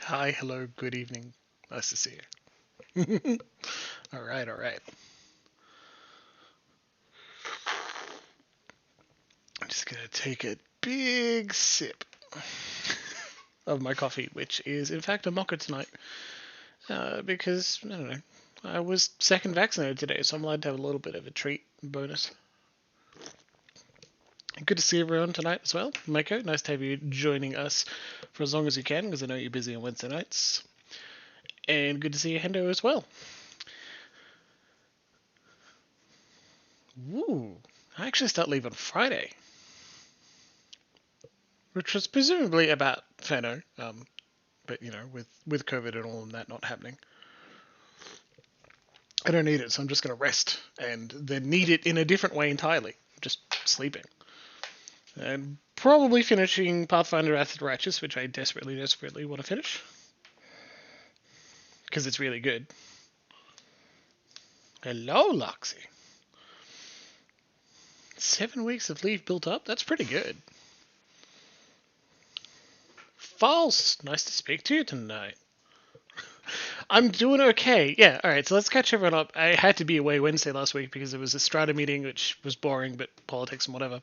Hi, hello, good evening. Nice to see you. All right, all right. I'm just gonna take a big sip of my coffee, which is in fact a mocha tonight, because I don't know. I was second vaccinated today, so I'm allowed to have a little bit of a treat bonus. Good to see everyone tonight as well. Mako, nice to have you joining us for as long as you can, because I know you're busy on Wednesday nights. And good to see you, Hendo, as well. Woo! I actually start leave on Friday, which was presumably about Fano, but with COVID and all of that not happening, I don't need it, so I'm just going to rest and then need it in a different way entirely, just sleeping. And probably finishing Pathfinder Acid Righteous, which I desperately want to finish, because it's really good. Hello, Loxy. 7 weeks of leave built up? That's pretty good. False! Nice to speak to you tonight. I'm doing okay. Yeah, alright, so let's catch everyone up. I had to be away Wednesday last week because it was a strata meeting, which was boring, but politics and whatever.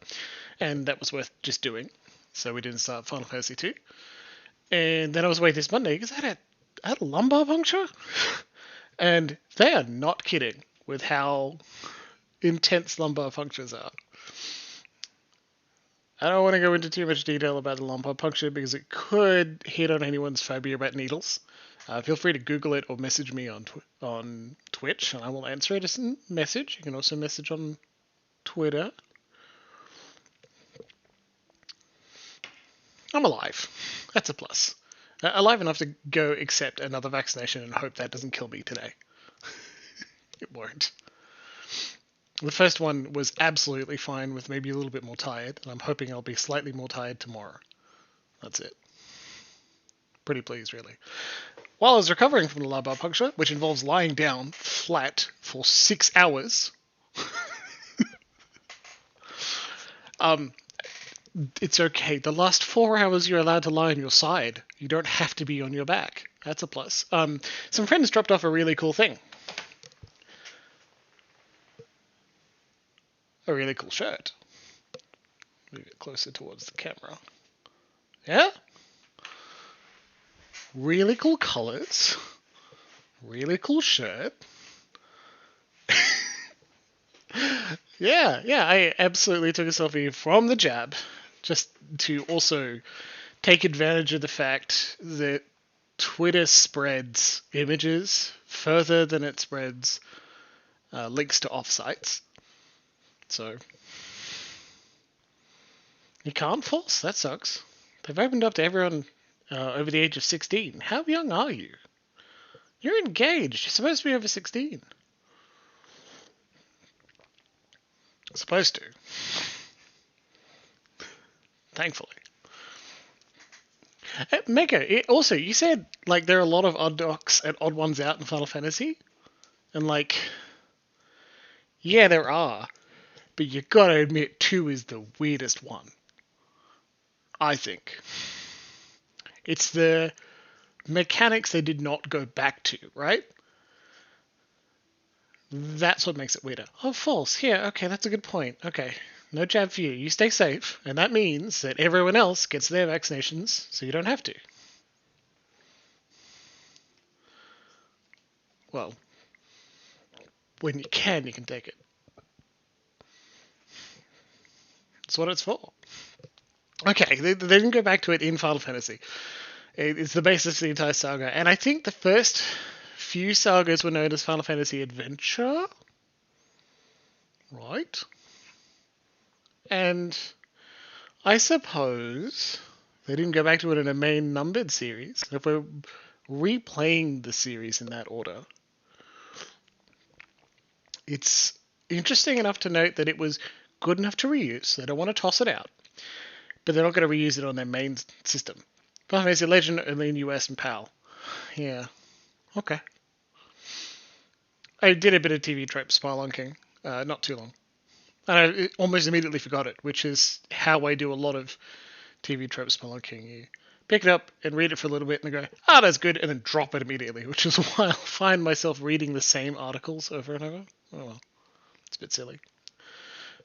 And that was worth just doing. So we didn't start Final Fantasy 2. And then I was away this Monday because I had a lumbar puncture. And they are not kidding with how intense lumbar punctures are. I don't want to go into too much detail about the lumbar puncture because it could hit on anyone's phobia about needles. Feel free to Google it or message me on Twitch, and I will answer it as a message. You can also message on Twitter. I'm alive. That's a plus. Alive enough to go accept another vaccination and hope that doesn't kill me today. It won't. The first one was absolutely fine with maybe a little bit more tired, and I'm hoping I'll be slightly more tired tomorrow. That's it. Pretty pleased, really. While I was recovering from the lumbar puncture, which involves lying down flat for 6 hours, it's okay. The last 4 hours you're allowed to lie on your side. You don't have to be on your back. That's a plus. Some friends dropped off a really cool thing. A really cool shirt. Move it closer towards the camera. Yeah? Really cool colors. Really cool shirt. Yeah, I absolutely took a selfie from the jab just to also take advantage of the fact that Twitter spreads images further than it spreads links to offsites. So you can't force. That sucks. They've opened up to everyone over the age of 16. How young are you? You're engaged. You're supposed to be over 16. Supposed to. Thankfully. Mega, also, you said like there are a lot of odd docs and odd ones out in Final Fantasy. And like, yeah, there are. But you gotta admit, 2 is the weirdest one. I think. It's the mechanics they did not go back to, right? That's what makes it weirder. Oh, false. Yeah, okay, that's a good point. Okay. No jab for you. You stay safe. And that means that everyone else gets their vaccinations, so you don't have to. Well, when you can take it. That's what it's for. Okay, they didn't go back to it in Final Fantasy. It's the basis of the entire saga. And I think the first few sagas were known as Final Fantasy Adventure. Right? And I suppose they didn't go back to it in a main numbered series. If we're replaying the series in that order, it's interesting enough to note that it was good enough to reuse. They don't want to toss it out, but they're not going to reuse it on their main system. Final Fantasy Legend only in US and PAL. Yeah. Okay. I did a bit of TV trope spelunking, not too long. And I almost immediately forgot it, which is how I do a lot of TV trope spelunking. You pick it up and read it for a little bit and then go, ah, that's good, and then drop it immediately, which is why I'll find myself reading the same articles over and over. Oh well, it's a bit silly.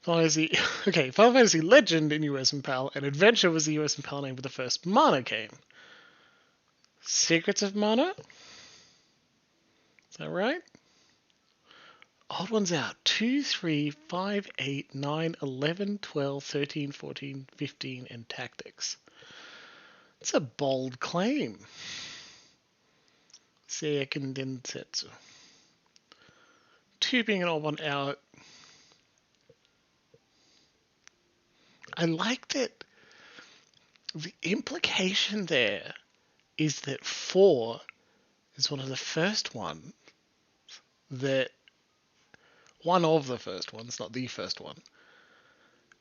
Final Fantasy, okay, Final Fantasy Legend in US and PAL, and Adventure was the US and PAL name for the first Mana game. Secrets of Mana? Is that right? Odd ones out. 2, 3, 5, 8, 9, 11, 12, 13, 14, 15, and Tactics. It's a bold claim. Seiken Densetsu. 2 being an odd one out. I liked it. The implication there is that 4 is one of the first ones that... One of the first ones, not the first one.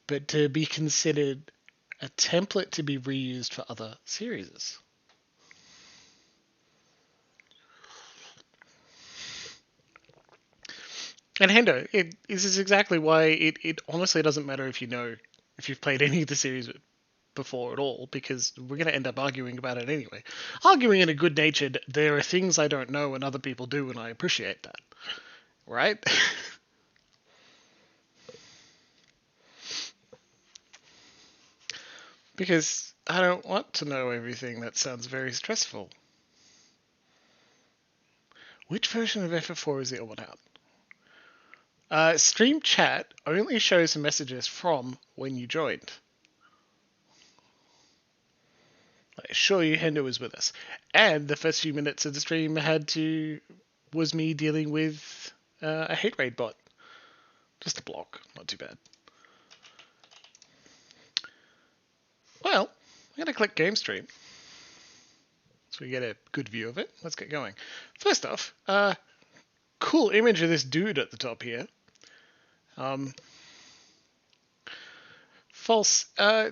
But to be considered a template to be reused for other series. And Hendo, this is exactly why it honestly doesn't matter if you've played any of the series before at all, because we're going to end up arguing about it anyway. Arguing in a good-natured, there are things I don't know and other people do, and I appreciate that. Right? Because I don't want to know everything. That sounds very stressful. Which version of FF4 is the old one out? Stream chat only shows the messages from when you joined. I assure you, Hendo was with us. And the first few minutes of the stream was me dealing with a hate raid bot. Just a block, not too bad. Well, I'm going to click game stream. So we get a good view of it. Let's get going. First off, cool image of this dude at the top here. False. No,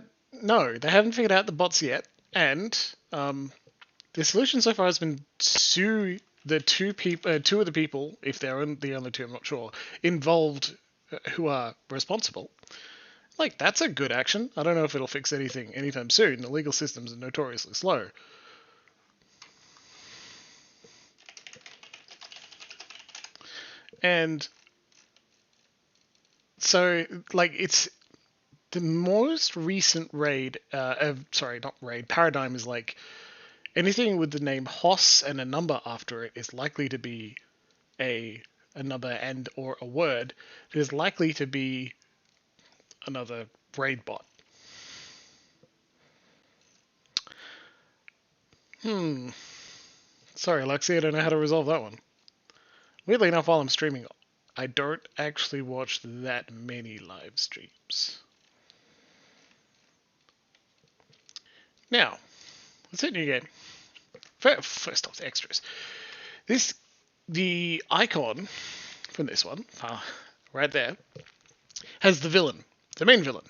they haven't figured out the bots yet. And the solution so far has been sue the two of the people, if they're the only two, I'm not sure, involved who are responsible. Like, that's a good action. I don't know if it'll fix anything anytime soon. The legal systems are notoriously slow. And so, like, it's the most recent raid, paradigm is like anything with the name Hoss and a number after it is likely to be a number and or a word. It is likely to be another raid bot. Sorry, Lexi, I don't know how to resolve that one. Weirdly enough, while I'm streaming, I don't actually watch that many live streams. Now, let's hit new game. First off, the extras. The icon from this one, right there, has the villain, the main villain.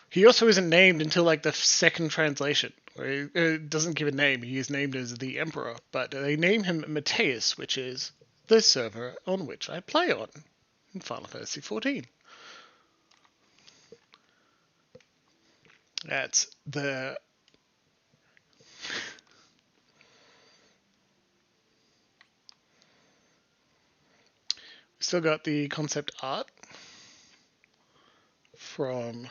He also isn't named until like the second translation, where he doesn't give a name. He is named as the Emperor, but they name him Mateus, which is the server on which I play on in Final Fantasy XIV. That's the... Still got the concept art from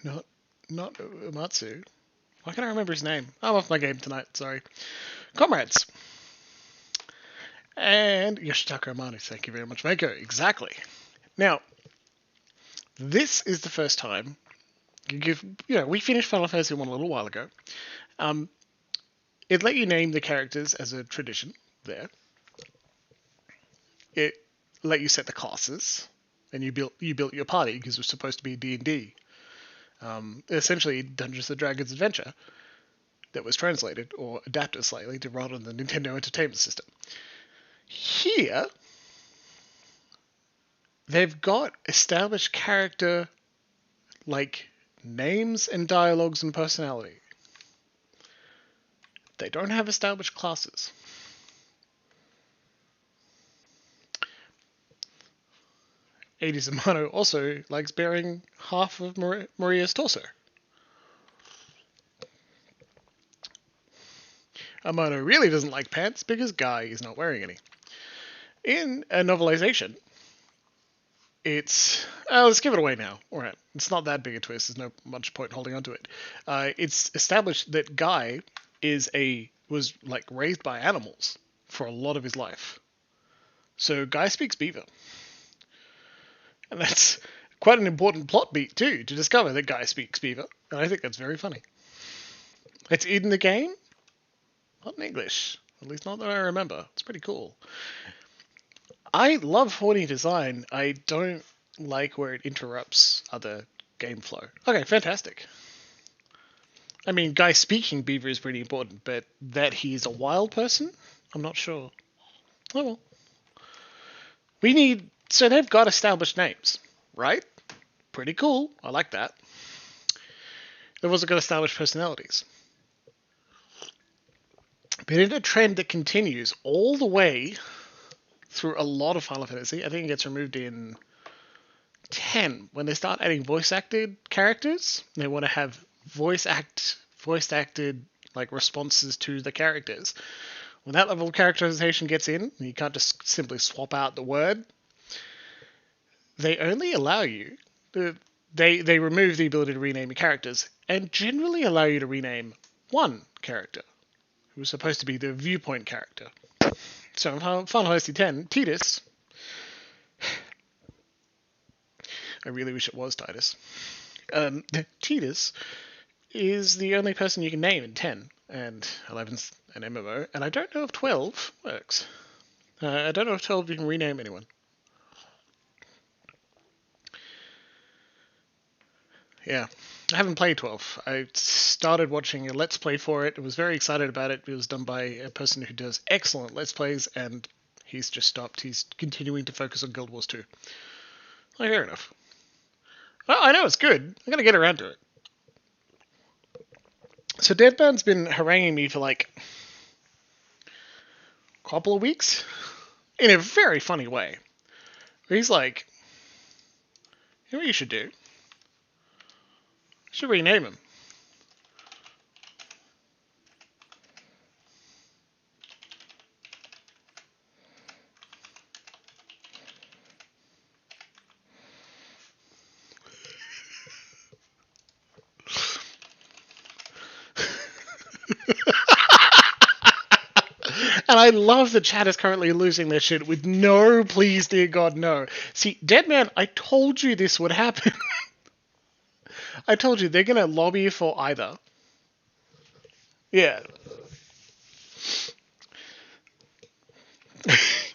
not Uematsu. Why can't I remember his name? I'm off my game tonight, sorry. Comrades. And Yoshitaka Amano, thank you very much, Mako. Exactly. Now, this is the first time we finished Final Fantasy 1 a little while ago. It let you name the characters as a tradition there. It let you set the classes, and you built your party because it was supposed to be D&D. Essentially, Dungeons & Dragons Adventure that was translated or adapted slightly to run on the Nintendo Entertainment System. Here, they've got established character like names and dialogues and personality. They don't have established classes. 80s Amano also likes bearing half of Maria's torso. Amano really doesn't like pants because Guy is not wearing any. In a novelization, it's... let's give it away now. Alright, it's not that big a twist. There's no much point holding on to it. It's established that Guy was like raised by animals for a lot of his life. So Guy speaks beaver. And that's quite an important plot beat too, to discover that Guy speaks beaver. And I think that's very funny. It's in the game, not in English. At least not that I remember. It's pretty cool. I love horny design. I don't like where it interrupts other game flow. Okay, fantastic. I mean, Guy speaking beaver is pretty important, but that he's a wild person? I'm not sure. Oh well. So they've got established names, right? Pretty cool. I like that. They've also got established personalities. But in a trend that continues all the way through a lot of Final Fantasy, I think it gets removed in 10, when they start adding voice-acted characters. They want to have voice-acted like responses to the characters. When that level of characterization gets in, you can't just simply swap out the word. They only allow you... They remove the ability to rename your characters, and generally allow you to rename one character, who was supposed to be the viewpoint character. So in Final Fantasy X, Tidus... I really wish it was Tidus. Tidus is the only person you can name in 10, and 11's an MMO, and I don't know if 12 works. I don't know if 12 you can rename anyone. Yeah, I haven't played 12. I started watching a Let's Play for it. I was very excited about it. It was done by a person who does excellent Let's Plays, and he's just stopped. He's continuing to focus on Guild Wars 2. Oh, fair enough. Well, I know it's good. I'm going to get around to it. So Deadman's been haranguing me for like a couple of weeks in a very funny way. He's like, you know what you should do? You should rename him. And I love that chat is currently losing their shit with no, please, dear God, no. See, Deadman, I told you this would happen. I told you, they're going to lobby for either. Yeah.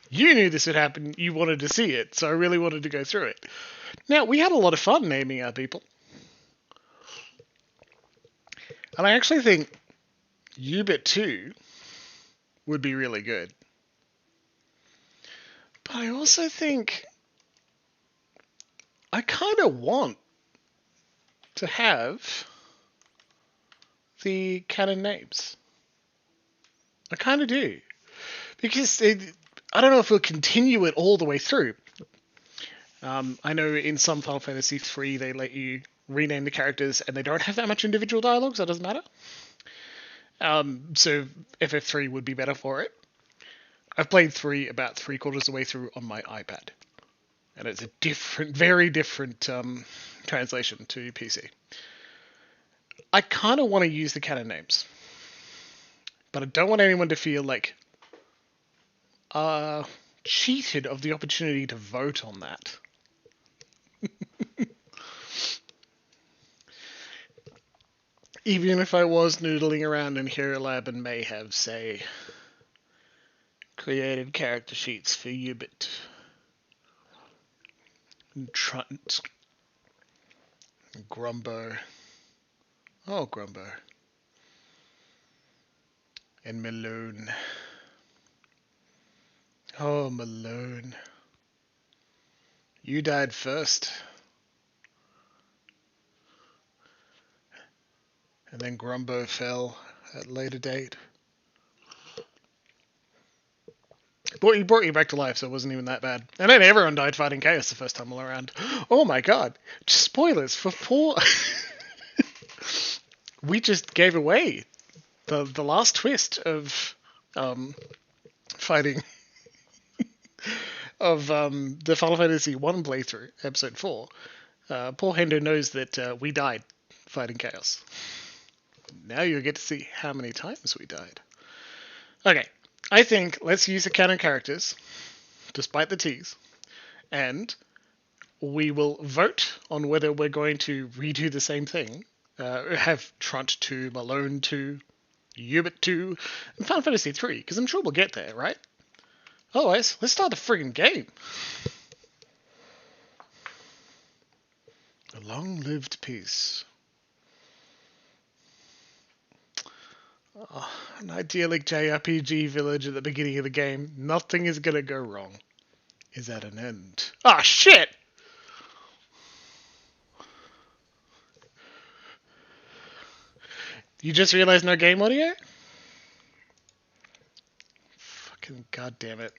You knew this would happen. You wanted to see it, so I really wanted to go through it. Now, we had a lot of fun naming our people. And I actually think Ubit 2 would be really good. But I also think I kind of want to have the canon names. I kind of do. Because I don't know if we'll continue it all the way through. I know in some Final Fantasy 3 they let you rename the characters and they don't have that much individual dialogue, so it doesn't matter. So FF3 would be better for it. I've played 3 about 3/4 of the way through on my iPad. And it's a different, very different translation to PC. I kind of want to use the canon names. But I don't want anyone to feel like cheated of the opportunity to vote on that. Even if I was noodling around in Hero Lab and may have, say, created character sheets for Ubit and Trunt and Grumbo. Oh, Grumbo. And Malone. Oh, Malone. You died first. And then Grumbo fell at a later date. He brought you back to life, so it wasn't even that bad. And then everyone died fighting Chaos the first time all around. Oh my god. Spoilers for poor... We just gave away the last twist of fighting... of the Final Fantasy 1 playthrough, episode 4. Poor Hendo knows that we died fighting Chaos. Now you'll get to see how many times we died. Okay, I think let's use the canon characters, despite the tease, and we will vote on whether we're going to redo the same thing. Have Trunt 2, Malone 2, Hubert 2, and Final Fantasy 3, because I'm sure we'll get there, right? Otherwise, let's start the friggin' game. A long-lived peace. Oh, an idyllic JRPG village at the beginning of the game. Nothing is gonna go wrong. Is at an end. Ah, shit! You just realized no game audio? Fucking goddamn it.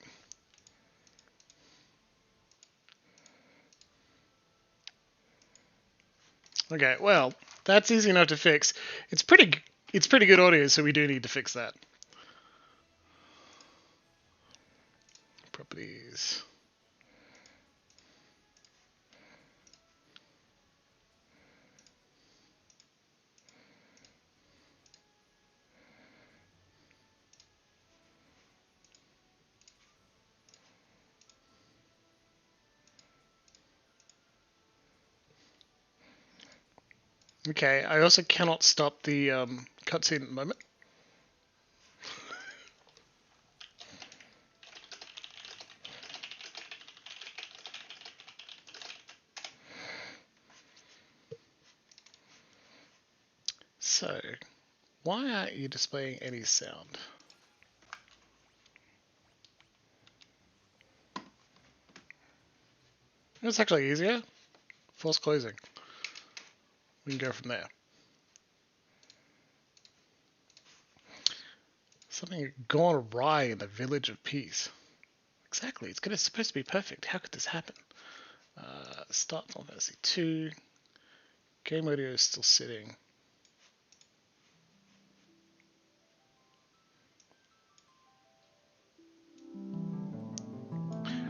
Okay, well, that's easy enough to fix. It's pretty good audio, so we do need to fix that. Properties. Okay, I also cannot stop the cutscene at the moment. So, why aren't you displaying any sound? It's actually easier. Force closing. We can go from there. Something had gone awry in the Village of Peace. Exactly, it's supposed to be perfect. How could this happen? Start Final Fantasy 2. Game audio is still sitting.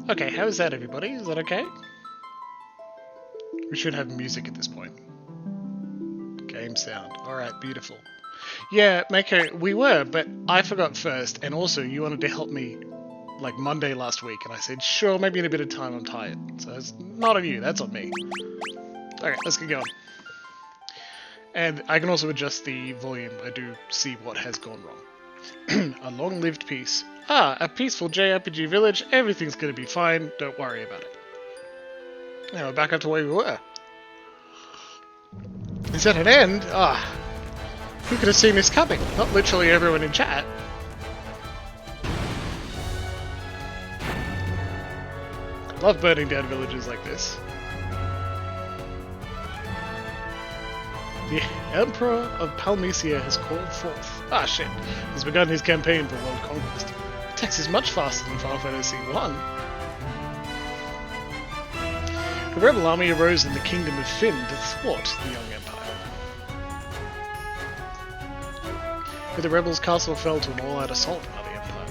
Okay, how is that, everybody? Is that okay? We should have music at this point. Game sound. Alright, beautiful. Yeah, Mako, we were, but I forgot first, and also you wanted to help me like Monday last week, and I said, sure, maybe in a bit of time, I'm tired. So it's not on you, that's on me. Okay, let's get going. And I can also adjust the volume. I do see what has gone wrong. A long-lived peace. Ah, a peaceful JRPG village. Everything's gonna be fine. Don't worry about it. Now we're back up to where we were. Is that an end? Ah. Who could have seen this coming? Not literally everyone in chat. Love burning down villages like this. The Emperor of Palmesia has called forth. Ah shit. Has begun his campaign for world conquest. The text is much faster than Final Fantasy 1. A rebel army arose in the kingdom of Fynn to thwart the young empire. But the rebels' castle fell to an all-out assault by the empire.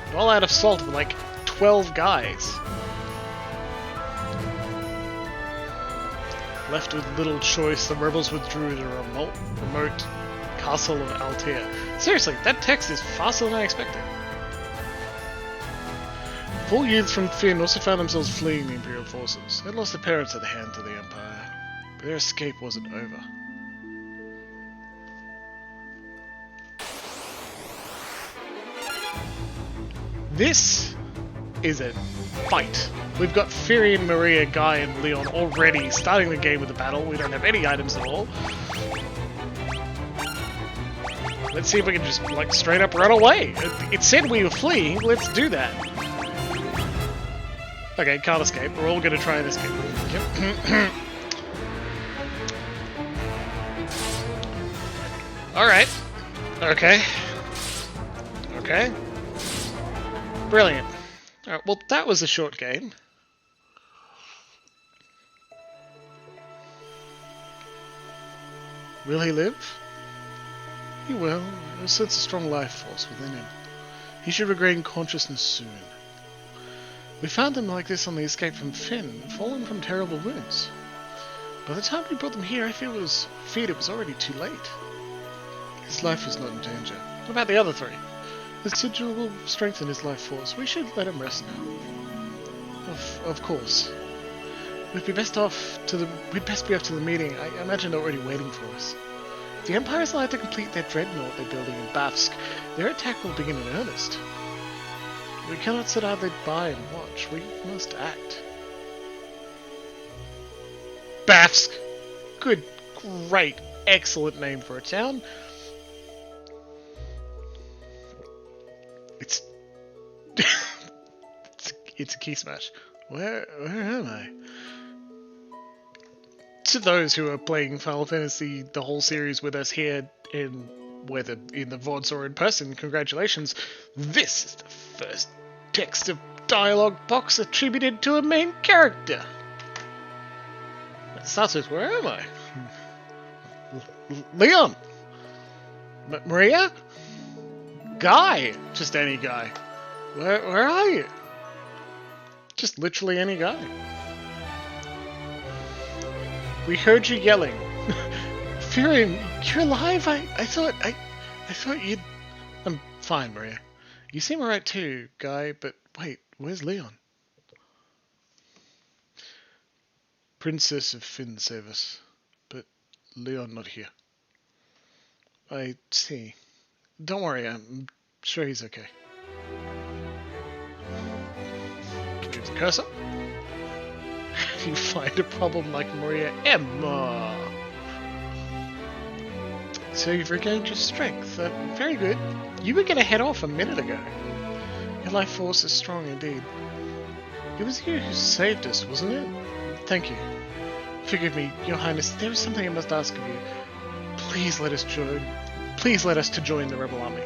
An all-out assault with like 12 guys. Left with little choice, the rebels withdrew to a remote castle of Altair. Seriously, that text is faster than I expected. 4 youths from Fynn also found themselves fleeing the Imperial forces. They lost their parents at the hands of the Empire, but their escape wasn't over. This is a fight. We've got Firian, Maria, Guy, and Leon already starting the game with a battle. We don't have any items at all. Let's see if we can just, like, straight up run away. It said we were fleeing. Let's do that. Okay, can't escape. We're all gonna try and escape. Yep. Alright. Okay. Okay. Brilliant. Alright, well, that was a short game. Will he live? He will. I sense a strong life force within him. He should regain consciousness soon. We found him like this on the escape from Finn, fallen from terrible wounds. By the time we brought them here, I feared it was already too late. His life is not in danger. What about the other three? There's considerable strength in his life force. We should let him rest now. Of course. We'd best be off to the meeting. I imagine they're already waiting for us. If the Empire is allowed to complete their dreadnought they're building in Bafsk, their attack will begin in earnest. We cannot sit idly by and watch. We must act. Bafsk! Good, great, excellent name for a town. It's it's a key smash. Where am I? To those who are playing Final Fantasy the whole series with us here, whether in the VODs or in person, congratulations. This is the first text of dialogue box attributed to a main character. It starts with, where am I? Leon! Maria? Guy! Just any guy. Where are you? Just literally any guy. We heard you yelling. Furion, you're alive? I thought you'd... I'm fine, Maria. You seem alright too, Guy, but wait, where's Leon? Princess of Finn save us, but Leon not here. I see. Don't worry, I'm sure he's okay. Move the cursor. You find a problem like Maria Emma. So you've regained your strength. Very good. You were going to head off a minute ago. Your life force is strong indeed. It was you who saved us, wasn't it? Thank you. Forgive me, Your Highness. There is something I must ask of you. Please let us join. Please let us to join the Rebel Army.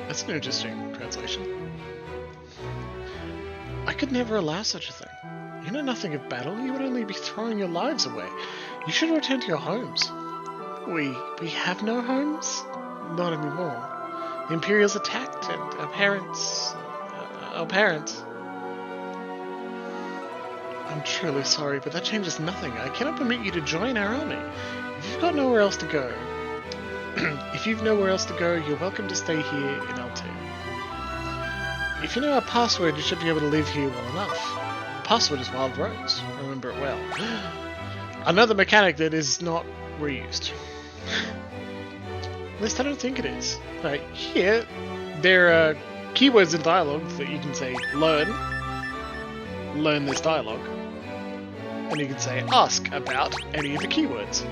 That's an interesting translation. I could never allow such a thing. You know nothing of battle. You would only be throwing your lives away. You should return to your homes. We have no homes? Not anymore. The Imperials attacked, and our parents... I'm truly sorry, but that changes nothing. I cannot permit you to join our army. If you've got nowhere else to go... you're welcome to stay here in L2. If you know our password, you should be able to live here well enough. The password is Wild Rose. Remember it well. Another mechanic that is not reused. At least I don't think it is. Right, here, there are keywords in dialogue that you can say learn this dialogue, and you can say ask about any of the keywords.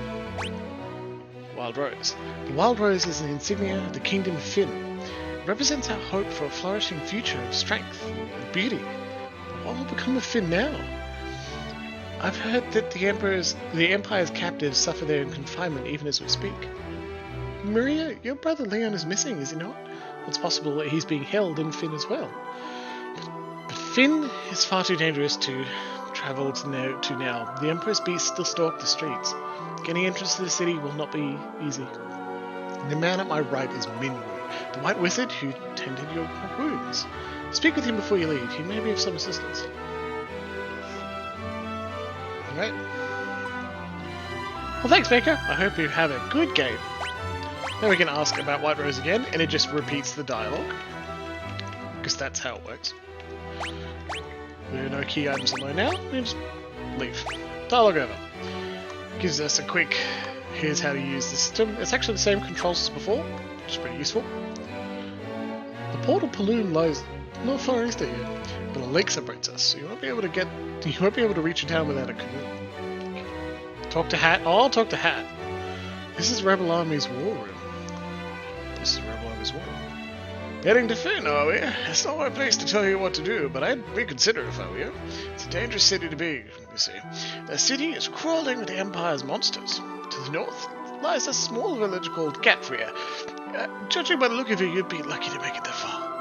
Wild Rose. The Wild Rose is an insignia of the Kingdom of Finn. It represents our hope for a flourishing future of strength and beauty. But what will become of Finn now? I've heard that the Empire's captives suffer there in confinement even as we speak. Maria, your brother Leon is missing, is he not? It's possible that he's being held in Finn as well. But Finn is far too dangerous to travel to now. The Emperor's beasts still stalk the streets. Getting entrance to the city will not be easy. The man at my right is Minwu, the white wizard who tended your wounds. Speak with him before you leave. He may be of some assistance. Alright. Well, thanks, Baker. I hope you have a good game. Then we can ask about White Rose again, and it just repeats the dialogue. Because that's how it works. There are no key items alone now. We just leave. Dialogue over. Gives us a quick, here's how to use the system. It's actually the same controls as before, which is pretty useful. The portal Paloon lies not far east of here, but a lake separates us, so you won't be able to reach a town without a canoe. Talk to Hat. Oh, I'll talk to Hat. This is Rebel Army's war room. Heading to Finn, are we? It's not my place to tell you what to do, but I'd reconsider if I were you. It's a dangerous city to be, you see. The city is crawling with the Empire's monsters. To the north lies a small village called Catfria. Judging by the look of it, you'd be lucky to make it that far.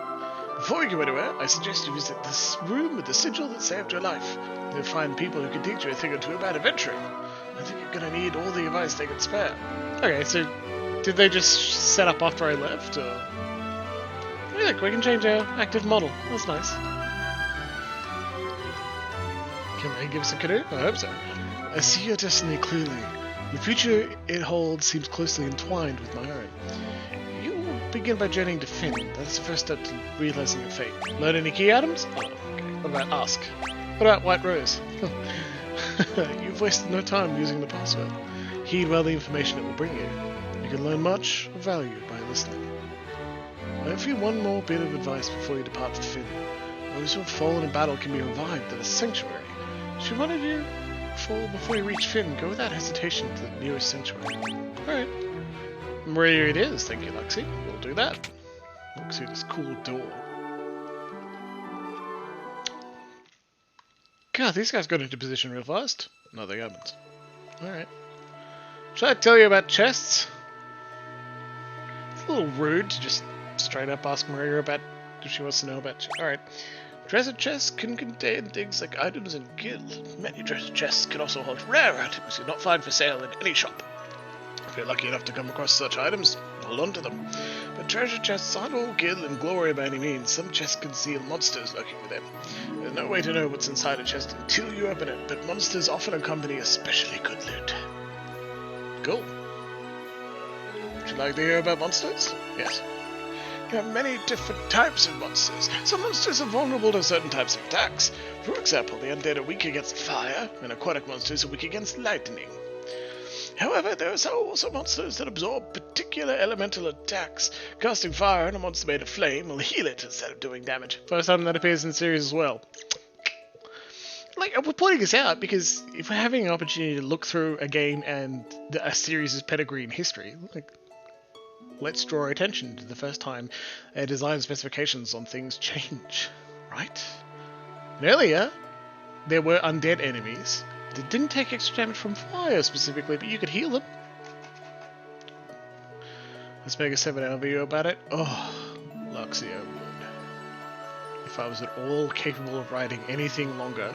Before you go anywhere, I suggest you visit this room with the sigil that saved your life. You'll find people who can teach you a thing or two about adventuring. I think you're gonna need all the advice they can spare. Okay, so did they just set up after I left, or... Hey, look, we can change our active model. That's nice. Can they give us a canoe? I hope so. I see your destiny clearly. The future it holds seems closely entwined with my own. You begin by journeying to Finn. That's the first step to realizing your fate. Learn any key items? Oh, okay. What about Ask? What about White Rose? You've wasted no time using the password. Heed well the information it will bring you. You can learn much of value by listening. I offer you one more bit of advice before you depart for Finn. Those who have fallen in battle can be revived at a sanctuary. Should one of you fall before you reach Finn, go without hesitation to the nearest sanctuary. Alright. Where it is, thank you, Luxie. We'll do that. Look through this cool door. God, these guys got into position real fast. No, they haven't. Alright. Should I tell you about chests? It's a little rude to just straight up ask Maria about if she wants to know about... Alright. Treasure chests can contain things like items and gil. Many treasure chests can also hold rare items you'll not find for sale in any shop. If you're lucky enough to come across such items, hold on to them. But treasure chests aren't all gil and glory by any means. Some chests conceal monsters lurking within. There's no way to know what's inside a chest until you open it, but monsters often accompany especially good loot. Cool. Would you like to hear about monsters? Yes. There are many different types of monsters. Some monsters are vulnerable to certain types of attacks. For example, the undead are weak against fire, and aquatic monsters are weak against lightning. However, there are also monsters that absorb particular elemental attacks. Casting fire on a monster made of flame will heal it instead of doing damage. First time that appears in the series as well. Like, we're pointing this out because if we're having an opportunity to look through a game and a series' pedigree and history, like... let's draw our attention to the first time design specifications on things change, right? And earlier, there were undead enemies that didn't take extra damage from fire specifically, but you could heal them. Let's make a 7-hour video about it. Oh, Luxio would. If I was at all capable of writing anything longer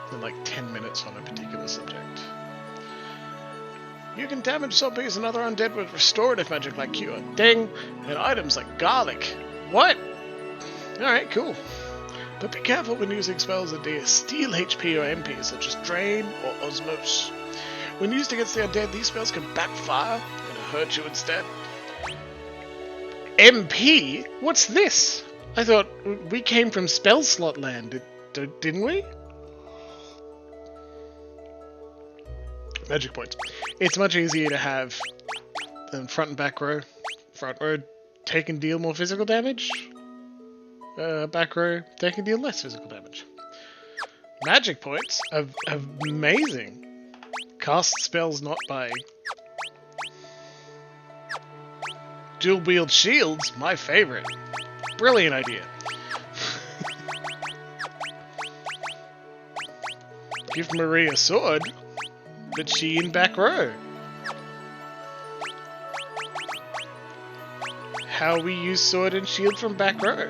than like 10 minutes on a particular subject. You can damage zombies and other undead with restorative magic like Cure, Ding, and items like Garlic. What? Alright, cool. But be careful when using spells that steal HP or MP, such as Drain or Osmose. When used against the undead, these spells can backfire and hurt you instead. MP? What's this? I thought we came from spell slot land, didn't we? Magic points. It's much easier to have than front and back row. Front row, take and deal more physical damage. Back row, take and deal less physical damage. Magic points are amazing. Cast spells not by... Dual wield shields, my favorite. Brilliant idea. Give Marie a sword. But she in back row. How we use sword and shield from back row.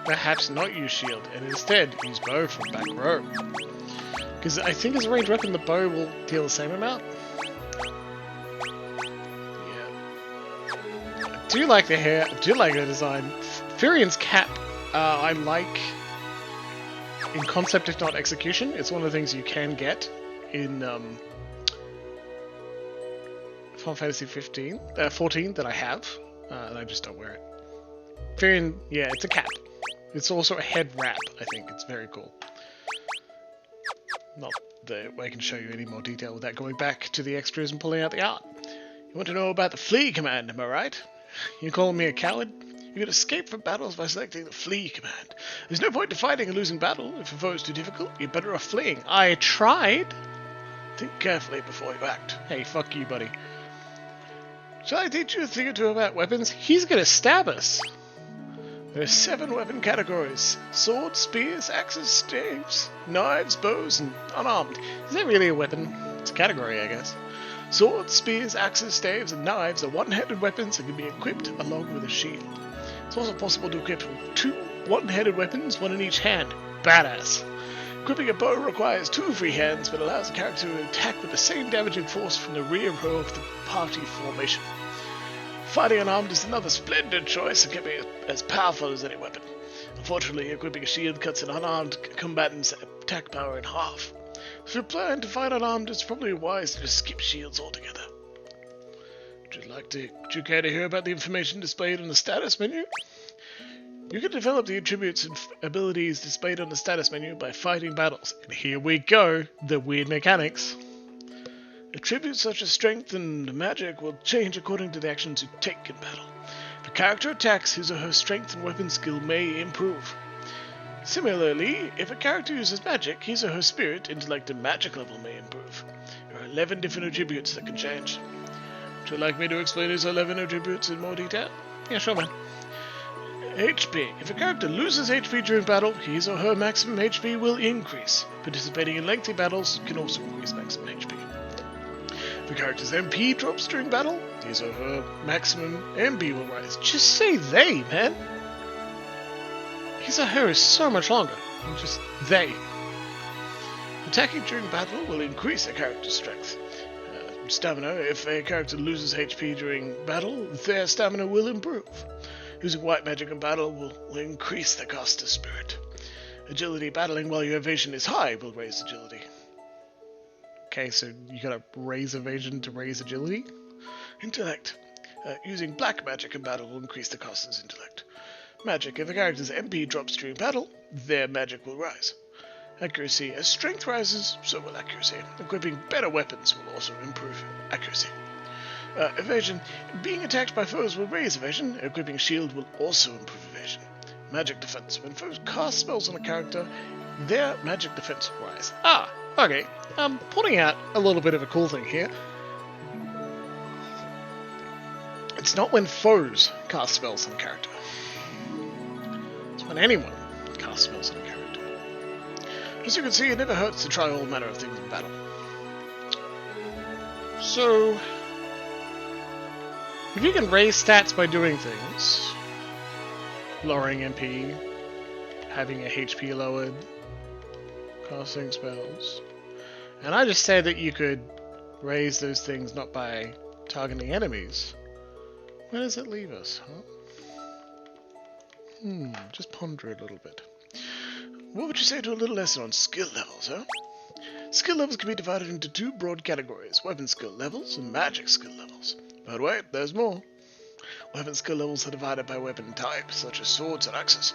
Perhaps not use shield, and instead use bow from back row. Because I think as a ranged weapon, the bow will deal the same amount. Yeah. I do like the hair, I do like the design. Furian's cap, I like... in concept, if not execution. It's one of the things you can get in Final Fantasy 14 that I have, and I just don't wear it. Furian, yeah, it's a cap. It's also a head wrap, I think. It's very cool. Not that I can show you any more detail without going back to the extras and pulling out the art. You want to know about the flee command, am I right? You calling me a coward? You can escape from battles by selecting the flee command. There's no point to fighting a losing battle. If a foe is too difficult, you're better off fleeing. I tried. Think carefully before you act. Hey, fuck you, buddy. Shall I teach you a thing or two about weapons? He's gonna stab us. There are 7 weapon categories. Swords, spears, axes, staves, knives, bows, and unarmed. Is that really a weapon? It's a category, I guess. Swords, spears, axes, staves, and knives are one-handed weapons and can be equipped along with a shield. It's also possible to equip two one-handed weapons, one in each hand. Badass. Equipping a bow requires 2 free hands, but allows the character to attack with the same damaging force from the rear row of the party formation. Fighting unarmed is another splendid choice and can be as powerful as any weapon. Unfortunately, equipping a shield cuts an unarmed combatant's attack power in half. If you plan to fight unarmed, it's probably wise to just skip shields altogether. Would you care to hear about the information displayed on the status menu? You can develop the attributes and abilities displayed on the status menu by fighting battles. And here we go, the weird mechanics. Attributes such as strength and magic will change according to the actions you take in battle. If a character attacks, his or her strength and weapon skill may improve. Similarly, if a character uses magic, his or her spirit, intellect, and magic level may improve. There are 11 different attributes that can change. Would you like me to explain these 11 attributes in more detail? Yeah, sure, man. HP. If a character loses HP during battle, his or her maximum HP will increase. Participating in lengthy battles can also increase maximum HP. If a character's MP drops during battle, his or her maximum MP will rise. Just say they, man. His or her is so much longer than just they. Attacking during battle will increase a character's strength. Stamina. If a character loses HP during battle, their stamina will improve. Using white magic in battle will increase the caster's spirit. Agility. Battling while your evasion is high will raise agility. Okay, so you gotta raise evasion to raise agility? Intellect. Using black magic in battle will increase the caster's intellect. Magic. If a character's MP drops during battle, their magic will rise. Accuracy. As strength rises, so will accuracy. Equipping better weapons will also improve accuracy. Evasion. Being attacked by foes will raise evasion. Equipping shield will also improve evasion. Magic defense. When foes cast spells on a character, their magic defense will rise. Ah, okay. I'm putting out a little bit of a cool thing here. It's not when foes cast spells on a character. It's when anyone casts spells on a character. As you can see, it never hurts to try all manner of things in battle. So, if you can raise stats by doing things, lowering MP, having a HP lowered, casting spells, and I just said that you could raise those things not by targeting enemies, where does it leave us, huh? Just ponder a little bit. What would you say to a little lesson on skill levels, huh? Skill levels can be divided into 2 broad categories, weapon skill levels and magic skill levels. But wait, there's more. Weapon skill levels are divided by weapon type, such as swords and axes.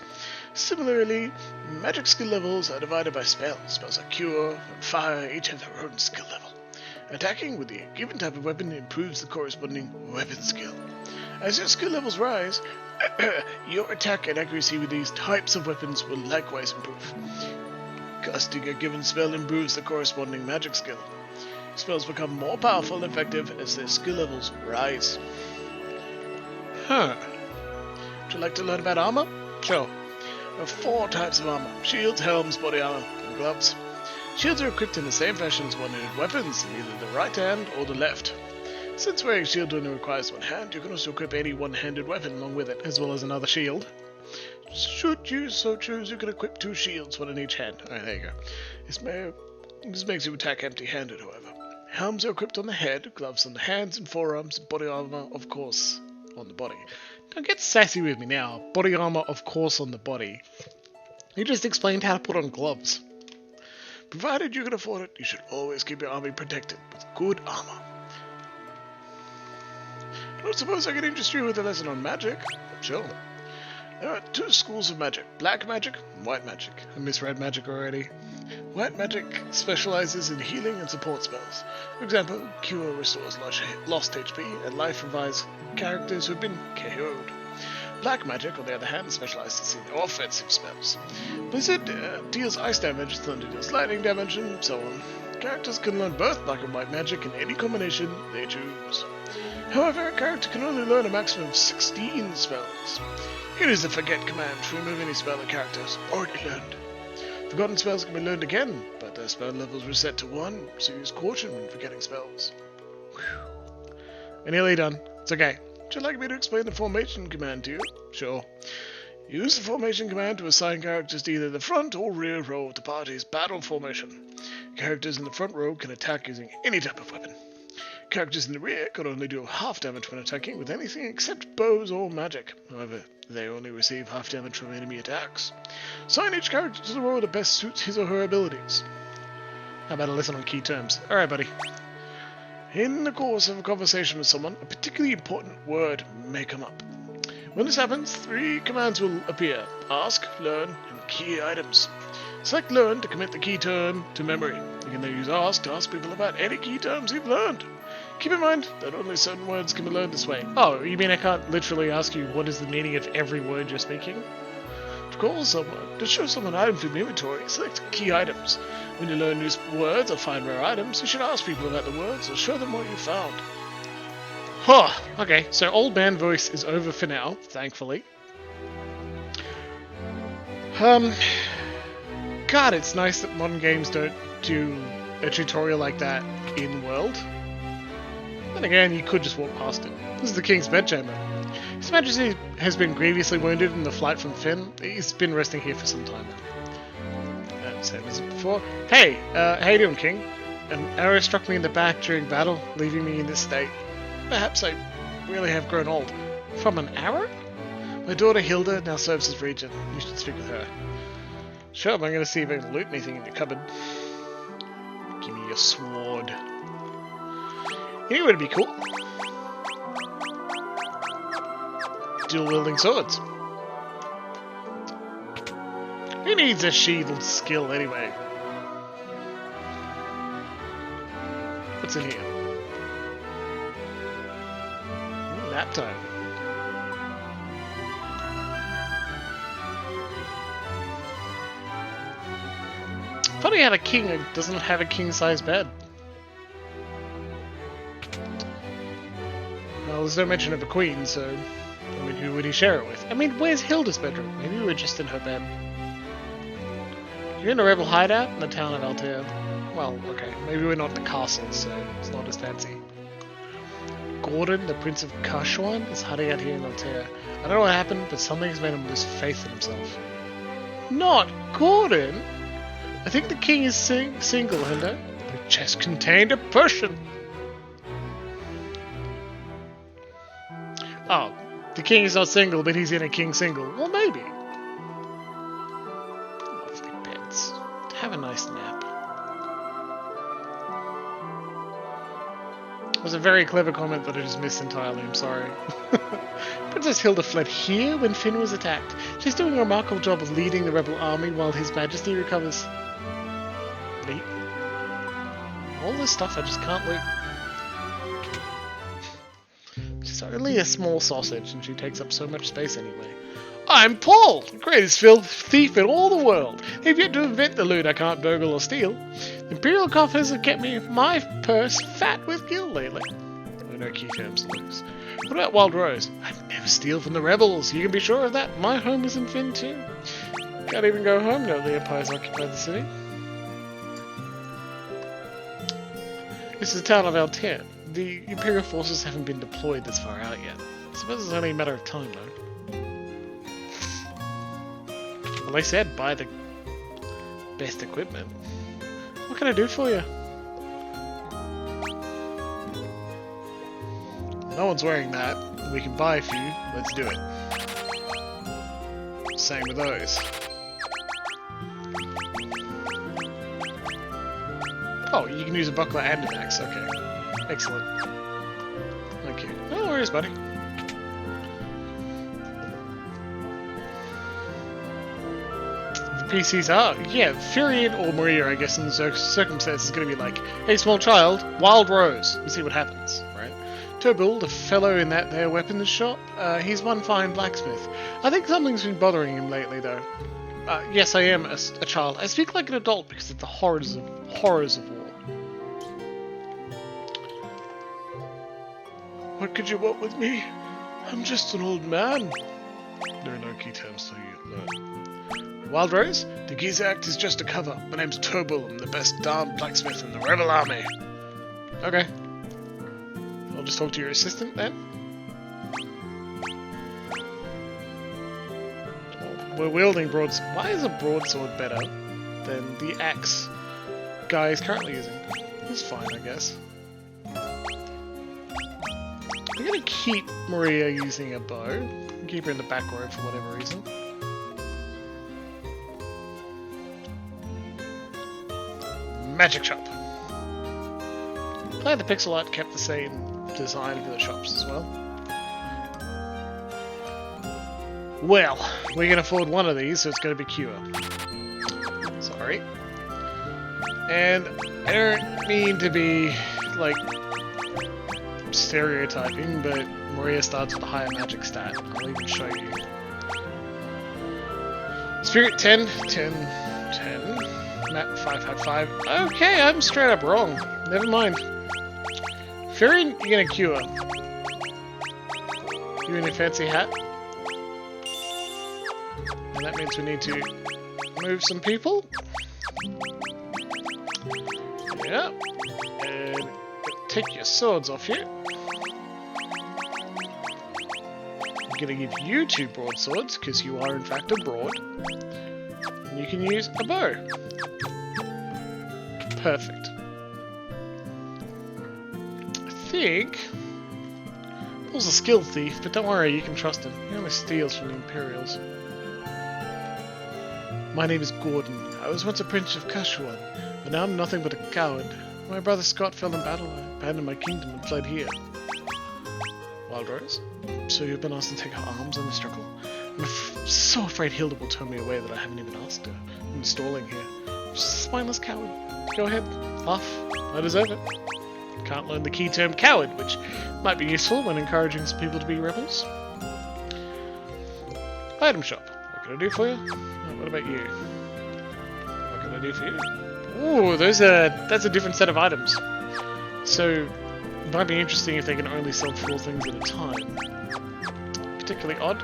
Similarly, magic skill levels are divided by spells. Spells like Cure and Fire each have their own skill level. Attacking with the given type of weapon improves the corresponding weapon skill. As your skill levels rise, your attack and accuracy with these types of weapons will likewise improve. Casting a given spell improves the corresponding magic skill. Spells become more powerful and effective as their skill levels rise. Would you like to learn about armor? Sure. There are 4 types of armor: shields, helms, body armor, and gloves. Shields are equipped in the same fashion as one-handed weapons, in either the right hand or the left. Since wearing a shield only requires one hand, you can also equip any one-handed weapon along with it, as well as another shield. Should you so choose, you can equip 2 shields, one in each hand. Alright, there you go. This makes you attack empty-handed, however. Helms are equipped on the head, gloves on the hands and forearms, body armor, of course, on the body. Don't get sassy with me now. Body armor, of course, on the body. You just explained how to put on gloves. Provided you can afford it, you should always keep your army protected with good armor. I don't suppose I could interest you with a lesson on magic? Sure. There are 2 schools of magic: black magic and white magic. I misread magic already. White magic specializes in healing and support spells. For example, Cure restores lost HP, and Life revives characters who have been KO'd. Black magic, on the other hand, specializes in offensive spells. Blizzard deals ice damage, Thunder deals lightning damage, and so on. Characters can learn both black and white magic in any combination they choose. However, a character can only learn a maximum of 16 spells. You use the Forget command to remove any spell a character has already learned. Forgotten spells can be learned again, but their spell levels reset to 1, so use caution when forgetting spells. We're nearly done. It's okay. Would you like me to explain the formation command to you? Sure. Use the formation command to assign characters to either the front or rear row of the party's battle formation. Characters in the front row can attack using any type of weapon. Characters in the rear can only do half damage when attacking with anything except bows or magic. However, they only receive half damage from enemy attacks. Assign each character to the role that best suits his or her abilities. How about a lesson on key terms? Alright, buddy. In the course of a conversation with someone, a particularly important word may come up. When this happens, 3 commands will appear. Ask, learn, and key items. Select learn to commit the key term to memory. You can then use ask to ask people about any key terms you've learned. Keep in mind that only certain words can be learned this way. Oh, you mean I can't literally ask you what is the meaning of every word you're speaking? To call someone, to show someone items from inventory, select key items. When you learn new words or find rare items, you should ask people about the words or show them what you found. Huh, okay, so old man voice is over for now, thankfully. God, it's nice that modern games don't do a tutorial like that in world. Then again, you could just walk past it. This is the King's bedchamber. His Majesty has been grievously wounded in the flight from Finn. He's been resting here for some time now. Same as before. Hey, how you doing, King? An arrow struck me in the back during battle, leaving me in this state. Perhaps I really have grown old. From an arrow? My daughter Hilda now serves as regent. You should speak with her. Sure, I'm going to see if I can loot anything in your cupboard. Give me your sword. You know what would be cool? Dual-wielding swords. Who needs a shield skill anyway? What's in here? Nap time. Funny how a king doesn't have a king-size bed. Well, there's no mention of a queen, so I mean, who would he share it with? I mean, where's Hilda's bedroom? Maybe we're just in her bed. You're in a rebel hideout in the town of Altair. Well, okay, maybe we're not in the castle, so it's not as fancy. Gordon, the Prince of Kashuan, is hiding out here in Altair. I don't know what happened, but something's made him lose faith in himself. Not Gordon! I think the king is single, Hilda. The chest contained a Persian. Oh, the king is not single, but he's in a king single. Well, maybe. Lovely beds. Have a nice nap. It was a very clever comment that I just missed entirely, I'm sorry. Princess Hilda fled here when Finn was attacked. She's doing a remarkable job of leading the rebel army while His Majesty recovers. Neat. All this stuff I just can't loot. She's only a small sausage and she takes up so much space anyway. I'm Paul, the greatest thief in all the world. They've yet to invent the loot I can't burgle or steal. The Imperial coffers have kept my purse fat with gil lately. No key terms to lose. What about Wild Rose? I'd never steal from the rebels. You can be sure of that. My home is in Finn too. Can't even go home now the Empire's occupied the city. This is the town of Altair. The Imperial forces haven't been deployed this far out yet. I suppose it's only a matter of time though. Well, they said buy the best equipment. What can I do for you? No one's wearing that. We can buy a few. Let's do it. Same with those. Oh, you can use a buckler and an axe. Okay. Excellent. Thank you. No worries, buddy. The PCs are, yeah, Furion or Maria, I guess, in the circumstances is going to be like, hey, small child, Wild Rose, and see what happens, right? Tobul, the fellow in that there weapons shop, he's one fine blacksmith. I think something's been bothering him lately, though. Yes, I am a child. I speak like an adult because of the horrors of war. What could you want with me? I'm just an old man. There are no key terms, so you learn. Wild Rose? The Gizak is just a cover. My name's Tobul. I'm the best darned blacksmith in the rebel army. Okay. I'll just talk to your assistant then. we're wielding broadsword. Why is a broadsword better than the axe guy is currently using? He's fine, I guess. I'm gonna keep Maria using a bow. Keep her in the back row for whatever reason. Magic shop. Glad the pixel art kept the same design for the shops as well. Well, we can afford one of these, so it's going to be Cure. Sorry. And I don't mean to be, like, stereotyping, but Maria starts with a higher magic stat. I'll even show you. Spirit 10, 10, 10. Map 555. Okay, I'm straight up wrong. Never mind. Fairy, you're gonna cure. You in your fancy hat? And that means we need to move some people. Yeah. And take your swords off you. I'm gonna give you 2 broadswords, because you are in fact a broad. And you can use a bow. Perfect. I think Paul's a skill thief, but don't worry, you can trust him. He only steals from the Imperials. My name is Gordon. I was once a prince of Kashuan, but now I'm nothing but a coward. My brother Scott fell in battle. I abandoned my kingdom and fled here. Wild Rose? So you've been asked to take her arms in the struggle? I'm so afraid Hilda will turn me away that I haven't even asked her. I'm stalling here. I'm just a spineless coward. Go ahead, laugh. I deserve it. Can't learn the key term coward, which might be useful when encouraging some people to be rebels. Item shop. What can I do for you? Oh, what about you? What can I do for you? Ooh, that's a different set of items. So, it might be interesting if they can only sell 4 things at a time. Particularly odd.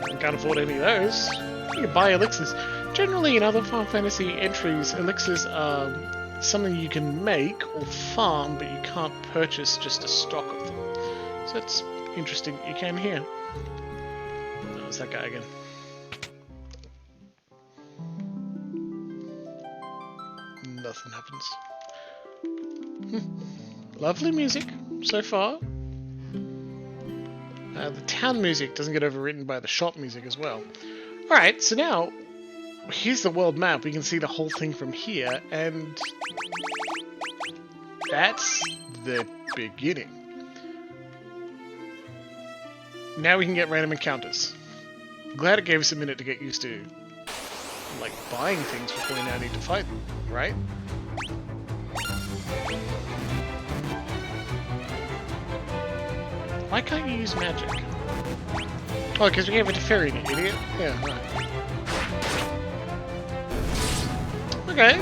I can't afford any of those. You can buy elixirs. Generally, in other Final Fantasy entries, elixirs are something you can make or farm, but you can't purchase just a stock of them. So that's interesting. You can here. Oh, it's that guy again. Nothing happens. Lovely music so far. The town music doesn't get overwritten by the shop music as well. Alright, so now, here's the world map. We can see the whole thing from here, and that's the beginning. Now we can get random encounters. I'm glad it gave us a minute to get used to, like, buying things before we now need to fight them, right? Why can't you use magic? Oh, because we gave it to Fairy, you idiot. Yeah, right. Okay.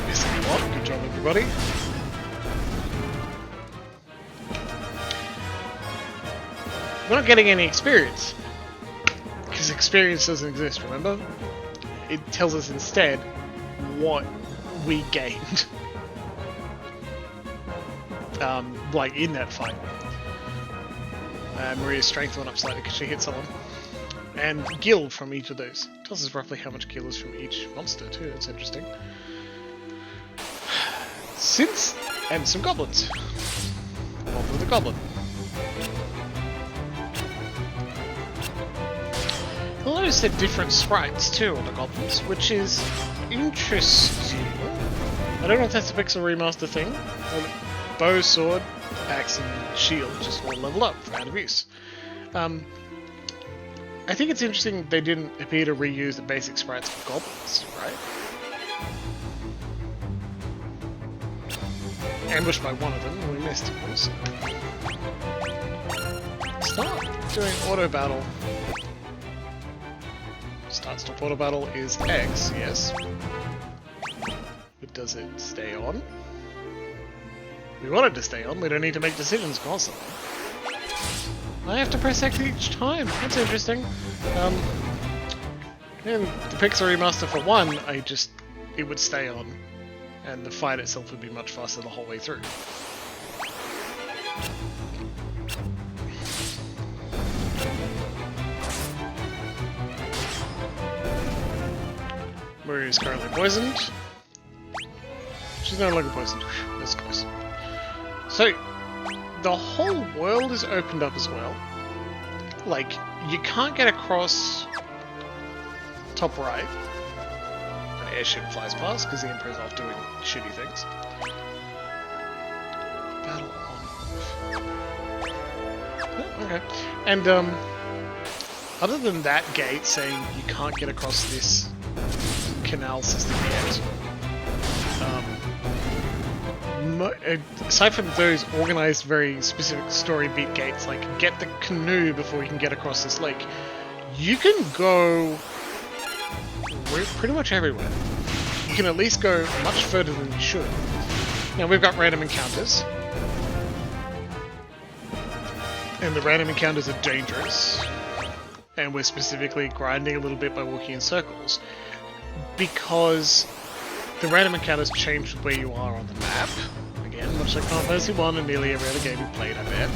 Missing a lot. Good job, everybody. We're not getting any experience. Because experience doesn't exist, remember? It tells us instead what we gained. Like in that fight. Maria's strength went up slightly because she hit someone. And gil from each of those. Tells us roughly how much gil is from each monster too, that's interesting. Synths and some goblins. Off with the goblin. You'll notice they're different sprites too on the goblins, which is interesting. I don't know if that's a pixel remaster thing. Bow, sword, axe, and shield just all level up for out of use. I think it's interesting they didn't appear to reuse the basic sprites for goblins, right? Ambushed by one of them, and we missed him also. Start doing auto battle. Start stop auto battle is X, yes. But does it stay on? We want it to stay on, we don't need to make decisions constantly. I have to press X each time, that's interesting. And the Pixel Remaster for 1, it would stay on. and the fight itself would be much faster the whole way through. Maria is currently poisoned. She's no longer poisoned. That's close. So, the whole world is opened up as well. Like, you can't get across top right. An airship flies past because the Emperor's off doing shitty things. Battle on. Oh, okay. And, other than that gate saying you can't get across this canal system yet, aside from those organized, very specific story beat gates, like get the canoe before you can get across this lake, you can go pretty much everywhere. You can at least go much further than you should. Now we've got random encounters, and the random encounters are dangerous, and we're specifically grinding a little bit by walking in circles, because the random encounters change where you are on the map. Again, much like Final Fantasy 1 and nearly every other game you've played, I bet.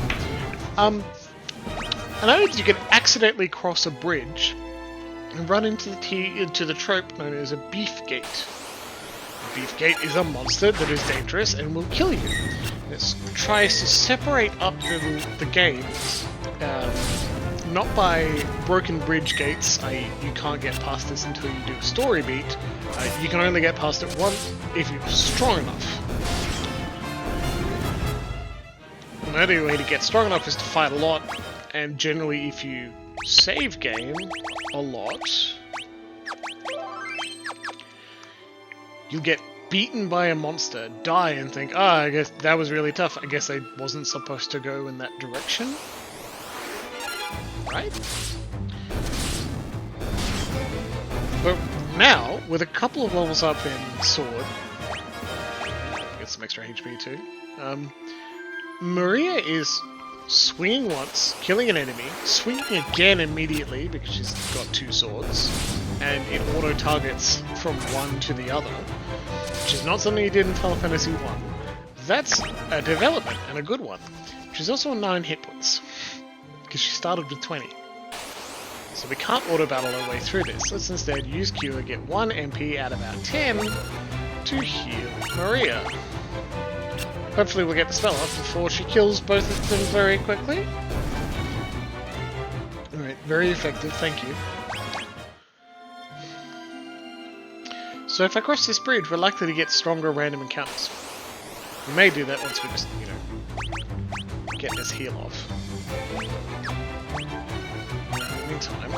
I know you can accidentally cross a bridge and run into the trope known as a beef gate. A beef gate is a monster that is dangerous and will kill you. It tries to separate up the games, not by broken bridge gates, i.e. you can't get past this until you do a story beat. You can only get past it once if you're strong enough. The only way to get strong enough is to fight a lot, and generally if you save game a lot, you'll get beaten by a monster, die and think, ah, I guess that was really tough, I guess I wasn't supposed to go in that direction. Right? But now, with a couple of levels up in Sword, get some extra HP too, Maria is swinging once, killing an enemy, swinging again immediately because she's got two swords, and it auto-targets from one to the other, which is not something you did in Final Fantasy 1. That's a development, and a good one. She's also on 9 hit points, because she started with 20. So we can't auto-battle our way through this. Let's instead use Q and get 1 MP out of our 10 to heal Maria. Hopefully we'll get the spell off before she kills both of them very quickly. Alright, very effective, thank you. So if I cross this bridge, we're likely to get stronger random encounters. We may do that once we just, you know, get this heal off. Meantime.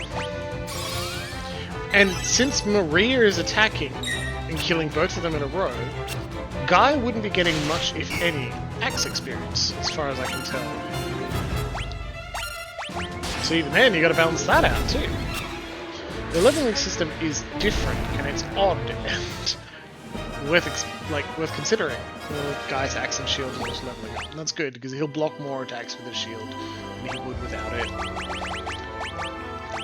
And since Maria is attacking and killing both of them in a row, Guy wouldn't be getting much, if any, axe experience, as far as I can tell. So even then, you got to balance that out too. The leveling system is different, and it's odd, and worth considering. Guy's axe and shield is also leveling up, and that's good because he'll block more attacks with his shield than he would without it.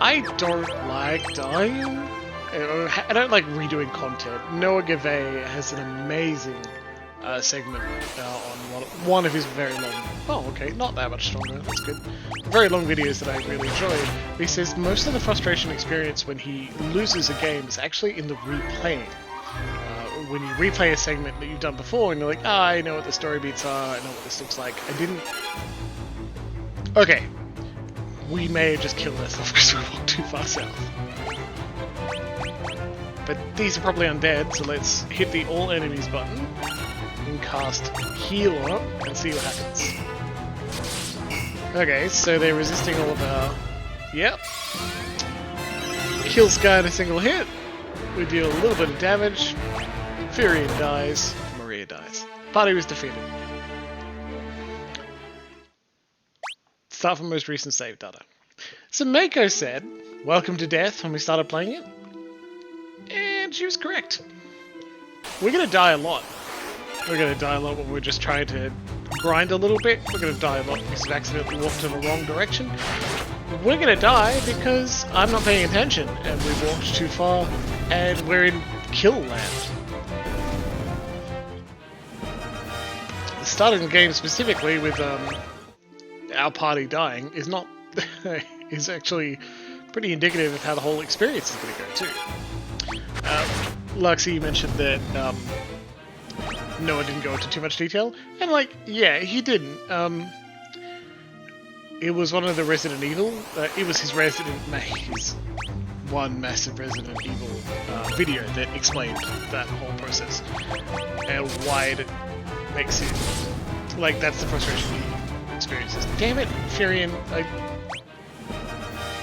I don't like dying. I don't like redoing content. Noah Gavay has an amazing segment on one of his very long... Oh, okay, not that much stronger, that's good. Very long videos that I really enjoyed. He says most of the frustration experience when he loses a game is actually in the replaying. When you replay a segment that you've done before and you're like, ah, I know what the story beats are, I know what this looks like, I didn't... Okay. We may have just killed ourselves because we walked too far south. But these are probably undead, so let's hit the all enemies button and cast heal on it and see what happens. Okay, so they're resisting all of our... Yep. Kills Guy in a single hit. We deal a little bit of damage. Furion dies. Maria dies. Party was defeated. Start from most recent save data. So Mako said, welcome to death when we started playing it. And she was correct. We're going to die a lot. We're going to die a lot when we're just trying to grind a little bit. We're going to die a lot because we've accidentally walked in the wrong direction. We're going to die because I'm not paying attention and we walked too far and we're in kill land. starting the game specifically with our party dying is not is actually pretty indicative of how the whole experience is going to go too. Luxie mentioned that Noah didn't go into too much detail, and like, yeah, he didn't. It was one of the Resident Evil. It was his one massive Resident Evil video that explained that whole process and why it makes it like that's the frustration he experiences. Damn it, Furion!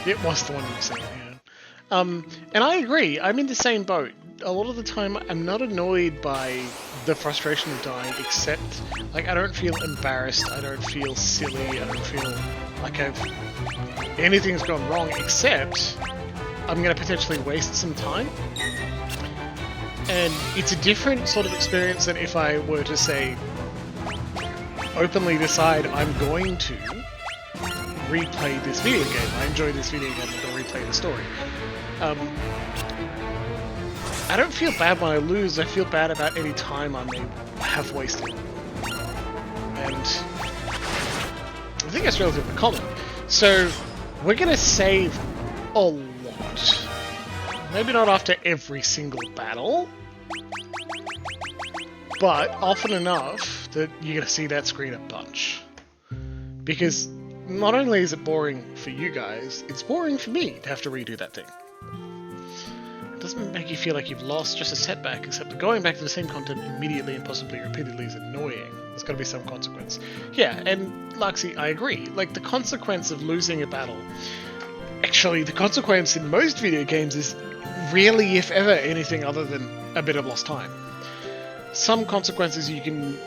It was the one you were saying, yeah. And I agree. I'm in the same boat. A lot of the time, I'm not annoyed by the frustration of dying, except like I don't feel embarrassed. I don't feel silly. I don't feel like anything's gone wrong, except I'm going to potentially waste some time. And it's a different sort of experience than if I were to say, openly decide I'm going to replay this video game. I enjoy this video game, I'm going to replay the story. I don't feel bad when I lose, I feel bad about any time I may have wasted. And I think that's relatively common. So we're going to save a lot. Maybe not after every single battle, but often enough that you're going to see that screen a bunch. Because not only is it boring for you guys, it's boring for me to have to redo that thing. It doesn't make you feel like you've lost, just a setback, except that going back to the same content immediately and possibly repeatedly is annoying. There's got to be some consequence. Yeah, and Luxie, I agree. Like, the consequence of losing a battle... Actually, the consequence in most video games is really, if ever, anything other than a bit of lost time. Some consequences you can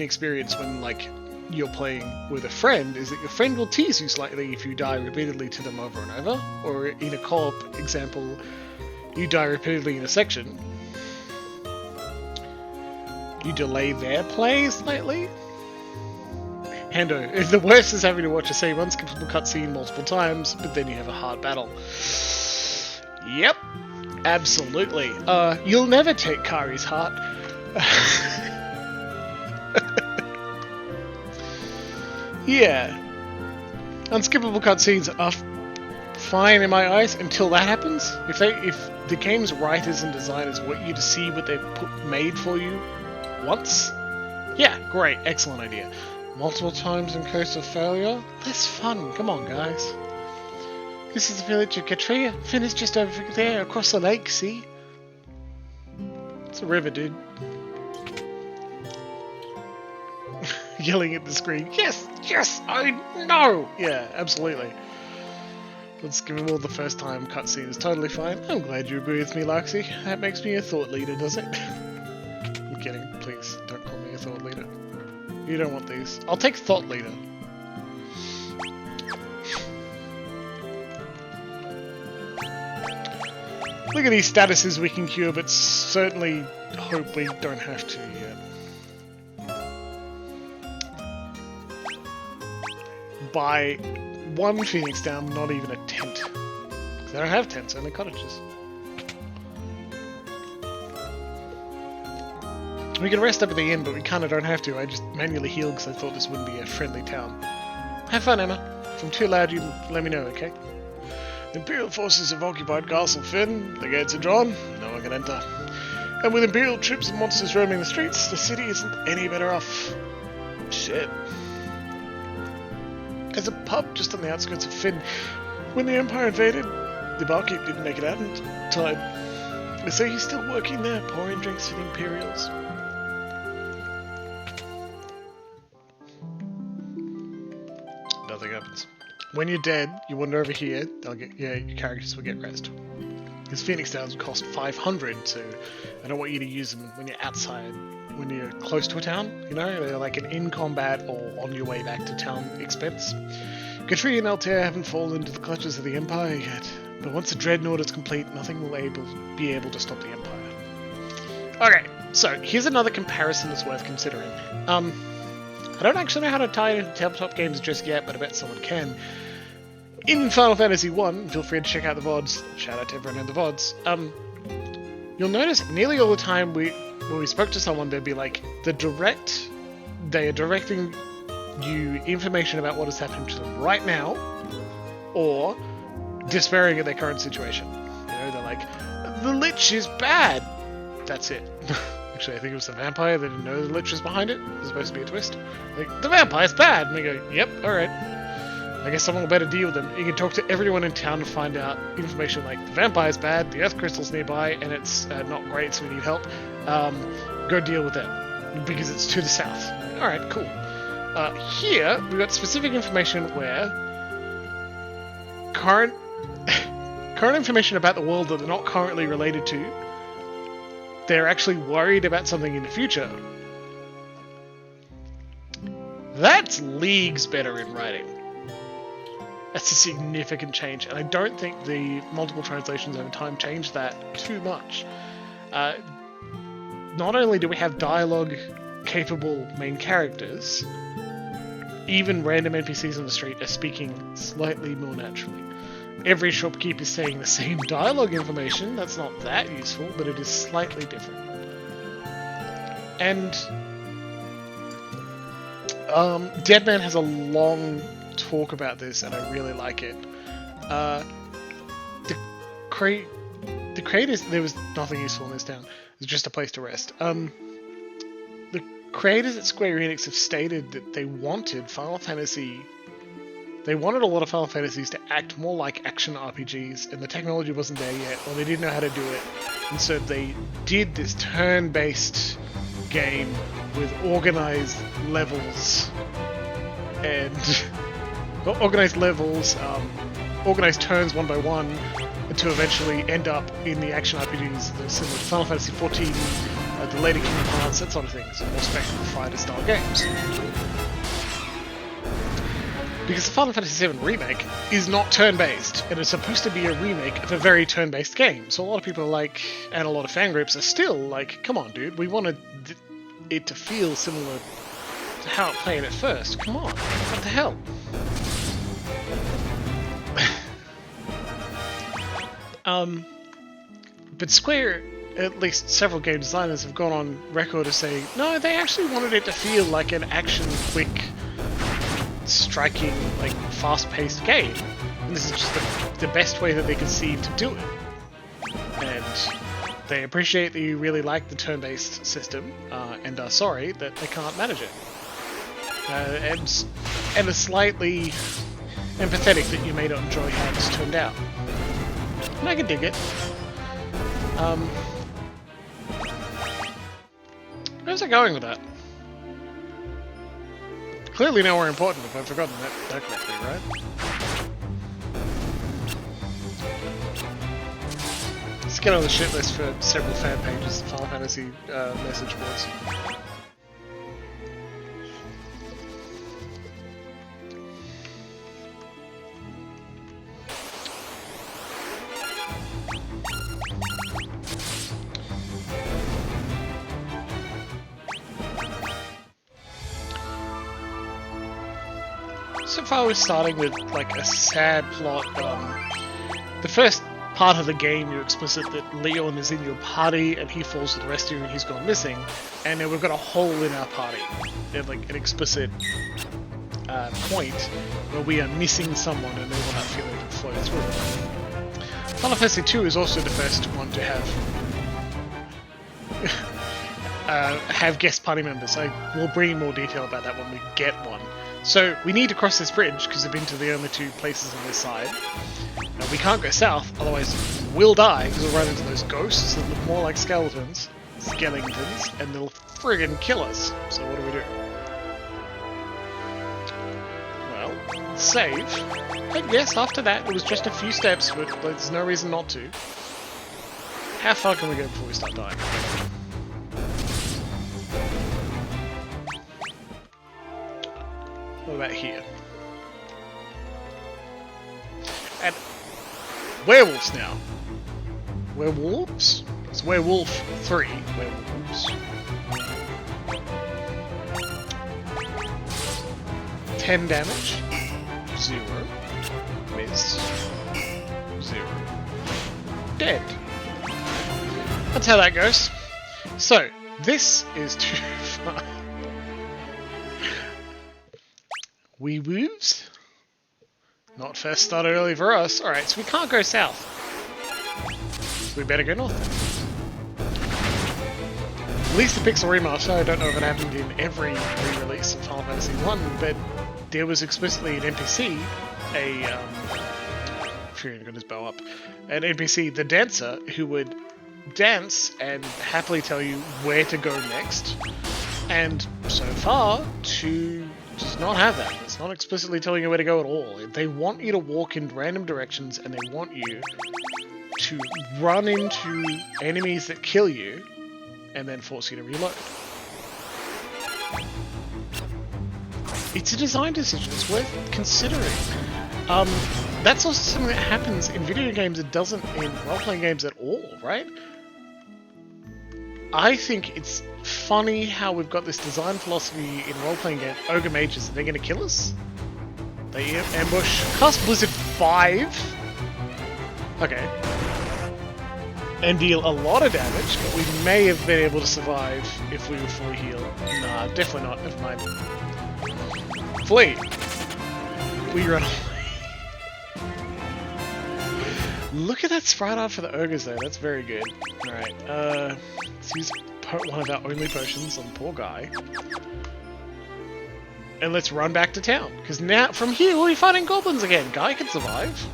experience when, like, you're playing with a friend is that your friend will tease you slightly if you die repeatedly to them over and over, or in a co-op example, you die repeatedly in a section. You delay their play slightly. Hando, the worst is having to watch the same unskippable cutscene multiple times, but then you have a hard battle. Yep, absolutely. You'll never take Kari's heart. Yeah. Unskippable cutscenes are fine in my eyes until that happens. If the game's writers and designers want you to see what they've made for you once, yeah, great, excellent idea. Multiple times in case of failure? Less fun, come on guys. This is the village of Katria. Finn is just over there, across the lake, see? It's a river, dude. Yelling at the screen, yes, yes, I know! Yeah, absolutely. Let's give him all the first time cutscene is totally fine. I'm glad you agree with me, Luxie. That makes me a thought leader, does it? I'm kidding, please, don't call me a thought leader. You don't want these. I'll take thought leader. Look at these statuses we can cure, but certainly hope we don't have to yet. Buy one Phoenix down, not even a tent. Because they don't have tents, only cottages. We can rest up at the inn, but we kinda don't have to. I just manually healed because I thought this wouldn't be a friendly town. Have fun, Emma. If I'm too loud, you let me know, okay? The Imperial forces have occupied Castle Finn. The gates are drawn. No one can enter. And with Imperial troops and monsters roaming the streets, the city isn't any better off. Shit. There's a pub just on the outskirts of Finn. When the Empire invaded, the barkeep didn't make it out in time. They say he's still working there, pouring drinks for the Imperials. Nothing happens. When you're dead, you wander over here, your characters will get rest. Because Phoenix Downs cost 500, so I don't want you to use them when you're outside, when you're close to a town, you know? They're like an in-combat or on your way back to town expense. Katria and Altair haven't fallen into the clutches of the Empire yet, but once the Dreadnought is complete, nothing will be able to stop the Empire. Okay, so here's another comparison that's worth considering. I don't actually know how to tie it into tabletop games just yet, but I bet someone can. In Final Fantasy 1, feel free to check out the VODs, shout out to everyone in the VODs, you'll notice nearly all the time when we spoke to someone, there'd be like the direct they are directing you information about what has happened to them right now, or despairing at their current situation. You know, they're like, the Lich is bad. That's it. Actually, I think it was the vampire that didn't know the Lich was behind it. It was supposed to be a twist. Like, the vampire's bad. And we go, yep, alright. I guess someone will better deal with them. You can talk to everyone in town and find out information like, the vampire's bad, the earth crystal's nearby, and it's not great, so we need help. Go deal with them. Because it's to the south. Alright, cool. Here, we've got specific information where current information about the world that they're not currently related to, they're actually worried about something in the future. That's leagues better in writing. That's a significant change, and I don't think the multiple translations over time changed that too much. Not only do we have dialogue-capable main characters, even random NPCs on the street are speaking slightly more naturally. Every shopkeep is saying the same dialogue information. That's not that useful, but it is slightly different. And Deadman has a long talk about this, and I really like it. The creators, there was nothing useful in this town. It was just a place to rest. The creators at Square Enix have stated that they wanted Final Fantasy. They wanted a lot of Final Fantasies to act more like action RPGs, and the technology wasn't there yet, or they didn't know how to do it. And so they did this turn-based game with organized levels, and organized turns one by one, to eventually end up in the action RPGs that are similar to Final Fantasy XIV, the later Kingdom Hearts, that sort of thing, so more spectral fighter-style games. Because the Final Fantasy VII Remake is not turn-based, and it's supposed to be a remake of a very turn-based game. So a lot of people are like, and a lot of fan groups are still like, come on dude, we wanted it to feel similar to how it played at first. Come on, what the hell? But Square, at least several game designers, have gone on record as saying, no, they actually wanted it to feel like an action, quick, striking, like, fast-paced game. And this is just the best way that they could see to do it. And they appreciate that you really like the turn-based system, and are sorry that they can't manage it. And are slightly empathetic that you may not enjoy how it's turned out. And I can dig it. Where's I going with that? Clearly nowhere important if I've forgotten that correctly, right? Let's get on the shit list for several fan pages of Final Fantasy message boards. So far we're starting with like a sad plot. The first part of the game you're explicit that Leon is in your party and he falls with the rest of you and he's gone missing, and then we've got a hole in our party. There's like an explicit point where we are missing someone and they want that feeling to flow through. Final Fantasy II is also the first one to have guest party members. I will bring more detail about that when we get one. So we need to cross this bridge because we've been to the only two places on this side. We can't go south, otherwise we'll die because we'll run into those ghosts that look more like skeletons, and they'll friggin' kill us. So what do we do? Well, save. And yes, after that it was just a few steps, but there's no reason not to. How far can we go before we start dying? What about here? And werewolves now. Werewolves? It's Werewolf 3. Werewolves. 10 damage. 0. Miss. 0. Dead. That's how that goes. So, this is too far. Wee woos? Not first started early for us. Alright, so we can't go south. So we better go north. At least the Pixel remaster, I don't know if it happened in every re-release of Final Fantasy 1, but there was explicitly an NPC, Fury got his bow up, an NPC, the dancer, who would dance and happily tell you where to go next. And so far, 2 does not have that. It's not explicitly telling you where to go at all. They want you to walk in random directions, and they want you to run into enemies that kill you, and then force you to reload. It's a design decision. It's worth considering. That's also something that happens in video games. It doesn't in role-playing games at all, right? I think it's funny how we've got this design philosophy in role-playing games. Ogre mages, are they going to kill us? They ambush. Cast Blizzard 5. Okay. And deal a lot of damage, but we may have been able to survive if we were fully healed. Nah, definitely not. Never mind. Flee! We run away. Look at that sprite art for the ogres though, that's very good. Alright, let's use one of our only potions on the poor guy. And let's run back to town, because now, from here, we'll be fighting goblins again. Guy can survive.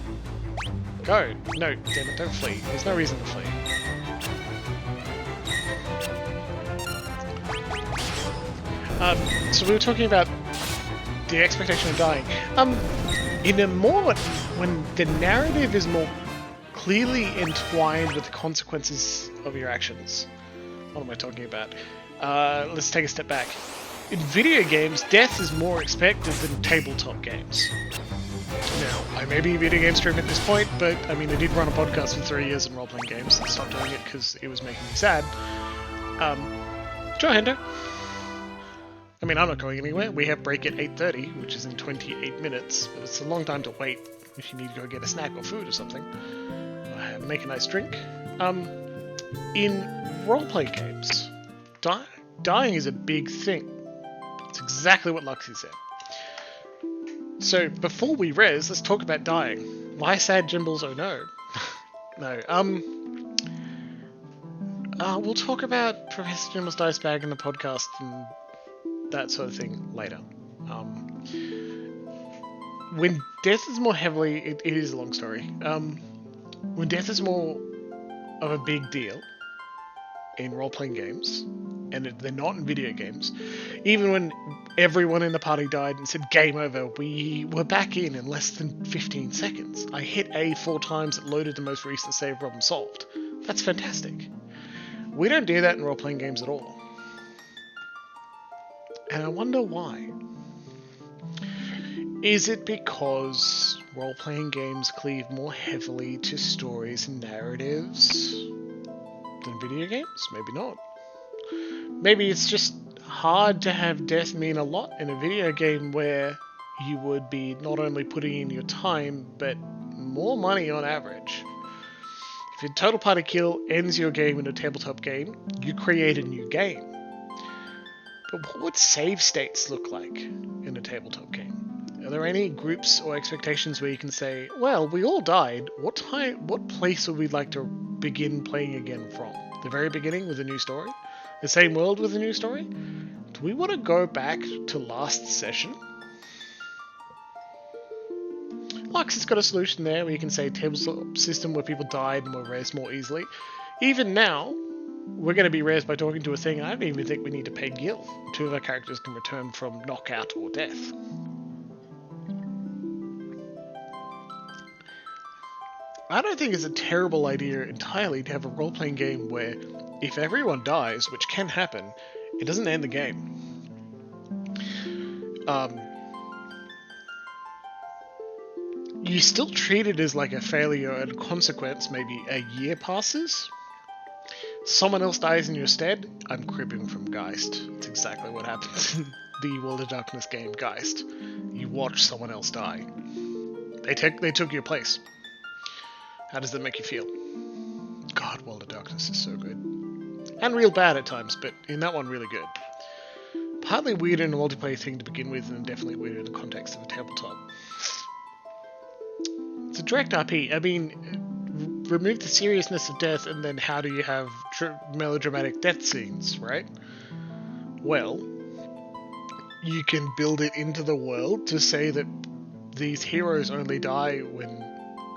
Go. No, damn it, don't flee. There's no reason to flee. So we were talking about the expectation of dying. In a more, when the narrative is more clearly entwined with the consequences of your actions. What am I talking about? Let's take a step back. In video games, death is more expected than tabletop games. Now, I may be a video game streamer at this point, but I mean, I did run a podcast for 3 years in role-playing games and stopped doing it because it was making me sad. Joe Hendo. I mean, I'm not going anywhere. We have break at 8:30, which is in 28 minutes, but it's a long time to wait if you need to go get a snack or food or something. Make a nice drink. In role-playing games, dying is a big thing. It's exactly what Luxie said. So, before we res, let's talk about dying. Why sad Jimbles? Oh no. No, we'll talk about Professor Jimbles Dice Bag in the podcast and that sort of thing later. When death is more heavily... It is a long story. When death is more of a big deal in role-playing games, and they're not in video games, even when everyone in the party died and said game over, we were back in less than 15 seconds. I hit A 4 times, it loaded the most recent save, problem solved. That's fantastic. We don't do that in role-playing games at all. And I wonder why. Is it because role-playing games cleave more heavily to stories and narratives than video games? Maybe not. Maybe it's just hard to have death mean a lot in a video game where you would be not only putting in your time, but more money on average. If your total party kill ends your game in a tabletop game, you create a new game. But what would save states look like in a tabletop game? Are there any groups or expectations where you can say, well, we all died, what place would we like to begin playing again from? The very beginning with a new story? The same world with a new story? Do we want to go back to last session? Lux has got a solution there where you can say tabletop system where people died and were raised more easily. Even now, we're going to be raised by talking to a thing, and I don't even think we need to pay Gil. 2 of our characters can return from knockout or death. I don't think it's a terrible idea entirely to have a role-playing game where if everyone dies, which can happen, it doesn't end the game. You still treat it as like a failure and a consequence. Maybe a year passes, someone else dies in your stead. I'm cribbing from Geist. It's exactly what happens in the World of Darkness game Geist. You watch someone else die. They took your place. How does that make you feel? God, World of Darkness is so good. And real bad at times, but in that one, really good. Partly weird in a multiplayer thing to begin with, and definitely weird in the context of a tabletop. It's a direct RP. I mean, remove the seriousness of death, and then how do you have melodramatic death scenes, right? Well, you can build it into the world to say that these heroes only die when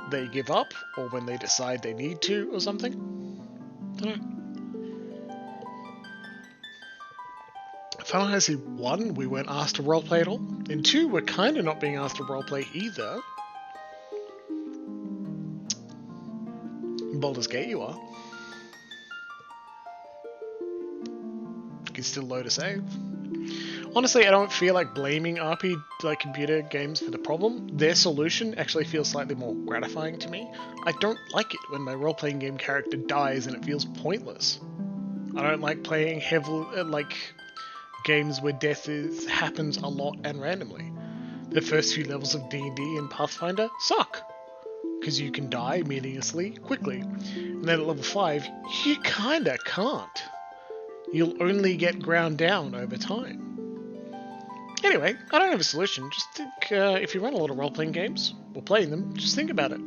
they give up, or when they decide they need to, or something. Don't know. Final Fantasy 1, we weren't asked to roleplay at all. In 2, we're kind of not being asked to roleplay either. In Baldur's Gate, you are. You can still load a save. Honestly, I don't feel like blaming computer games for the problem. Their solution actually feels slightly more gratifying to me. I don't like it when my role-playing game character dies and it feels pointless. I don't like playing games where death happens a lot and randomly. The first few levels of D&D and Pathfinder suck, because you can die meaninglessly quickly. And then at level 5, you kinda can't. You'll only get ground down over time. Anyway, I don't have a solution. Just think, if you run a lot of role-playing games, or playing them, just think about it.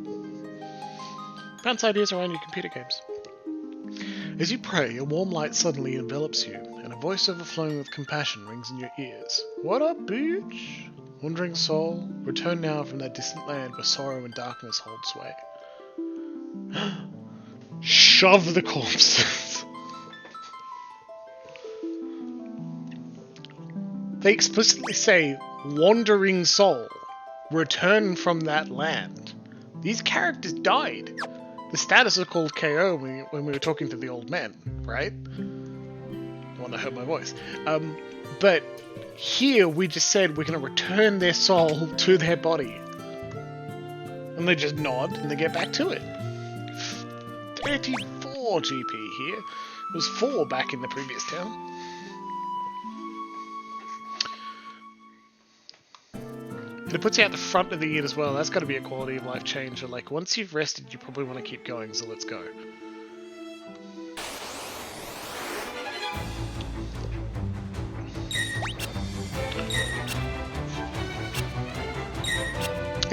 Bounce ideas around your computer games. As you pray, a warm light suddenly envelops you, and a voice overflowing with compassion rings in your ears. What up, bitch? Wandering soul, return now from that distant land where sorrow and darkness hold sway. Shove the corpses. They explicitly say, wandering soul, return from that land. These characters died. The status is called KO when we were talking to the old men, right? The one that heard my voice. But here we just said we're going to return their soul to their body. And they just nod and they get back to it. 34 GP here. It was 4 back in the previous town. And it puts you out the front of the inn as well. That's got to be a quality of life change. Like, once you've rested, you probably want to keep going, so let's go.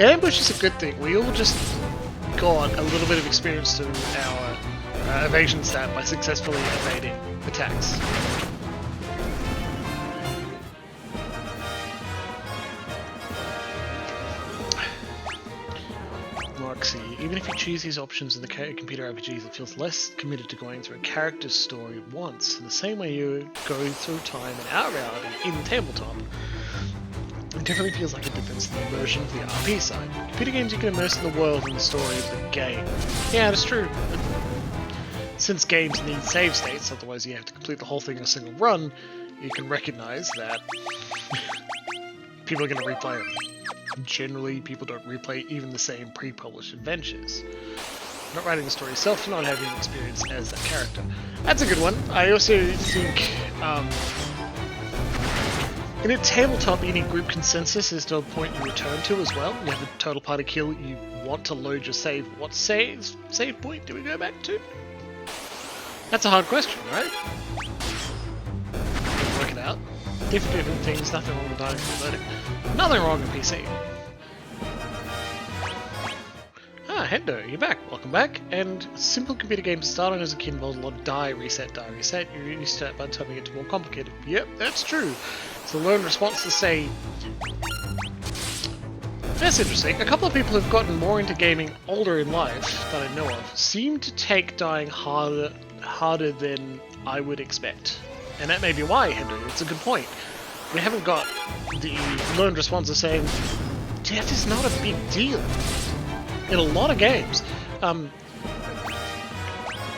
Ambush is a good thing. We all just got a little bit of experience to our evasion stat by successfully evading attacks. Even if you choose these options in the computer RPGs, it feels less committed to going through a character's story once, in the same way you go through time in our reality in tabletop. It definitely feels like a difference in the immersion of the RP side. Computer games, you can immerse in the world and the story of the game. Yeah, that's true. But since games need save states, otherwise you have to complete the whole thing in a single run, you can recognize that people are going to replay them. Generally, people don't replay even the same pre-published adventures. Not writing the story yourself, not having experience as that character. That's a good one. I also think, in a tabletop, you need group consensus as to a point you return to as well. You have a total party kill, you want to load your save. What save point do we go back to? That's a hard question, right? Work it out. Different things, nothing wrong with dying and reloading. Nothing wrong with PC. Ah, Hendo, you're back. Welcome back. And simple computer games starting as a kid involves a lot of die, reset. You're used to that by the time you get to more complicated. Yep, that's true. So learn response to say... That's interesting. A couple of people who've gotten more into gaming older in life, that I know of, seem to take dying harder than I would expect. And that may be why, Hendo. It's a good point. We haven't got the learned response of saying, death is not a big deal in a lot of games.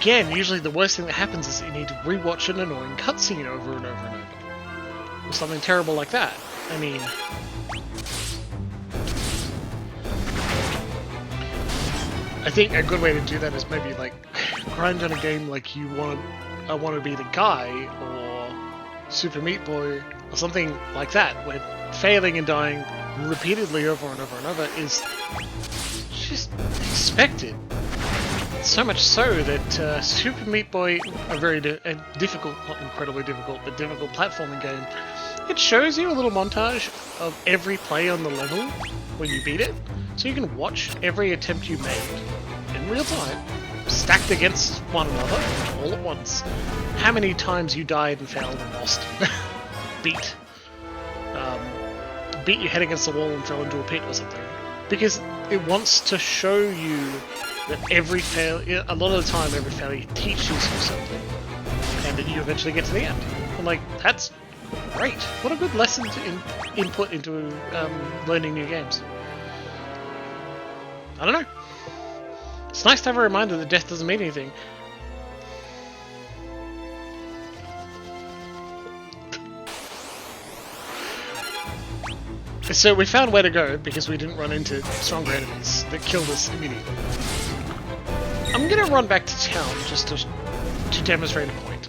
Again, usually the worst thing that happens is that you need to rewatch an annoying cutscene over and over and over. Or something terrible like that. I mean... I think a good way to do that is maybe like grind on a game like I want to be the guy, or Super Meat Boy, or something like that, where failing and dying repeatedly over and over and over is just expected. So much so that Super Meat Boy, a very difficult, not incredibly difficult, but difficult platforming game, It shows you a little montage of every play on the level when you beat it, so you can watch every attempt you made in real time, stacked against one another all at once. How many times you died and failed and lost. Beat your head against the wall and fell into a pit or something. Because it wants to show you that every failure, a lot of the time, every failure teaches you something, and that you eventually get to the end. I'm like, that's great. What a good lesson to input into learning new games. I don't know. It's nice to have a reminder that death doesn't mean anything. So we found where to go because we didn't run into stronger enemies that killed us immediately. I'm gonna run back to town just to demonstrate a point.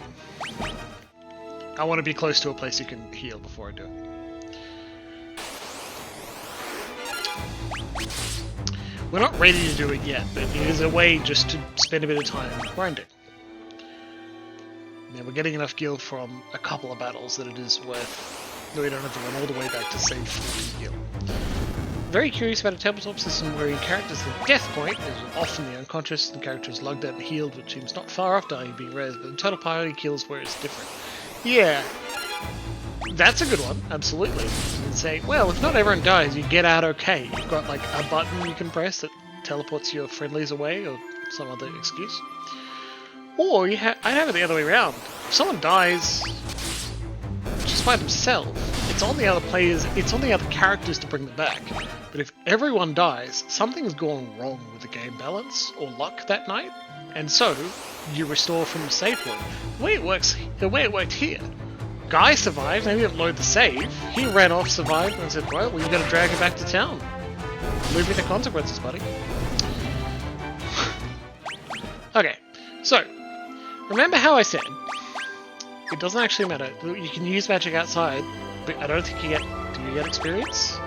I want to be close to a place you can heal before I do it. We're not ready to do it yet, but it is a way just to spend a bit of time grinding. Now we're getting enough gil from a couple of battles that it is worth. No, we don't have to run all the way back to save 40 gil. Very curious about a tabletop system where your character's death point is often the unconscious, and the character is lugged out and healed, which seems not far off dying being res, but the total priority kills where it's different. Yeah, that's a good one, absolutely. And say, well, if not everyone dies, you get out okay. You've got like a button you can press that teleports your friendlies away, or some other excuse. Or I'd have it the other way around. If someone dies just by themselves, it's on the other players, it's on the other characters to bring them back. But if everyone dies, something's gone wrong with the game balance or luck that night, and so you restore from the save point. The way it worked here. Guy survived, and he didn't load the save. He ran off, survived, and said, well, you gotta drag him back to town. Live with the consequences, buddy. Okay, so, remember how I said, it doesn't actually matter. You can use magic outside, but I don't think you get... Do you get experience?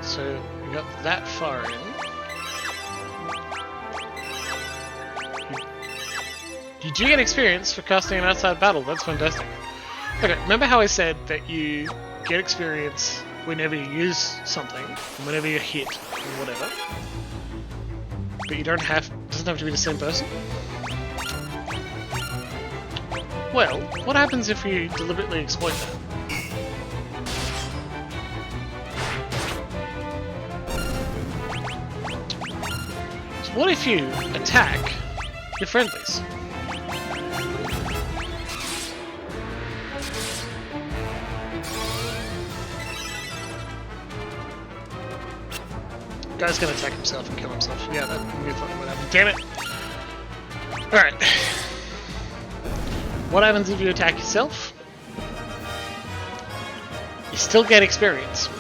So, we got that far in. You do get experience for casting an outside battle, that's fantastic. Okay, remember how I said that you get experience whenever you use something, and whenever you're hit, or whatever. But you doesn't have to be the same person? Well, what happens if you deliberately exploit that? So what if you attack your friendlies? Guy's gonna attack himself and kill himself. Yeah, that would be funny what happened. Damn it! Alright. What happens if you attack yourself? You still get experience.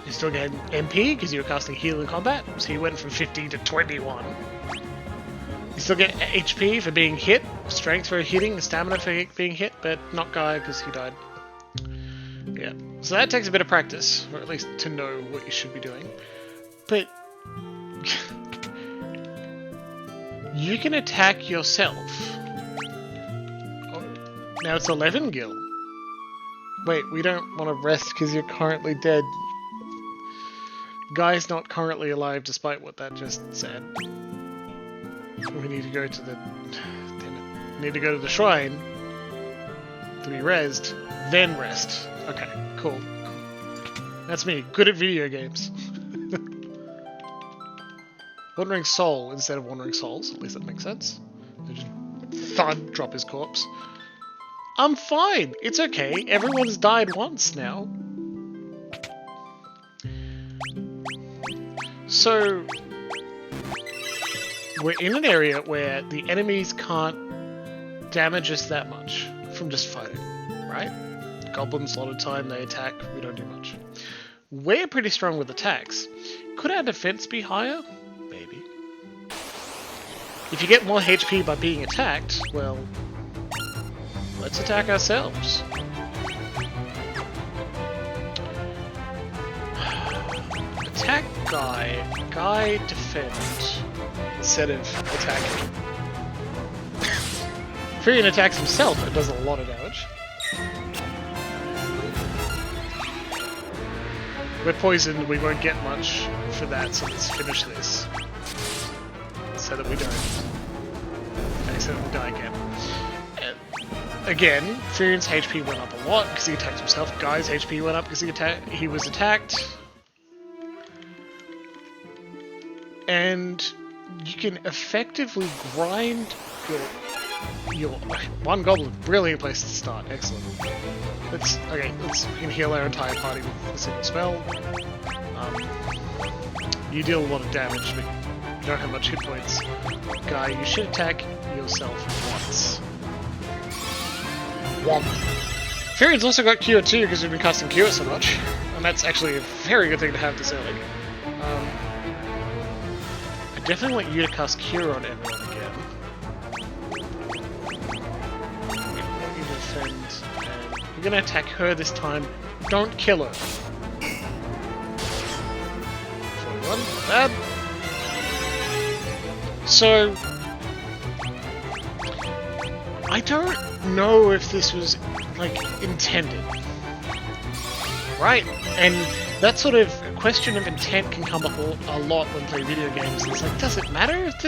You still get MP because you were casting heal in combat, so you went from 50 to 21. You still get HP for being hit, strength for hitting, stamina for being hit, but not Guy because he died. Yeah, so that takes a bit of practice, or at least to know what you should be doing. But you can attack yourself. Oh, now it's 11 gil. Wait, we don't want to rest because you're currently dead. Guy's not currently alive despite what that just said. We need to go to the... Damn it. We need to go to the shrine to be rezzed, then rest. Okay, cool. That's me, good at video games. Wandering Soul instead of Wandering Souls, at least that makes sense. They just thud, drop his corpse. I'm fine, it's okay, everyone's died once now. So, we're in an area where the enemies can't damage us that much from just fighting, right? Goblins, a lot of time they attack, we don't do much. We're pretty strong with attacks. Could our defense be higher? Maybe. If you get more HP by being attacked, well, let's attack ourselves. Attack Guy. Guy defend instead of attacking. Furion attacks himself, it does a lot of damage. We're poisoned, we won't get much for that, so let's finish this. So that we don't accidentally die again. And again, Furian's HP went up a lot because he attacked himself. Guy's HP went up because he was attacked. And you can effectively grind your one goblin. Brilliant place to start. Excellent. We can heal our entire party with a single spell. You deal a lot of damage, but you don't have much hit points. Guy, you should attack yourself once. Womp. Furian's also got Cure too because we've been casting Cure so much, and that's actually a very good thing to have this early. I definitely want you to cast Cure on everyone again. You defend, and you're gonna attack her this time. Don't kill her. 41, not bad. So, I don't know if this was, like, intended. Right? And that sort of question of intent can come up a lot when playing video games. It's like, does it matter if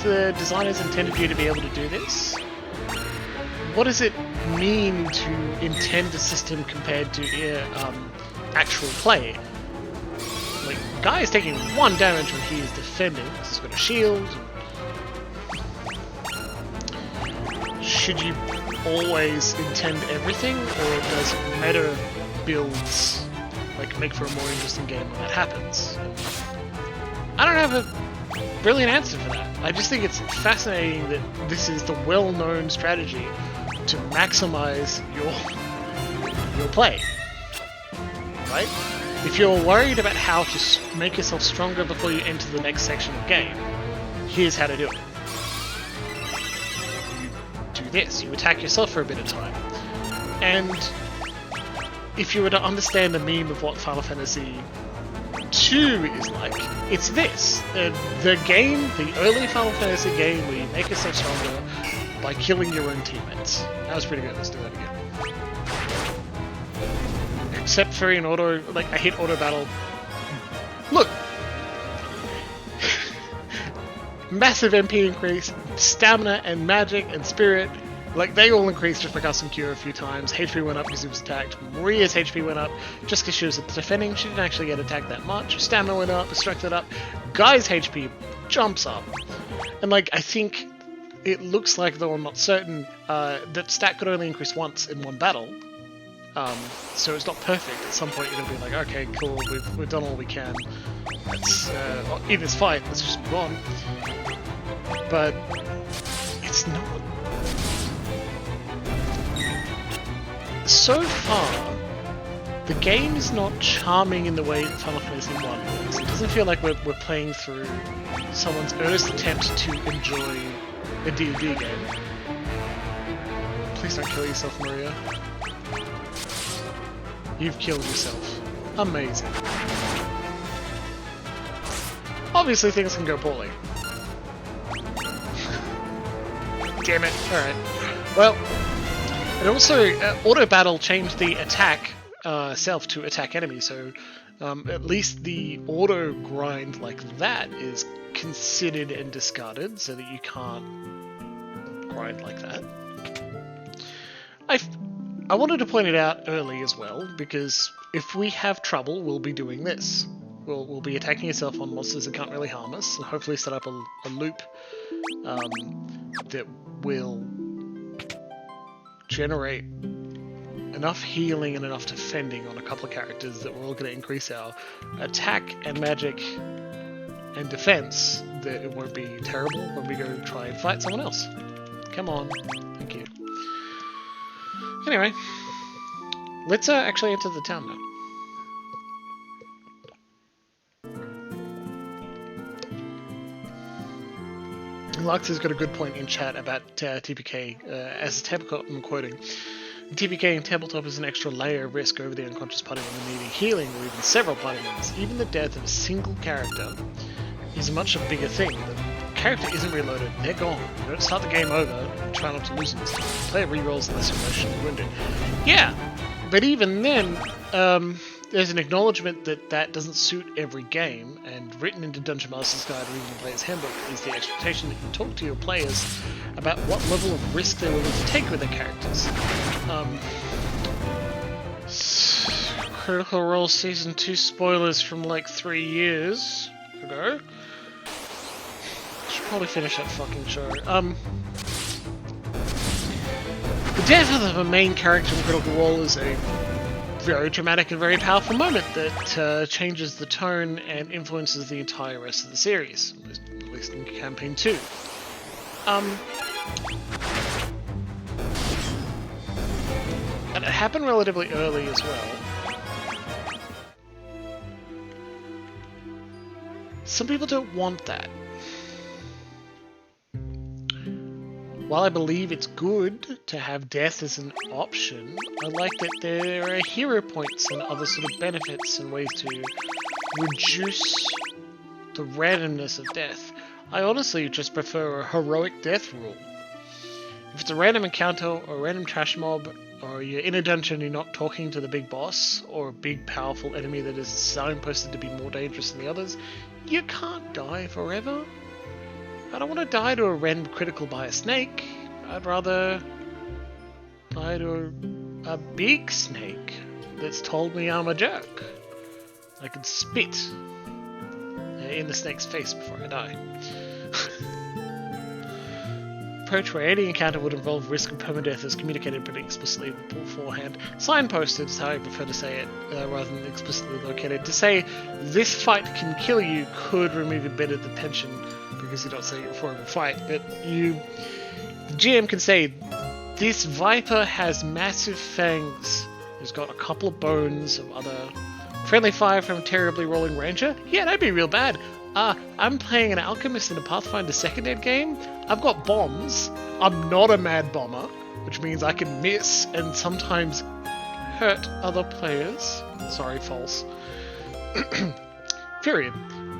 the designers intended you to be able to do this? What does it mean to intend a system compared to actual play? Like, Guy is taking 1 damage when he is defending. He's got a shield. Should you always intend everything, or does meta builds make for a more interesting game when that happens? I don't have a brilliant answer for that. I just think it's fascinating that this is the well-known strategy to maximize your play, right? If you're worried about how to make yourself stronger before you enter the next section of the game, here's how to do it. You do this, you attack yourself for a bit of time. And if you were to understand the meme of what Final Fantasy II is like, it's this. The game, the early Final Fantasy game where you make yourself stronger by killing your own teammates. That was pretty good, let's do that again. Except for in auto, I hit auto battle. Look! Massive MP increase, stamina and magic and spirit, they all increased just by casting Cure a few times. HP went up because he was attacked. Maria's HP went up just because she was defending. She didn't actually get attacked that much. Stamina went up, strength went up. Guy's HP jumps up. And I think it looks like, though I'm not certain, that stat could only increase once in one battle. So it's not perfect. At some point you're going to be like, okay, cool, we've done all we can. Let's in this fight, let's just move on. But it's not. So far, the game is not charming in the way that Final Fantasy I was. It doesn't feel like we're playing through someone's earnest attempt to enjoy a D&D game. Please don't kill yourself, Maria. You've killed yourself. Amazing. Obviously things can go poorly. Damn it. Alright. Well, and also, auto battle changed the attack self to attack enemy, so at least the auto grind like that is considered and discarded, so that you can't grind like that. I wanted to point it out early as well, because if we have trouble, we'll be doing this. We'll be attacking yourself on monsters that can't really harm us, and hopefully set up a loop that will generate enough healing and enough defending on a couple of characters that we're all going to increase our attack and magic and defense, that it won't be terrible when we go try and fight someone else. Come on. Thank you. Anyway, let's actually enter the town now. Lux has got a good point in chat about TPK. As a tabletop, I'm quoting, TPK in tabletop is an extra layer of risk over the unconscious party member needing healing, or even several party members. Even the death of a single character is a much bigger thing. The character isn't reloaded, they're gone. You don't start the game over and try not to lose them this time. Player rerolls unless you're emotionally wounded. Yeah, but even then, there's an acknowledgement that that doesn't suit every game, and written into Dungeon Master's Guide or even the Player's Handbook is the expectation that you talk to your players about what level of risk they're willing to take with their characters. Critical Role Season 2 spoilers from like 3 years ago. Should probably finish that fucking show. The death of the main character in Critical Role is a very dramatic and very powerful moment that changes the tone and influences the entire rest of the series, at least in Campaign 2. And it happened relatively early as well. Some people don't want that. While I believe it's good to have death as an option, I like that there are hero points and other sort of benefits and ways to reduce the randomness of death. I honestly just prefer a heroic death rule. If it's a random encounter or a random trash mob, or you're in a dungeon and you're not talking to the big boss, or a big powerful enemy that is signposted to be more dangerous than the others, you can't die forever. I don't want to die to a random critical by a snake. I'd rather die to a big snake that's told me I'm a jerk. I could spit in the snake's face before I die. Approach where any encounter would involve risk of permadeath is communicated pretty explicitly beforehand. Signposted is how I prefer to say it, rather than explicitly located. To say, this fight can kill you could remove a bit of the tension, because you don't say it before a fight, but the GM can say, this viper has massive fangs, he's got a couple of bones of other friendly fire from a terribly rolling ranger. Yeah, that'd be real bad. I'm playing an alchemist in a Pathfinder 2nd Ed game. I've got bombs. I'm not a mad bomber, which means I can miss and sometimes hurt other players. Sorry, false. Period.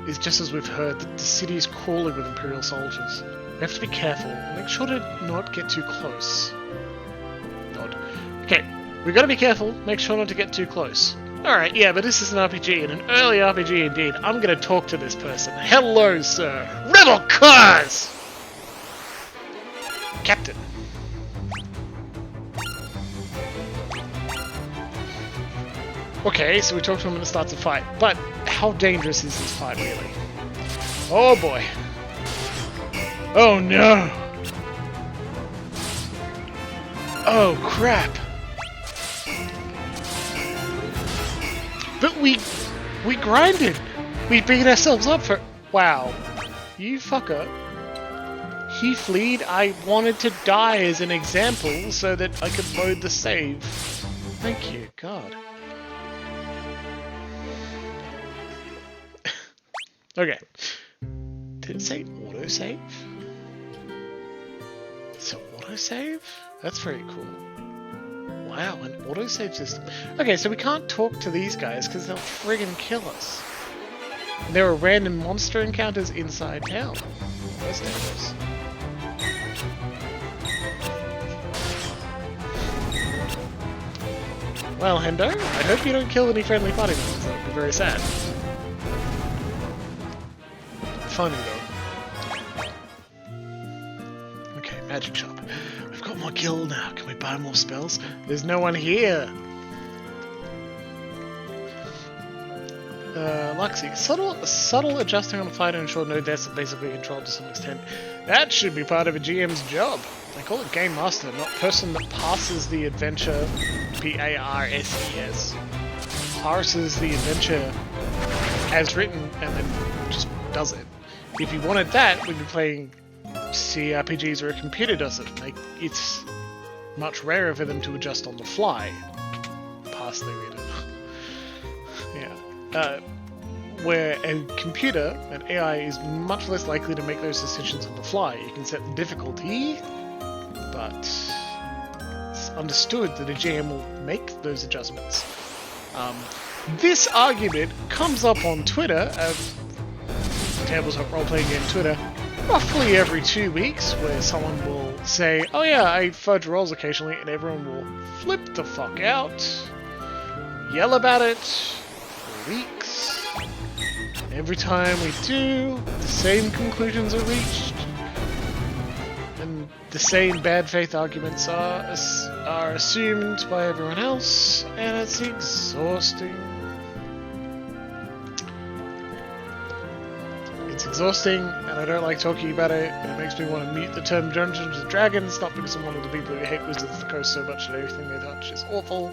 Is just as we've heard that the city is crawling with Imperial soldiers. We have to be careful. Make sure to not get too close. Nod. Okay, we gotta be careful. Make sure not to get too close. Alright, yeah, but this is an RPG, and an early RPG indeed. I'm gonna talk to this person. Hello, sir. Rebel cars! Captain. Okay, so we talk to him and it starts a fight. But how dangerous is this fight, really? Oh boy. Oh no! Oh crap! But we grinded! We beat ourselves up for... Wow. You fucker. He fleed. I wanted to die as an example so that I could load the save. Thank you, God. Okay. Did it say autosave? It's an autosave? That's very cool. Wow, an autosave system. Okay, so we can't talk to these guys because they'll friggin' kill us. And there are random monster encounters inside town. That's dangerous. Well, Hendo, I hope you don't kill any friendly party members. That would be very sad. Funny though. Okay, magic shop. We've got more gil now. Can we buy more spells? There's no one here. Luxie. Subtle adjusting on the fly to ensure no deaths are basically controlled to some extent. That should be part of a GM's job. They call it Game Master, not person that passes the adventure. P-A-R-S-E-S. Parses the adventure as written and then just does it. If you wanted that, we'd be playing CRPGs where a computer does it. Like, it's much rarer for them to adjust on the fly. Past the reader. Yeah. Where a computer, an AI, is much less likely to make those decisions on the fly. You can set the difficulty, but it's understood that a GM will make those adjustments. This argument comes up on Twitter, Tabletop Role-Playing Game Twitter, roughly every 2 weeks, where someone will say, oh yeah, I fudge rolls occasionally, and everyone will flip the fuck out. yell about it for weeks. Every time we do, the same conclusions are reached, and the same bad faith arguments are assumed by everyone else, and it's exhausting. It's exhausting, and I don't like talking about it, and it makes me want to mute the term Dungeons and Dragons, not because I'm one of the people who hate Wizards of the Coast so much that everything they touch is awful,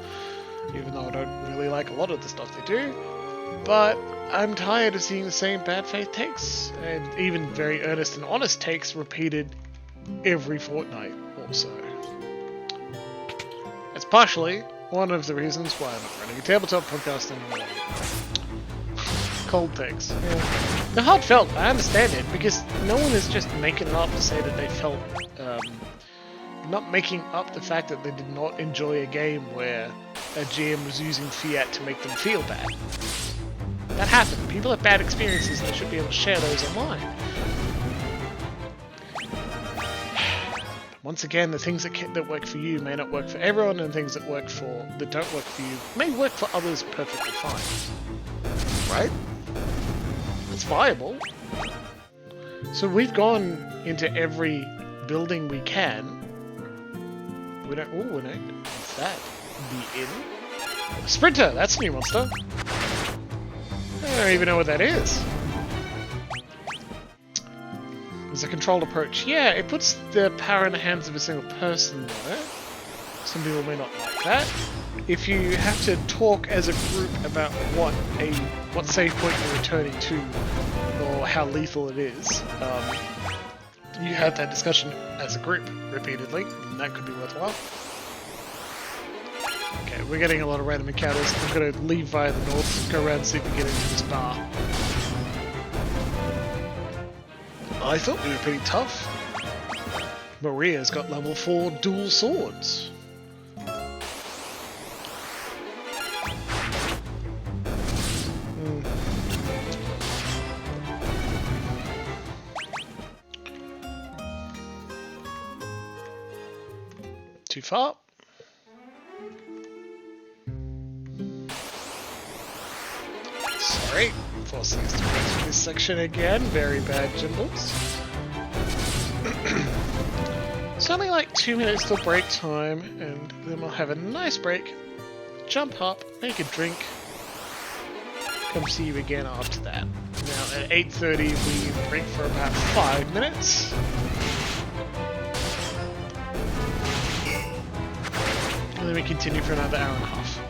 even though I don't really like a lot of the stuff they do, but I'm tired of seeing the same bad faith takes, and even very earnest and honest takes repeated every fortnight or so. It's partially one of the reasons why I'm not running a tabletop podcast anymore. Cold takes. Yeah. They're heartfelt, I understand it, because no one is just making it up to say that they felt, not making up the fact that they did not enjoy a game where a GM was using fiat to make them feel bad. That happened. People have bad experiences and they should be able to share those online. Once again, the things that work for you may not work for everyone, and things that don't work for you may work for others perfectly fine. Right? It's viable. So we've gone into every building we can. We don't. Oh, what's that? The inn? Sprinter! That's a new monster. I don't even know what that is. There's a controlled approach. Yeah, it puts the power in the hands of a single person, though. Some people may not like that. If you have to talk as a group about what save point you're returning to, or how lethal it is, you have that discussion as a group repeatedly, and that could be worthwhile. Okay, we're getting a lot of random encounters. I'm going to leave via the north, go around and see if we can get into this bar. I thought we were pretty tough. Maria's got level 4 dual swords. Too far. Sorry, forcing us to go through this section again. Very bad, Jimbles. It's only like 2 minutes till break time, and then we'll have a nice break, jump up, make a drink, come see you again after that. Now at 8:30 we break for about 5 minutes. And then we continue for another hour and a half.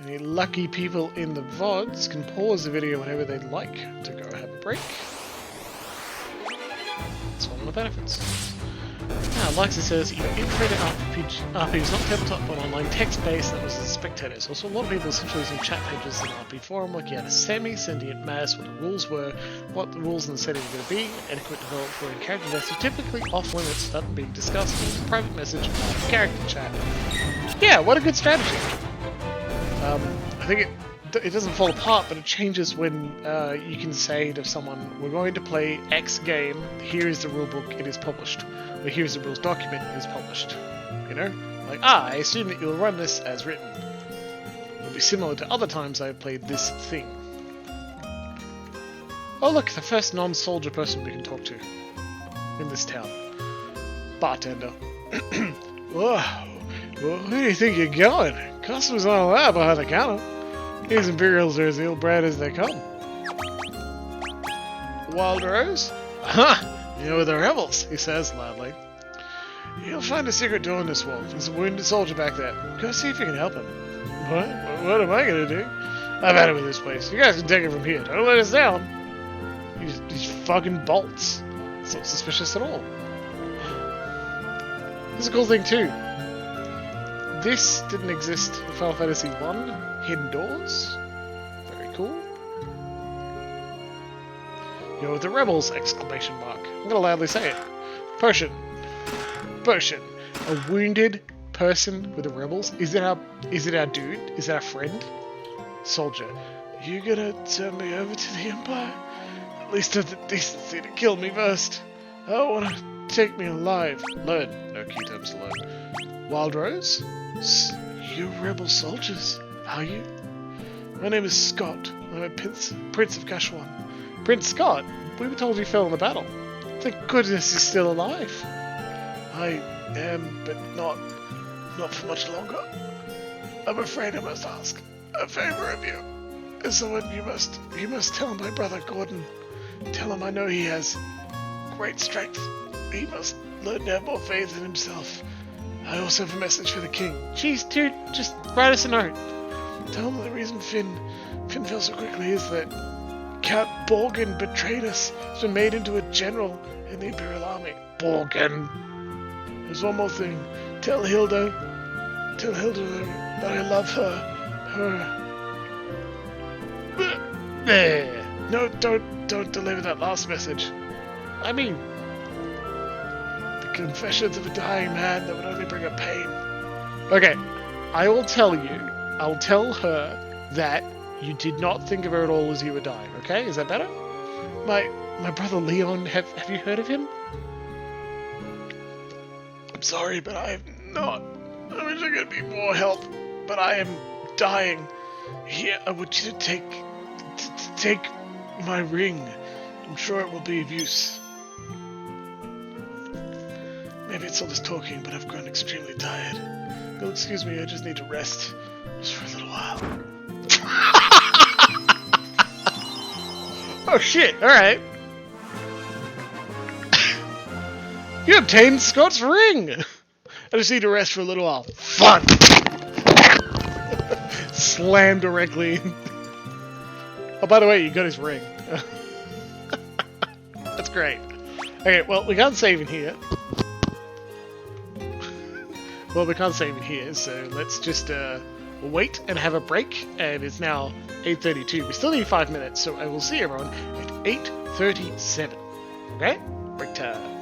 Any lucky people in the VODs can pause the video whenever they'd like to go have a break. That's one of the benefits. Now, Alexa says, you infrared RP is not tabletop but online text-based, that was the spectators. Also, a lot of people essentially using chat pages in RP forum looking at a semi-sentient mass, what the rules were, what the rules and the setting were going to be, adequate development for in character deaths are typically off limits that are being discussed in a private message or character chat. Yeah, what a good strategy! I think it doesn't fall apart, but it changes when you can say to someone, we're going to play X game, here is the rulebook, it is published. Or here's the rules document, it is published. You know? Like, I assume that you'll run this as written. It'll be similar to other times I've played this thing. Oh look, the first non-soldier person we can talk to in this town. Bartender. Whoa, where do you think you're going? Customers aren't allowed behind the counter. These Imperials are as ill-bred as they come. Wild Rose? Aha! You're the rebels, he says loudly. You'll find a secret door in this wall. There's a wounded soldier back there. Go see if you can help him. What am I gonna do? I've had it with this place. You guys can take it from here. Don't let us down. These fucking bolts. It's not suspicious at all. There's a cool thing too. This didn't exist in Final Fantasy I. Hidden doors. Very cool. You're with the rebels! Exclamation mark. I'm gonna loudly say it. Potion. Potion. A wounded person with the rebels? Is it our dude? Is it our friend? Soldier. You gonna turn me over to the Empire? At least have the decency to kill me first. I don't wanna take me alive. Learn. No key terms to learn. Wild Rose? You're rebel soldiers, are you? My name is Scott. I'm a Prince of Kashwan. Prince Scott? We were told you fell in the battle. Thank goodness he's still alive. I am, but not for much longer. I'm afraid I must ask a favor of you. As someone, you must tell my brother Gordon. Tell him I know he has great strength. He must learn to have more faith in himself. I also have a message for the king. Jeez, dude, just write us a note. Tell him the reason Finn fell so quickly is that Count Borgin betrayed us. He's been made into a general in the Imperial Army. Borgin. There's one more thing. Tell Hilda that I love her. There. No, don't deliver that last message. I mean, the confessions of a dying man that would only bring her pain. Okay, I will tell you. I'll tell her that you did not think of her at all as you were dying. Okay, is that better? My brother Leon. Have you heard of him? I'm sorry, but I have not. I wish I could be more help, but I am dying. Here, I want you to take my ring. I'm sure it will be of use. Maybe it's all this talking, but I've grown extremely tired. You'll excuse me, I just need to rest. Just for a little while. Oh shit, alright. You obtained Scott's ring! I just need to rest for a little while. Fuck! Slam directly in. Oh, by the way, you got his ring. That's great. Okay, well, we can't save in here. Well, we can't save it here, so let's just wait and have a break. And it's now 8:32. We still need 5 minutes, so I will see everyone at 8:37. Okay? Break time.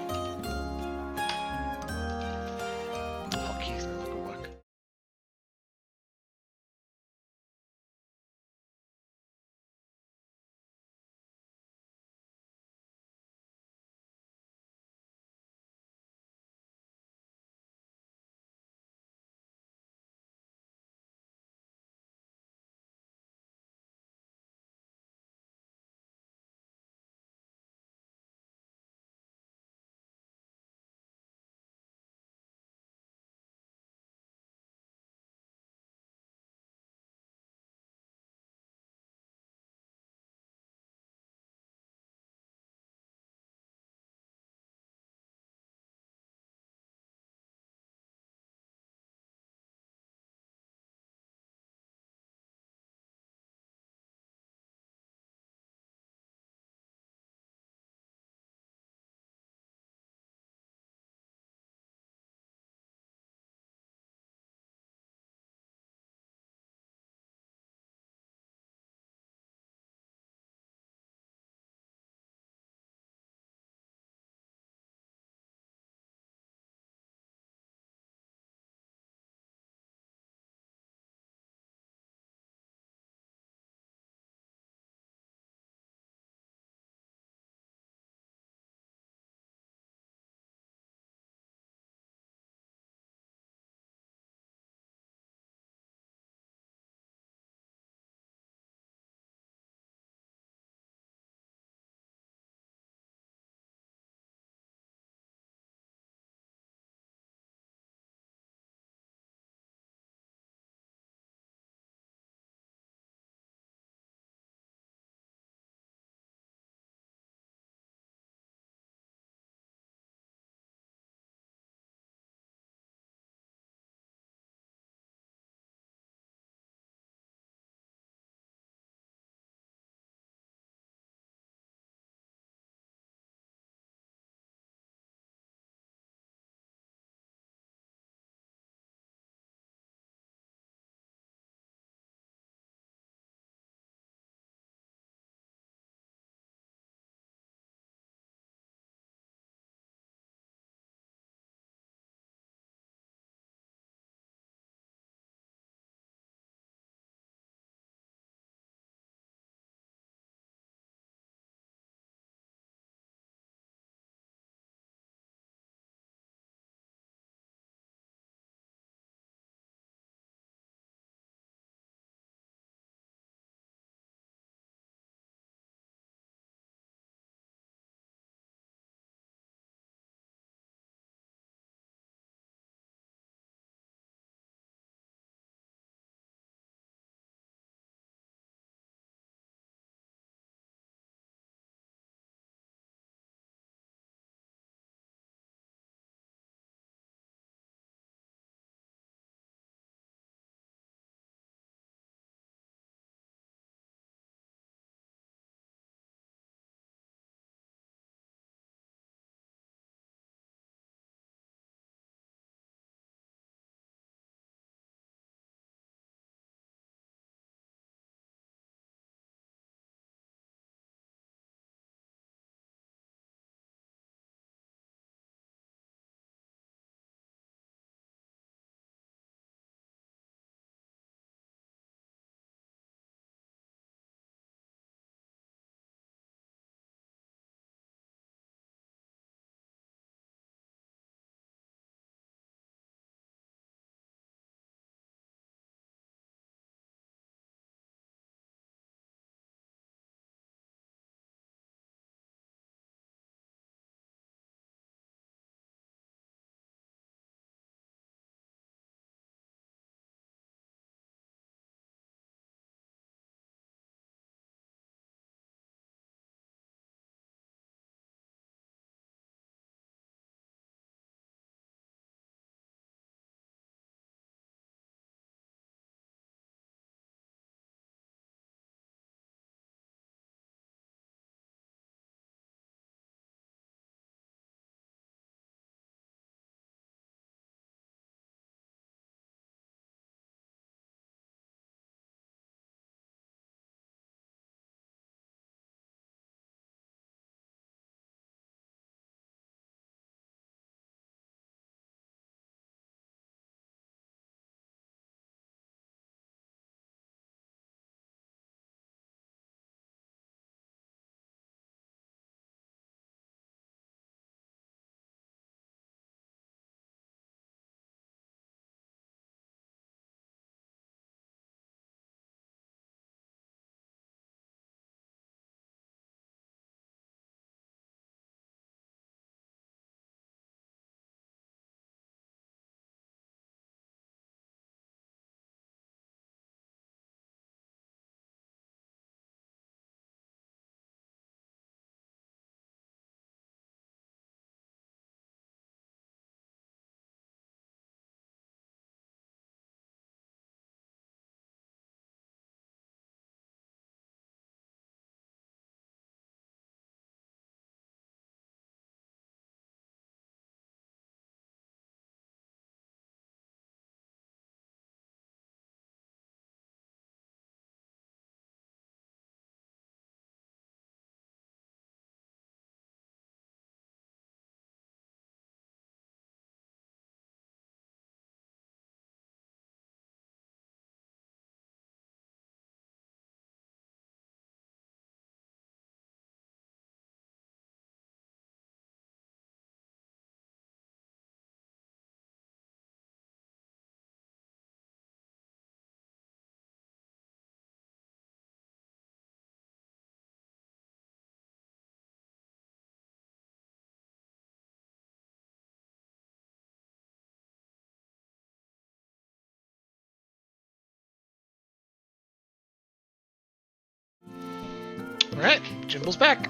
Alright, Jimbles back.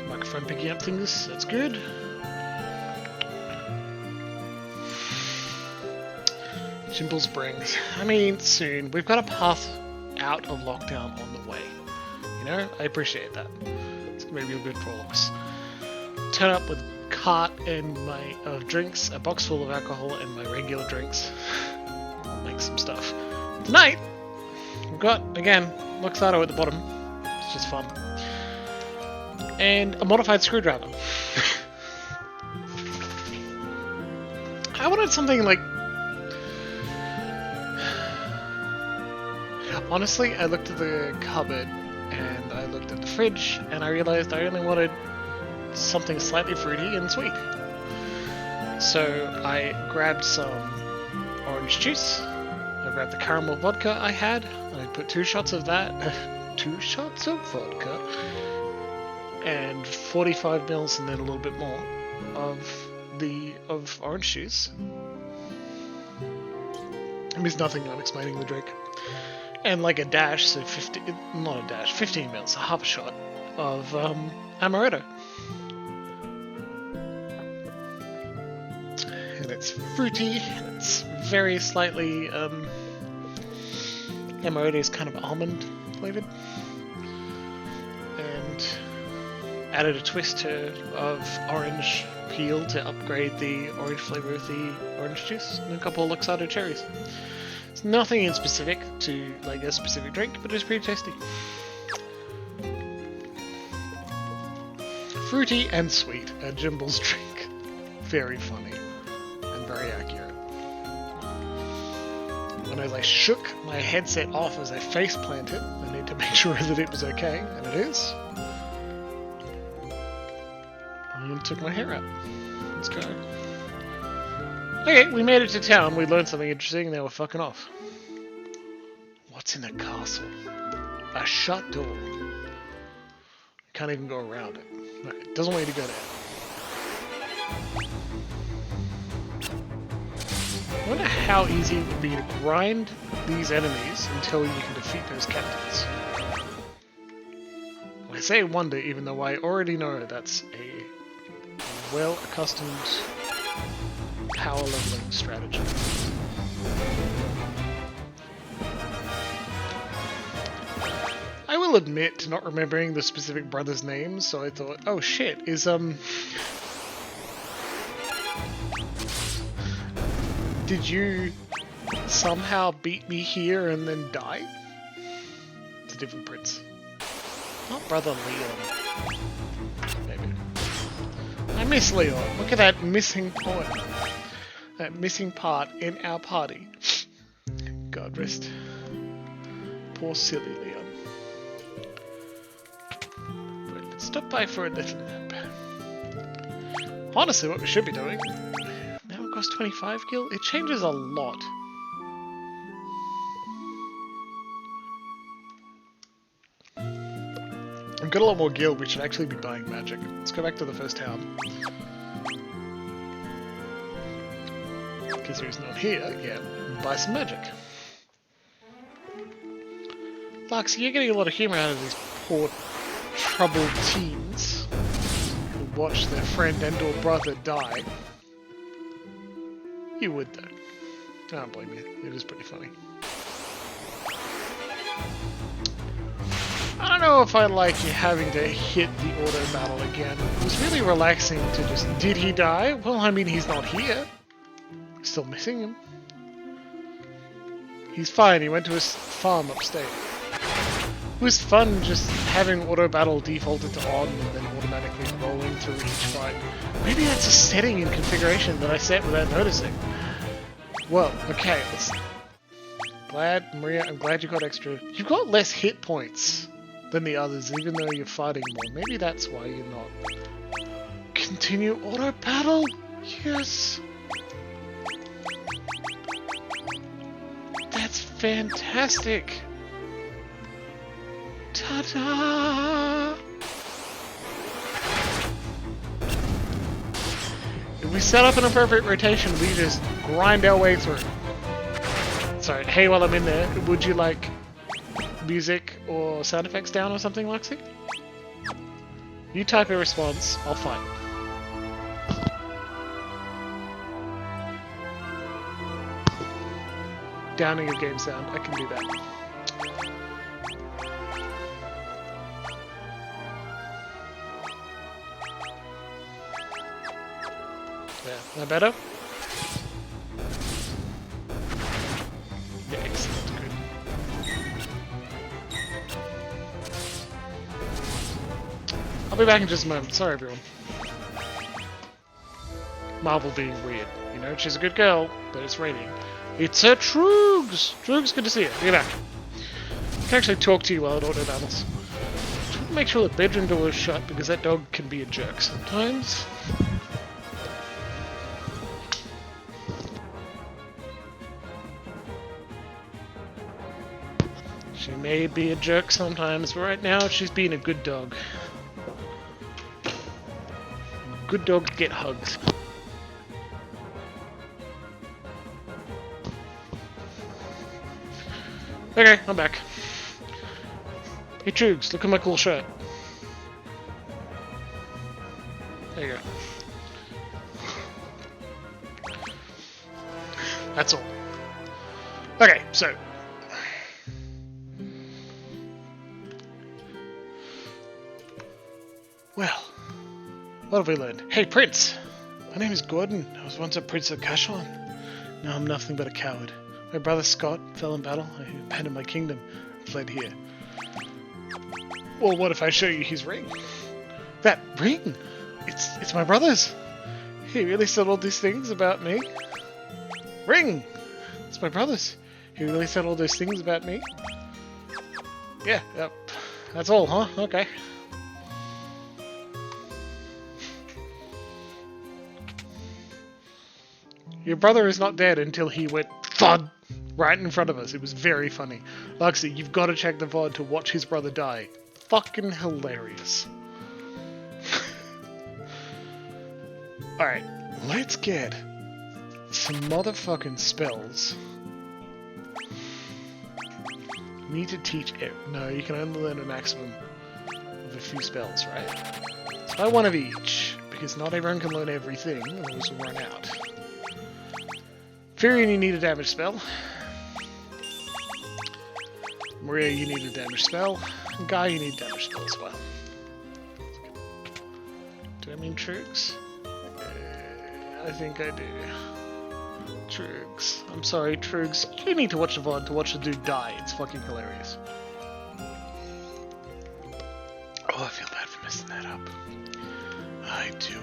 Microphone picking up things, that's good. Jimbles brings. I mean, soon. We've got a path out of lockdown on the way. You know, I appreciate that. It's gonna be real good for all of us. Turn up with a cart and my drinks, a box full of alcohol, and my regular drinks. I'll make some stuff. Tonight, we've got, again, Luxardo at the bottom. It's just fun. And a modified screwdriver. I wanted something like... Honestly, I looked at the cupboard and I looked at the fridge and I realized I only wanted something slightly fruity and sweet. So I grabbed some orange juice, I grabbed the caramel vodka I had, and I put 2 shots of that, 2 shots of vodka, and 45 mils and then a little bit more of orange juice. It means nothing when explaining the drink. And like a dash, so 15 mils, half a shot of amaretto. And it's fruity, and it's very slightly, amaretto is kind of almond flavored. And added a twist of orange peel to upgrade the orange flavor of the orange juice, and a couple of Luxardo cherries. It's nothing in specific to like a specific drink, but it's pretty tasty. Fruity and sweet, a Jimbles drink. Very funny and very accurate. When I shook my headset off as I face planted, I need to make sure that it was okay, and it is. And took my hair out. Let's go. Okay, we made it to town, we learned something interesting, now we're fucking off. What's in the castle? A shut door. Can't even go around it. No, it doesn't want you to go there. I wonder how easy it would be to grind these enemies until you can defeat those captains. I say wonder even though I already know that's a well-accustomed power leveling strategy. I will admit to not remembering the specific brothers' names, so I thought, oh shit, did you somehow beat me here and then die? It's a different prince. Not Brother Leon. Maybe. I miss Leon. Look at that missing point. That missing part in our party. God rest. Poor silly Leon. Right, let's stop by for a little nap. Honestly, what we should be doing. Now it costs 25 gil. It changes a lot. I've got a lot more gil, we should actually be buying magic. Let's go back to the first town. Because he's not here, yeah, buy some magic. Lux, you're getting a lot of humour out of these poor, troubled teens who watch their friend and or brother die. You would, though. I don't blame you. It is pretty funny. I don't know if I like you having to hit the auto battle again. It was really relaxing to just... Did he die? Well, I mean, he's not here. Still missing him. He's fine, he went to his farm upstate. It was fun just having auto battle defaulted to on and then automatically rolling through each fight. Maybe that's a setting in configuration that I set without noticing. Well, okay, let's... Maria, I'm glad you got extra... You've got less hit points than the others, even though you're fighting more. Maybe that's why you're not... Continue auto battle? Yes! That's fantastic! Ta-da! If we set up an appropriate rotation, we just grind our way through. Sorry, hey, while I'm in there, would you like music or sound effects down or something, Luxie? You type a response, I'll fight. Downing your game sound, I can do that. Yeah, that better? Yeah, excellent, good. I'll be back in just a moment, sorry everyone. Marvel being weird, you know, she's a good girl, but it's raining. It's a Troogs! Troogs, good to see you. Get back. I can actually talk to you while I don't know battles. Just make sure the bedroom door is shut because that dog can be a jerk sometimes. She may be a jerk sometimes, but right now she's being a good dog. Good dogs get hugs. Okay, I'm back. Hey Troogs, look at my cool shirt. There you go. That's all. Okay, so. Well, what have we learned? Hey Prince! My name is Gordon. I was once a Prince of Kashan. Now I'm nothing but a coward. My brother Scott fell in battle. I abandoned my kingdom and fled here. Well, what if I show you his ring? That ring! It's my brother's! He really said all these things about me? Ring! It's my brother's. He really said all those things about me? Yeah, yep. That's all, huh? Okay. Your brother is not dead until he went thud right in front of us. It was very funny. Luxie, you've got to check the VOD to watch his brother die. Fucking hilarious. Alright, let's get some motherfucking spells. Need to teach it. No, you can only learn a maximum of a few spells, right? So buy one of each, because not everyone can learn everything, or else will run out. Furion, you need a damage spell. Maria, you need a damage spell. And Guy, you need a damage spell as well. Do I mean Troogs? I think I do. Troogs. I'm sorry, Troogs. You need to watch the VOD to watch the dude die. It's fucking hilarious. Oh, I feel bad for messing that up. I do.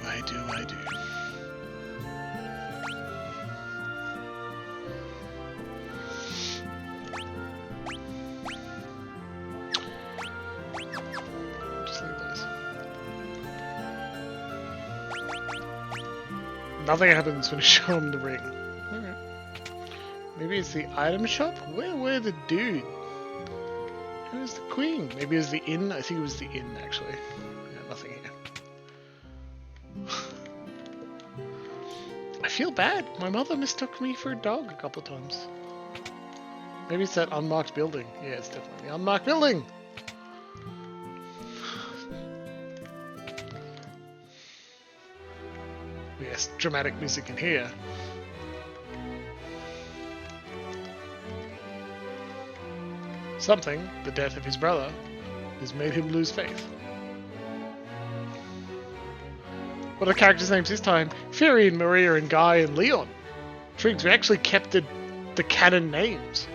Just leave those. Nothing happens when you show him the ring. Okay. Maybe it's the item shop? Where were the dude? Where's the queen? Maybe it was the inn? I think it was the inn, actually. Yeah, nothing here. I feel bad. My mother mistook me for a dog a couple of times. Maybe it's that unmarked building. Yeah, it's definitely the unmarked building! Yes, dramatic music in here. Something, the death of his brother, has made him lose faith. What are the characters' names this time? Furion, Maria, and Guy, and Leon. Triggs, we actually kept the canon names.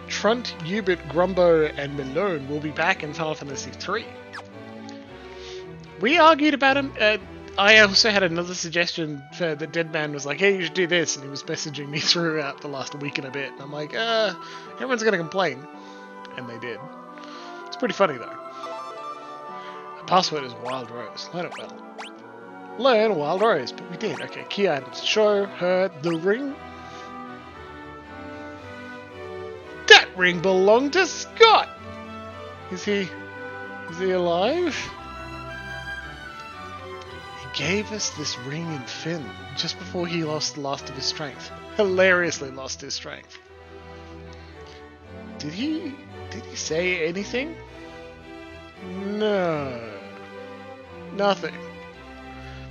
Trunt, Hubert, Grumbo, and Malone will be back in Final Fantasy III. We argued about him. I also had another suggestion for the dead man was like, hey, you should do this, and he was messaging me throughout the last week and a bit, and I'm like, everyone's gonna complain. And they did. It's pretty funny though. The password is Wild Rose. Learn it well. Learn Wild Rose, but we did. Okay, key items. Show her the ring. That ring belonged to Scott! Is he alive? Gave us this ring in Finn just before he lost the last of his strength. Hilariously lost his strength. Did he say anything? No. Nothing.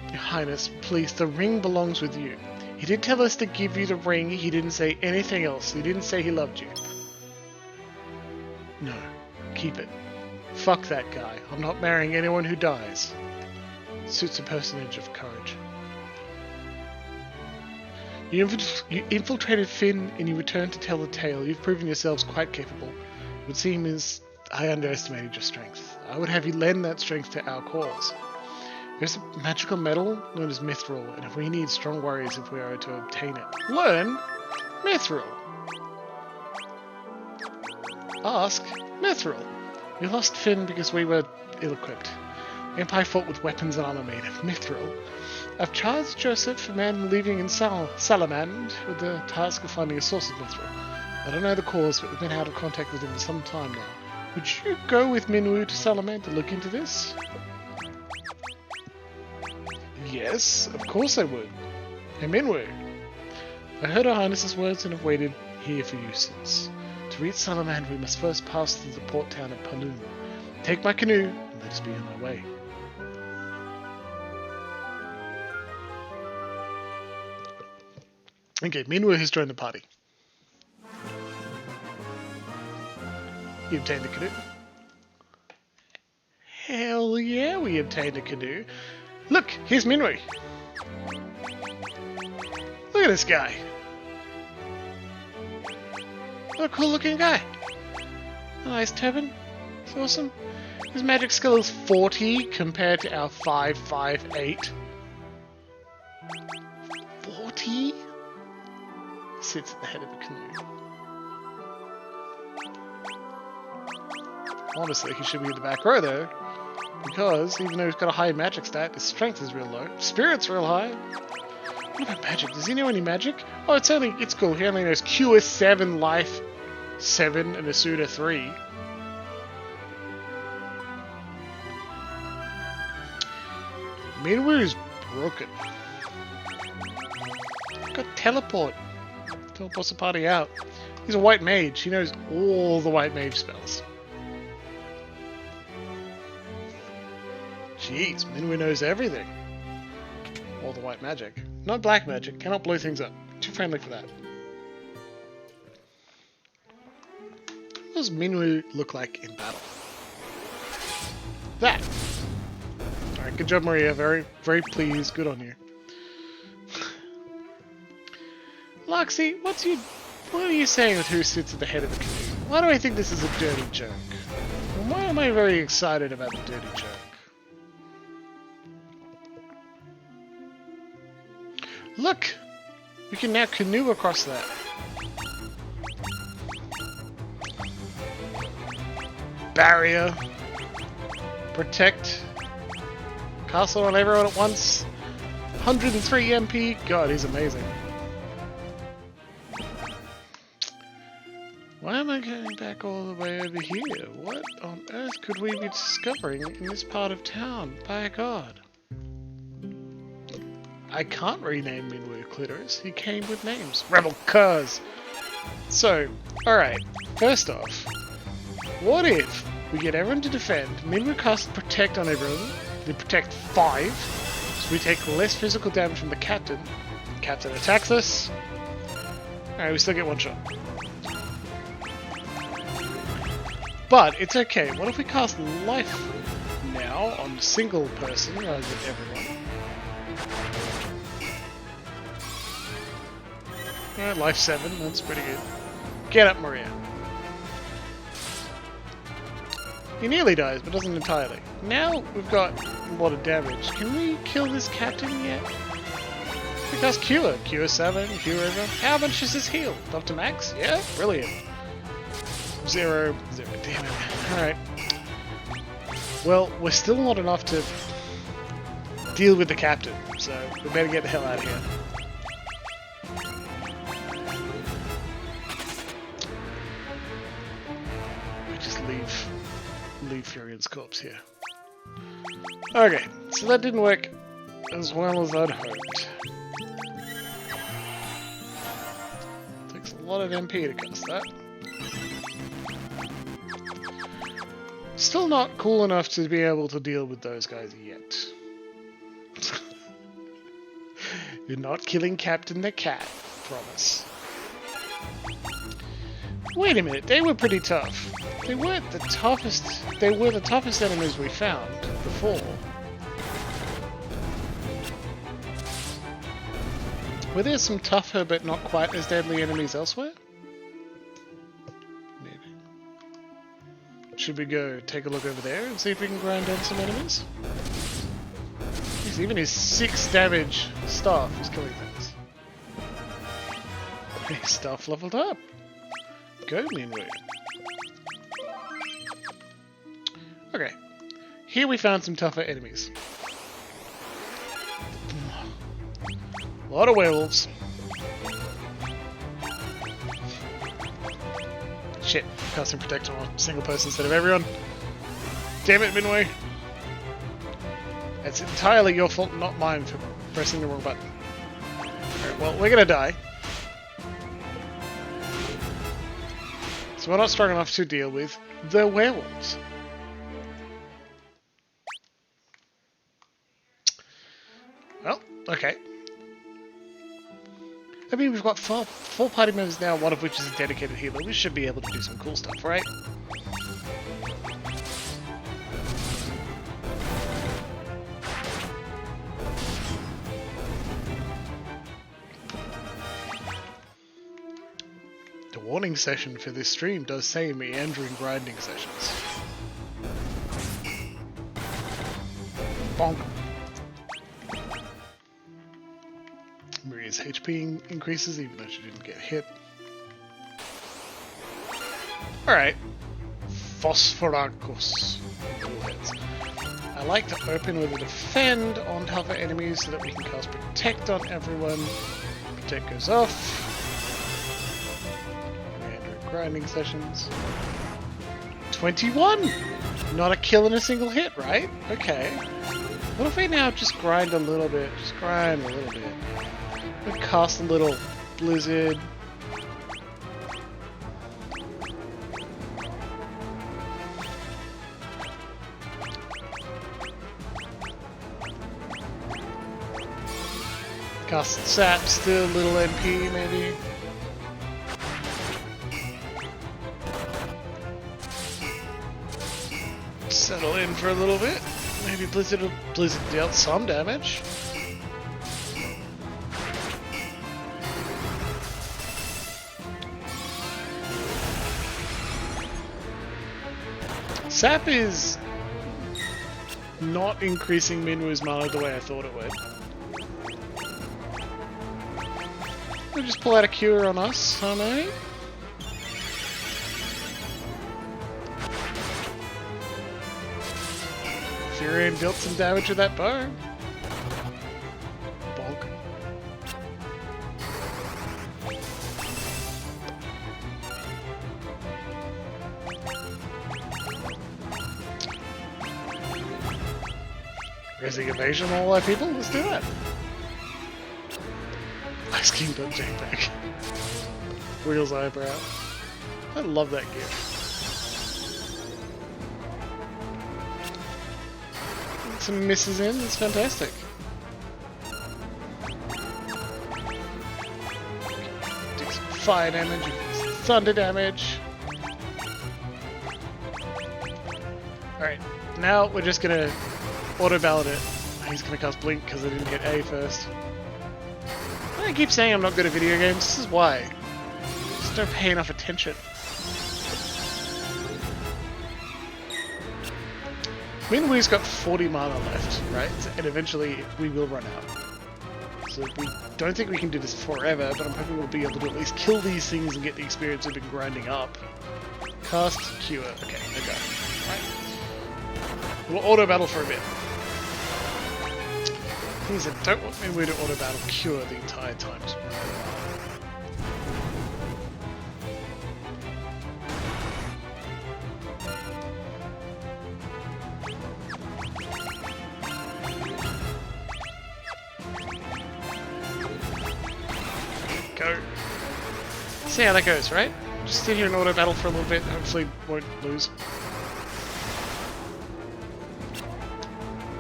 Your Highness, please, the ring belongs with you. He did tell us to give you the ring. He didn't say anything else. He didn't say he loved you. No. Keep it. Fuck that guy. I'm not marrying anyone who dies. Suits a personage of courage. You infiltrated Finn and you returned to tell the tale. You've proven yourselves quite capable. It would seem as I underestimated your strength. I would have you lend that strength to our cause. There's a magical metal known as Mithril, and if we need strong warriors if we are to obtain it. Learn Mithril. Ask Mithril. We lost Finn because we were ill-equipped. The Empire fought with weapons and armor made of Mithril. I've charged Joseph, a man living in Salamand, with the task of finding a source of Mithril. I don't know the cause, but we've been out of contact with him for some time now. Would you go with Minwu to Salamand to look into this? Yes, of course I would. Hey Minwu. I heard Her Highness's words and have waited here for you since. To reach Salamand we must first pass through the port town of Paloon. Take my canoe and let us be on our way. Okay, Minwu has joined the party. You obtained a canoe. Hell yeah, we obtained a canoe. Look, here's Minwu. Look at this guy. What a cool looking guy. A nice turban. It's awesome. His magic skill is 40 compared to our 558. 40? Sits at the head of the canoe. Honestly, he should be in the back row though, because even though he's got a high magic stat, his strength is real low. Spirit's real high. What about magic? Does he know any magic? Oh, it's cool. He only knows Cure 7, Life 7, and Asuda 3. Minwu is broken. Got teleport. Teleports the party out. He's a white mage. He knows all the white mage spells. Jeez, Minwu knows everything. All the white magic. Not black magic. Cannot blow things up. Too friendly for that. What does Minwu look like in battle? That! Alright, good job, Maria. Very, very pleased. Good on you. Loxy, what are you saying with who sits at the head of the canoe? Why do I think this is a dirty joke? And why am I very excited about the dirty joke? Look! We can now canoe across that. Barrier. Protect. Castle on everyone at once. 103 MP. God, he's amazing. Why am I going back all the way over here? What on earth could we be discovering in this part of town? By God. I can't rename Minwu Clitoris. He came with names. Rebel Cuz! So, alright. First off, what if we get everyone to defend, Minwu casts Protect on everyone, they protect 5, so we take less physical damage from the captain. The captain attacks us. Alright, we still get one shot. But it's okay. What if we cast Life now on single person rather than everyone? Alright, Life 7, that's pretty good. Get up, Maria. He nearly dies, but doesn't entirely. Now we've got a lot of damage. Can we kill this captain yet? We cast Cure. Cure 7, Cure over. How much is his heal? Up to max? Yeah? Brilliant. 0. Damn it. Alright. Well, we're still not enough to deal with the captain, so we better get the hell out of here. We just leave Furion's corpse here. Okay, so that didn't work as well as I'd hoped. Takes a lot of MP to cast that. Still not cool enough to be able to deal with those guys yet. You're not killing Captain the Cat, promise. Wait a minute, they were pretty tough. They weren't the toughest. They were the toughest enemies we found before. Were there some tougher but not quite as deadly enemies elsewhere? Maybe. Should we go take a look over there and see if we can grind down some enemies? Jeez, even his 6 damage staff is killing things. His staff leveled up. Go, Minwoo. Okay. Here we found some tougher enemies. A lot of werewolves. Shit, casting protect on a single person instead of everyone. Damn it, Minwoo. It's entirely your fault, not mine, for pressing the wrong button. Alright, well, we're gonna die. So we're not strong enough to deal with the werewolves. Well, okay. I mean, we've got four party members now, one of which is a dedicated healer. We should be able to do some cool stuff, right? The warning session for this stream does say meandering grinding sessions. Bonk. Maria's HP increases even though she didn't get hit. Alright. Phosphoracus. I like to open with a defend on tougher enemies so that we can cast protect on everyone. Protect goes off. Meandering grinding sessions. 21! Not a kill in a single hit, right? Okay. What if we now just grind a little bit? Just grind a little bit. We cast a little blizzard. Cast sap, still little MP maybe. Settle in for a little bit. Maybe blizzard dealt some damage. Sap is not increasing Minwoo's mana the way I thought it would. We'll just pull out a cure on us, huh, mate? Furion dealt some damage with that bow. Bonk. Raising evasion all our people? Let's do that. Ice King don't jailbreak. Wheels eyebrow. I love that gift. Some misses in, that's fantastic. Do some fire damage, some thunder damage. Alright, now we're just gonna auto ballot it. He's gonna cast Blink because I didn't hit A first. I keep saying I'm not good at video games, this is why. Just don't pay enough attention. Minwoo's got 40 mana left, right? And eventually we will run out. So we don't think we can do this forever, but I'm hoping we'll be able to at least kill these things and get the experience we've been grinding up. Cast, cure. Okay, there we go. Right. We'll auto battle for a bit. Things I don't want Minwoo to auto battle cure the entire time. Go. See how that goes, right? Just sit here and auto battle for a little bit, hopefully won't lose.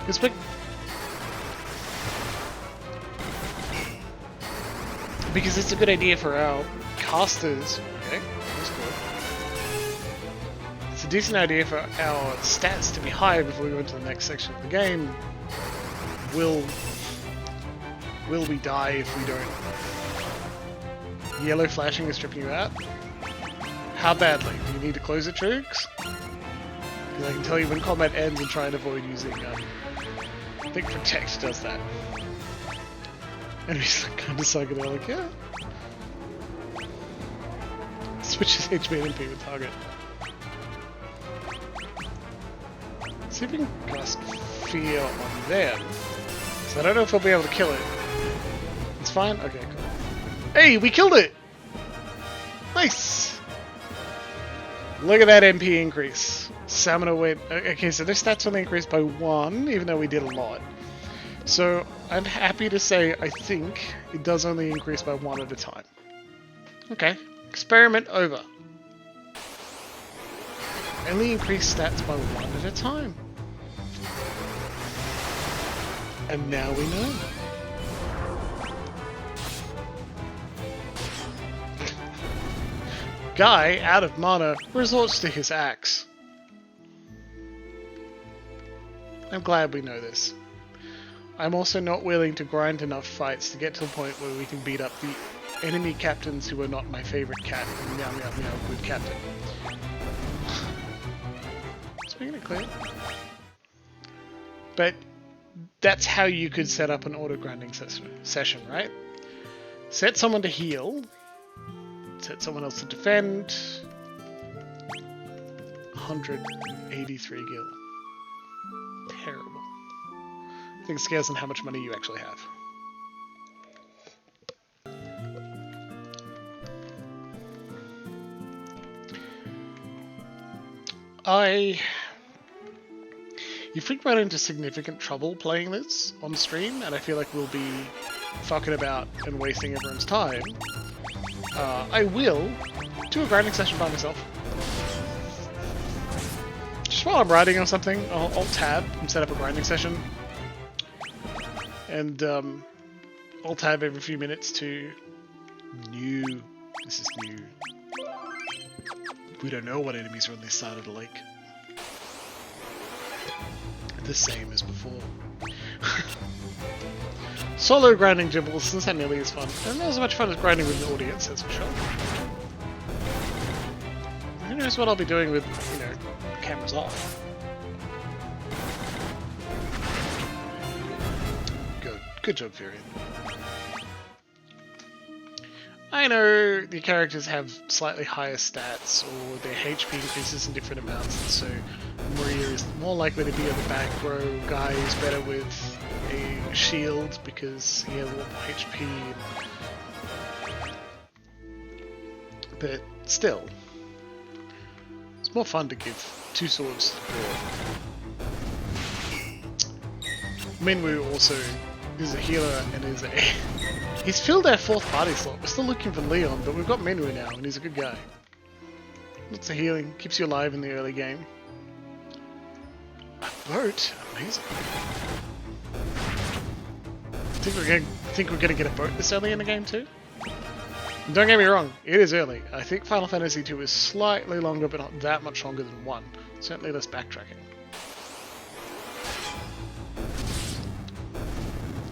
It's big. Because it's a good idea for our casters. Okay, that's good. It's a decent idea for our stats to be high before we go into the next section of the game. Will we die if we don't? Yellow flashing is stripping you out? How badly? Do you need to close it, Trooks? Because I can tell you when combat ends and try and avoid using, I think Protect does that. Enemies look kind of psychedelic, yeah. Switches HP and MP with target. See if we can cast Fear on them. So I don't know if I'll be able to kill it. It's fine? Okay, cool. Hey, we killed it! Nice! Look at that MP increase. Stamina went... Okay, so their stats only increased by 1, even though we did a lot. So, I'm happy to say, I think, it does only increase by 1 at a time. Okay. Experiment over. Only increase stats by 1 at a time. And now we know. Guy, out of mana, resorts to his axe. I'm glad we know this. I'm also not willing to grind enough fights to get to the point where we can beat up the enemy captains who are not my favorite cat. Meow meow meow, good captain. Just making it clear. But that's how you could set up an auto grinding session, right? Set someone to heal. Set someone else to defend. 183 gil. Terrible. I think it scares on how much money you actually have. You freak run into significant trouble playing this on stream, and I feel like we'll be fucking about and wasting everyone's time. I will do a grinding session by myself. Just while I'm writing or something, I'll tab and set up a grinding session. And I'll tab every few minutes to new. This is new. We don't know what enemies are on this side of the lake. The same as before. Solo grinding Jimbles, since not nearly as fun. And not as much fun as grinding with an audience, that's for sure. Who knows what I'll be doing with, you know, cameras off. Good job, Furion. I know the characters have slightly higher stats, or their HP increases in different amounts, and so Maria is more likely to be on the back row. Guy is better with a shield because he has a lot more HP. But still, it's more fun to give 2 swords to the Minwu also is a healer and is a... He's filled our 4th party slot. We're still looking for Leon, but we've got Minwu now, and he's a good guy. Lots of healing, keeps you alive in the early game. A boat? Amazing. Think we're gonna get a boat this early in the game too? And don't get me wrong, it is early. I think Final Fantasy II is slightly longer, but not that much longer than 1. Certainly less backtracking.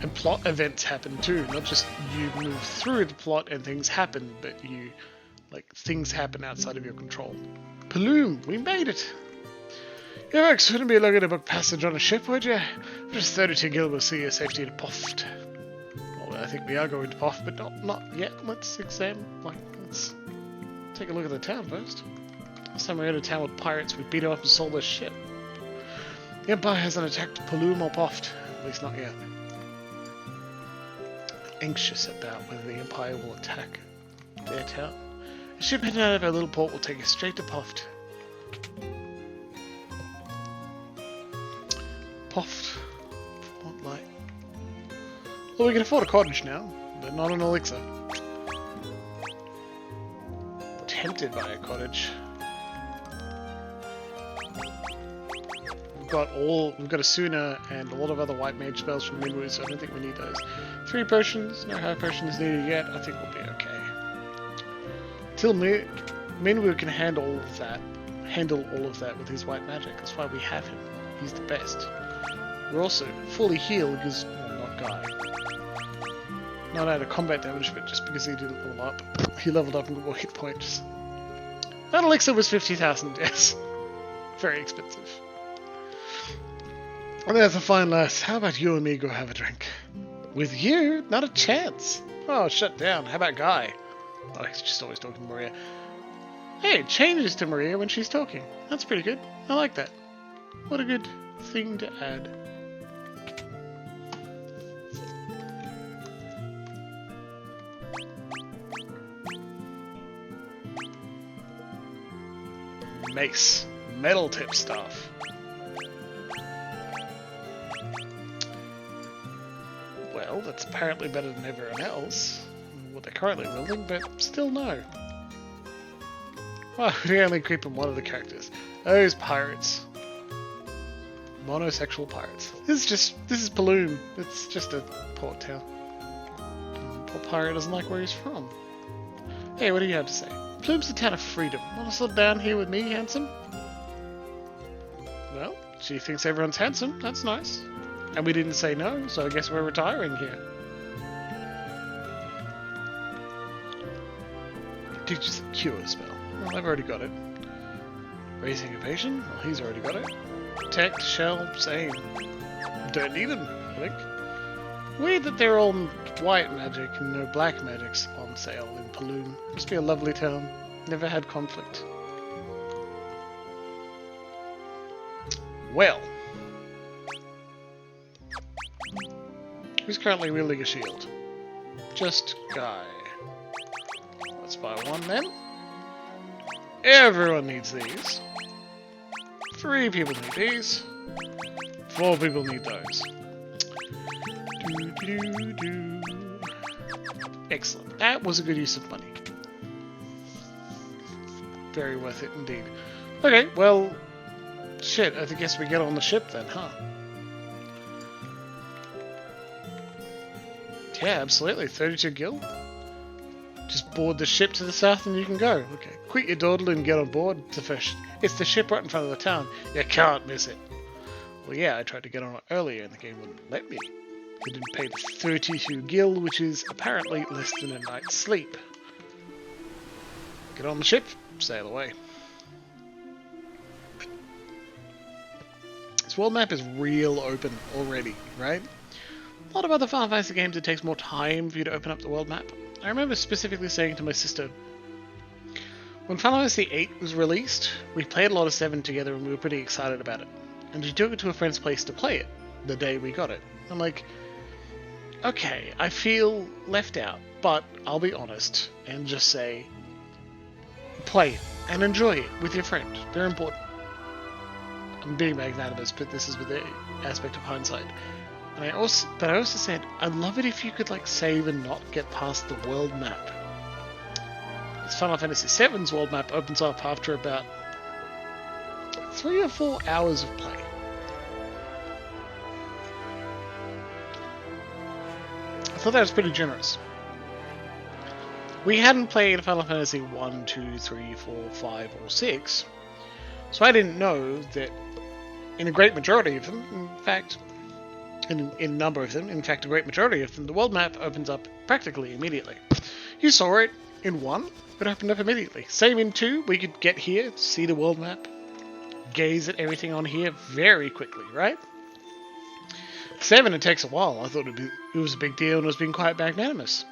And plot events happen too, not just you move through the plot and things happen, but you, like, things happen outside of your control. Paloom, we made it! You folks wouldn't be looking to book passage on a ship, would you? Just 32 gil will see your safety to Poft. Well, I think we are going to Poft, but not yet. Let's let's take a look at the town first. Last time we were in a town with pirates, we beat them up and sold their ship. The Empire hasn't attacked Paloom or Poft, at least not yet. Anxious about whether the Empire will attack their town. A ship heading out of our little port will take us straight to Poft. Poft. What light? Well, we can afford a cottage now, but not an elixir. Tempted by a cottage. We've got a Suna and a lot of other white mage spells from Minwu, so I don't think we need those. 3 potions, no high potions needed yet. I think we'll be okay. Till Minwu can handle all of that with his white magic. That's why we have him. He's the best. We're also fully healed because, well, not Guy. Not out of combat damage, but just because he didn't level up. He leveled up and got more hit points. That elixir was 50,000, yes. Very expensive. And there's a fine lass. How about you and me go have a drink? With you? Not a chance. Oh, shut down. How about Guy? Oh, he's just always talking to Maria. Hey, it changes to Maria when she's talking. That's pretty good. I like that. What a good thing to add. Mace. Metal tip staff. Well, that's apparently better than everyone else. What they're currently wielding, but still no. Why would he only creep on one of the characters? Those pirates. Monosexual pirates. This is Paloom. It's just a port town. Poor pirate doesn't like where he's from. Hey, what do you have to say? Plume's the town of freedom. Want to sit down here with me, handsome? Well, she thinks everyone's handsome. That's nice. And we didn't say no, so I guess we're retiring here. Teaches the cure spell. Well, I've already got it. Raising evasion? Well, he's already got it. Protect, shell, same. Don't need them, I think. Weird that they're all white magic and no black magics on sale in Paloom. Must be a lovely town. Never had conflict. Well. Who's currently wielding a shield? Just Guy. Let's buy one then. Everyone needs these. 3 people need these. 4 people need those. Excellent. That was a good use of money. Very worth it indeed. Okay, well, shit, I guess we get on the ship then, huh? Yeah, absolutely. 32 gil. Just board the ship to the south and you can go. Okay, quit your dawdle and get on board. It's the ship right in front of the town. You can't miss it. Well, yeah, I tried to get on it earlier and the game wouldn't let me. I didn't pay the 32 gil, which is apparently less than a night's sleep. Get on the ship, sail away. This world map is real open already, right? A lot of other Final Fantasy games, it takes more time for you to open up the world map. I remember specifically saying to my sister, when Final Fantasy VIII was released, we played a lot of 7 together and we were pretty excited about it. And she took it to a friend's place to play it, the day we got it. I'm like, okay, I feel left out, but I'll be honest and just say, play it and enjoy it with your friend. They're important. I'm being magnanimous, but this is with the aspect of hindsight. And I also said, I'd love it if you could like save and not get past the world map. This Final Fantasy VII's world map opens up after about 3 or 4 hours of play. I thought that was pretty generous. We hadn't played Final Fantasy 1, 2, 3, 4, 5, or 6, so I didn't know that in a great majority of them, in fact, in a number of them, in fact a great majority of them, the world map opens up practically immediately. You saw it in 1, it opened up immediately. Same in 2, we could get here, see the world map, gaze at everything on here very quickly, right? 7, it takes a while. I thought it was a big deal and was being quite magnanimous.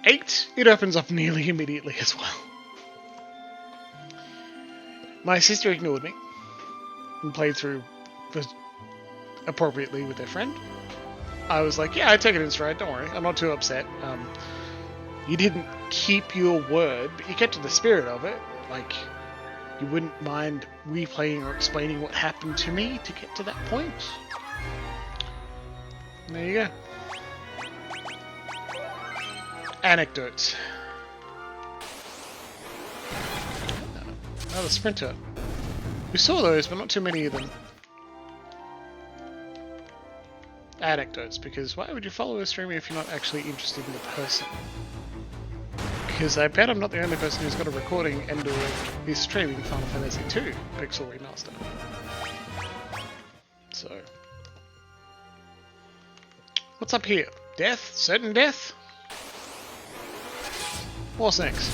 8, it opens up nearly immediately as well. My sister ignored me and played through appropriately with their friend. I was like, yeah, I take it in stride, don't worry, I'm not too upset. You didn't keep your word, but you kept to the spirit of it. Like, you wouldn't mind replaying or explaining what happened to me to get to that point. And there you go. Anecdotes. Another sprinter. We saw those, but not too many of them. Anecdotes, because why would you follow a streamer if you're not actually interested in the person? Because I bet I'm not the only person who's got a recording and or is streaming Final Fantasy II Pixel Remaster. So... what's up here? Death? Certain death? What's next?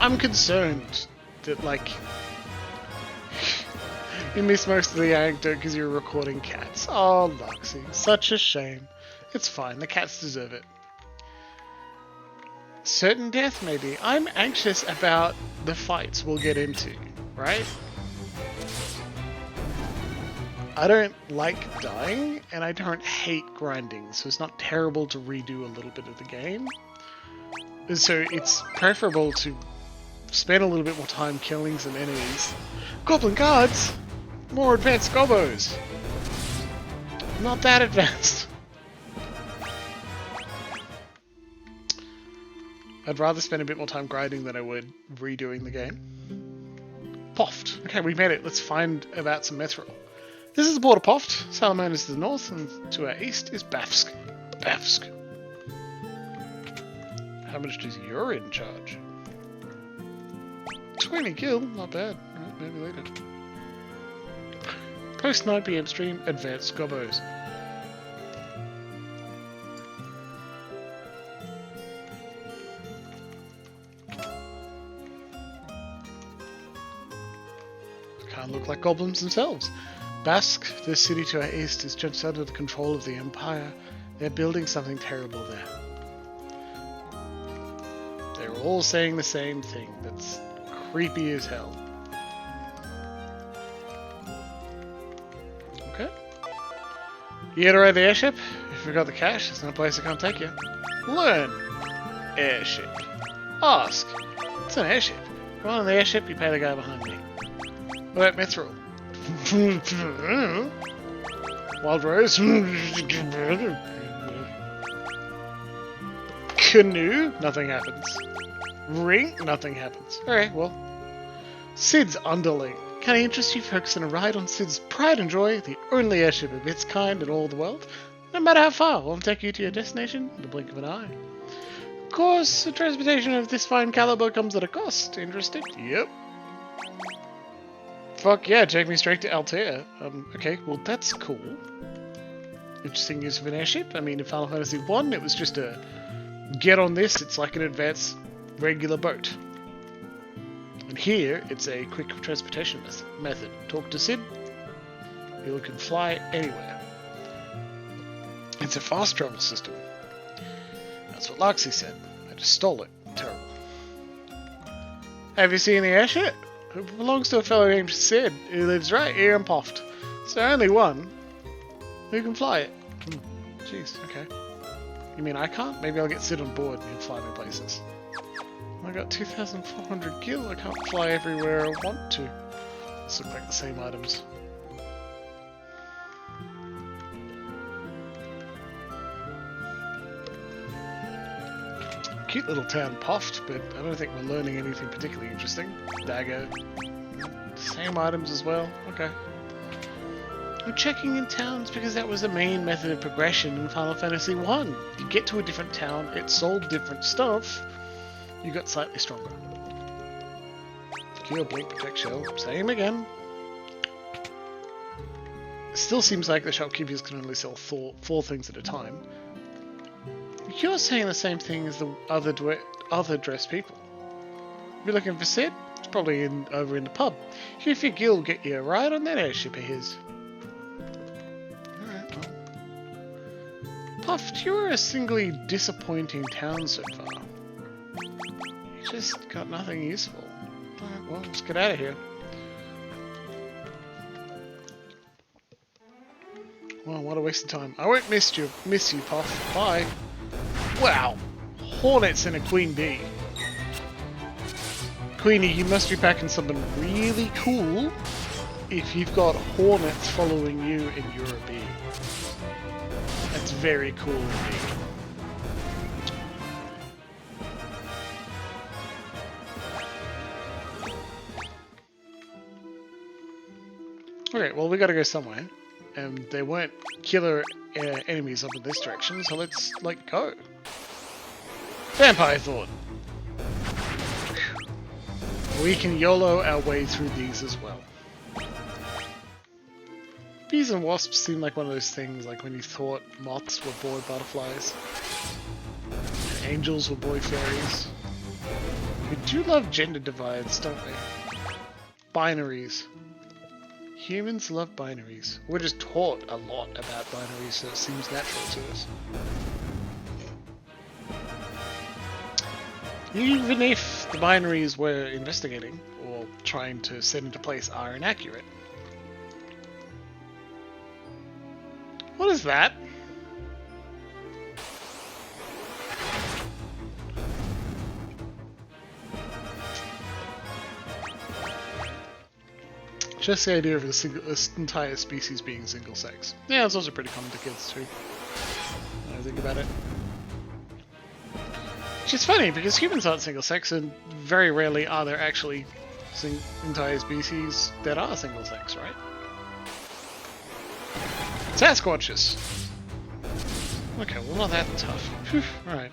I'm concerned that, like... you missed most of the anecdote because you were recording cats. Oh, Luxie. Such a shame. It's fine. The cats deserve it. Certain death, maybe. I'm anxious about the fights we'll get into, right? I don't like dying, and I don't hate grinding, so it's not terrible to redo a little bit of the game. So it's preferable to spend a little bit more time killing some enemies. Goblin guards! More advanced gobos! Not that advanced. I'd rather spend a bit more time grinding than I would redoing the game. Poft. Okay, we made it. Let's find about some mithril. This is the port of Poft. Salamone is to the north, and to our east is Bafsk. Bafsk. How much does urine charge? 20 gil, not bad. Right, maybe later. Post 9 PM stream, advanced gobos. Can't look like goblins themselves. Bask, the city to our east, is just under the control of the Empire. They're building something terrible there. They're all saying the same thing. That's creepy as hell. Okay. You gotta ride the airship? If you've got the cash, there's no place I can't take you. Learn. Airship. Ask. It's an airship. Go on the airship, you pay the guy behind me. What about mithril? Wild Rose. Canoe? Nothing happens. Ring? Nothing happens. Alright, well. Sid's Underling. Can I interest you folks in a ride on Sid's Pride and Joy, the only airship of its kind in all the world? No matter how far, we'll take you to your destination in the blink of an eye. Of course, the transportation of this fine caliber comes at a cost. Interested? Yep. Fuck yeah, take me straight to Altair. Okay, well that's cool. Interesting use of an airship. I mean, in Final Fantasy I, it was just a... get on this, it's like an advanced regular boat. And here, it's a quick transportation method. Talk to Sid. You can fly anywhere. It's a fast travel system. That's what Luxie said. I just stole it. Terrible. Have you seen the airship? It belongs to a fellow named Sid, who lives right here in Poft. So only one. Who can fly it? Jeez, okay. You mean I can't? Maybe I'll get Sid on board and fly me places. I got 2,400 gil, I can't fly everywhere I want to. These look like the same items. Cute little town Poft, but I don't think we're learning anything particularly interesting. Dagger. Same items as well. Okay. I'm checking in towns because that was the main method of progression in Final Fantasy I. You get to a different town, it sold different stuff, you got slightly stronger. Cure, Blink, Protect, Shell. Same again. Still seems like the shopkeepers can only sell four things at a time. You're saying the same thing as the other dressed people. You're looking for Sid? It's probably over in the pub. You think he'll get you a ride on that airship of his. Alright, well. Puffed, you're a singly disappointing town so far. You just got nothing useful. Alright, well, let's get out of here. Well, what a waste of time. I won't miss you, Puff. Bye. Wow. Hornets and a queen bee. Queenie, you must be packing something really cool if you've got hornets following you and you're a bee. That's very cool indeed. Okay, well we gotta go somewhere. And there weren't killer enemies up in this direction, so let's, like, go. Vampire Thought! We can YOLO our way through these as well. Bees and wasps seem like one of those things, like when you thought moths were boy butterflies, and angels were boy fairies. We do love gender divides, don't we? Binaries. Humans love binaries. We're just taught a lot about binaries, so it seems natural to us. Even if the binaries we're investigating, or trying to set into place, are inaccurate. What is that? Just the idea of this entire species being single sex. Yeah, it's also pretty common to kids too. When I think about it. Which is funny because humans aren't single sex, and very rarely are there actually entire species that are single sex, right? Sasquatches! Okay, well not that tough. Whew, alright.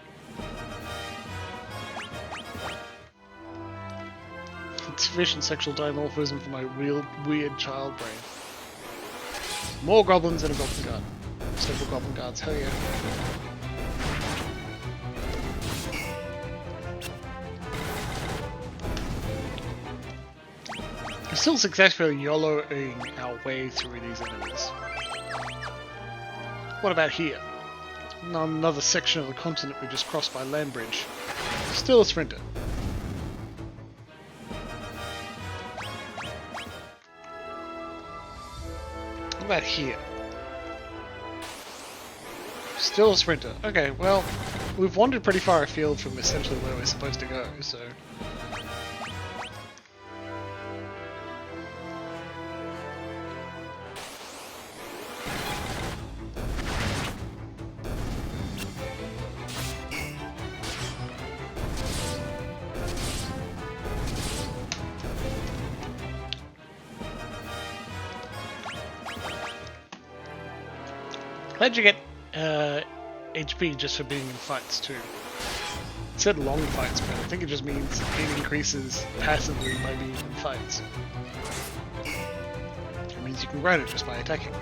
Sufficient sexual dimorphism for my real weird child brain. More goblins and a goblin guard. Several goblin guards, hell yeah. We're still successfully YOLOing our way through these enemies. What about here? Another section of the continent we just crossed by land bridge. Still a sprinter. What about here? Still a sprinter. Okay, well, we've wandered pretty far afield from essentially where we're supposed to go, so... Glad you get HP just for being in fights too. It said long fights, but I think it just means it increases passively by being in fights. It means you can grow it just by attacking.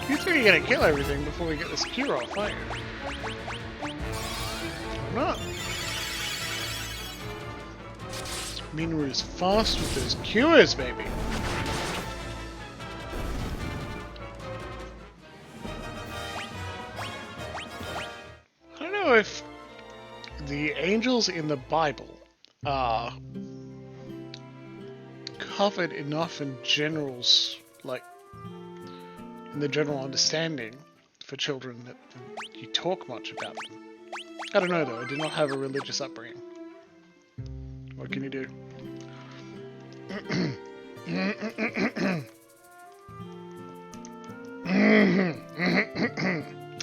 You think you're gonna kill everything before we get this cure off, aren't you? Or not. I mean, we're as fast with those cures, baby. I don't know if the angels in the Bible are covered enough in generals, like in the general understanding for children that you talk much about them. I don't know though, I did not have a religious upbringing. What can you do?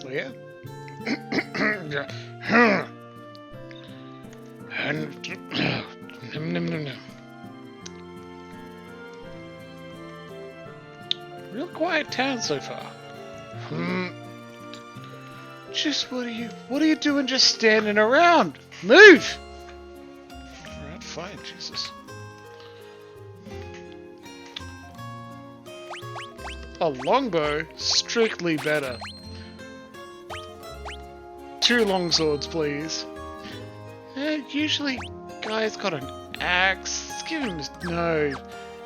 Oh yeah? Real quiet town so far. Just what are you doing just standing around? Move! Alright, fine, Jesus. A longbow? Strictly better. 2 longswords, please. Usually, guy's got an axe. Let's give him no.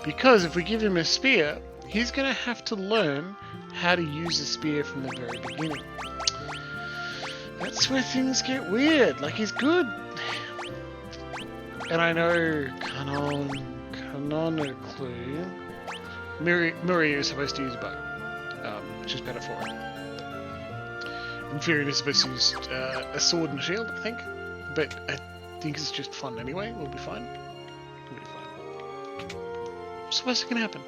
Because if we give him a spear, he's gonna have to learn how to use a spear from the very beginning. That's where things get weird. Like, he's good. And I know canonically, Murray is supposed to use a bow, which is better for it. Inferior is supposed to use a sword and a shield, I think. But I think it's just fun anyway. We'll be fine. We'll be fine. What's gonna happen?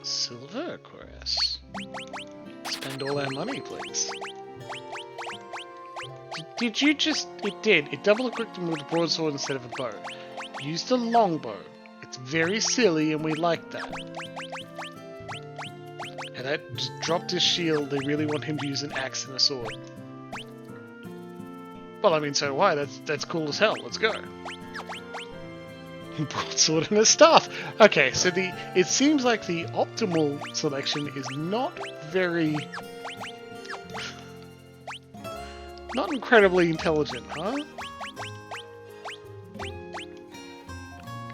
Silver Chorus. Spend all our money, please. Did you just... It did. It double-equipped him with a broadsword instead of a bow. Used a longbow. It's very silly and we like that. And that just dropped his shield. They really want him to use an axe and a sword. Well, I mean, so do I. That's cool as hell. Let's go. Broadsword and a staff. Okay, so it seems like the optimal selection is not very... Not incredibly intelligent, huh?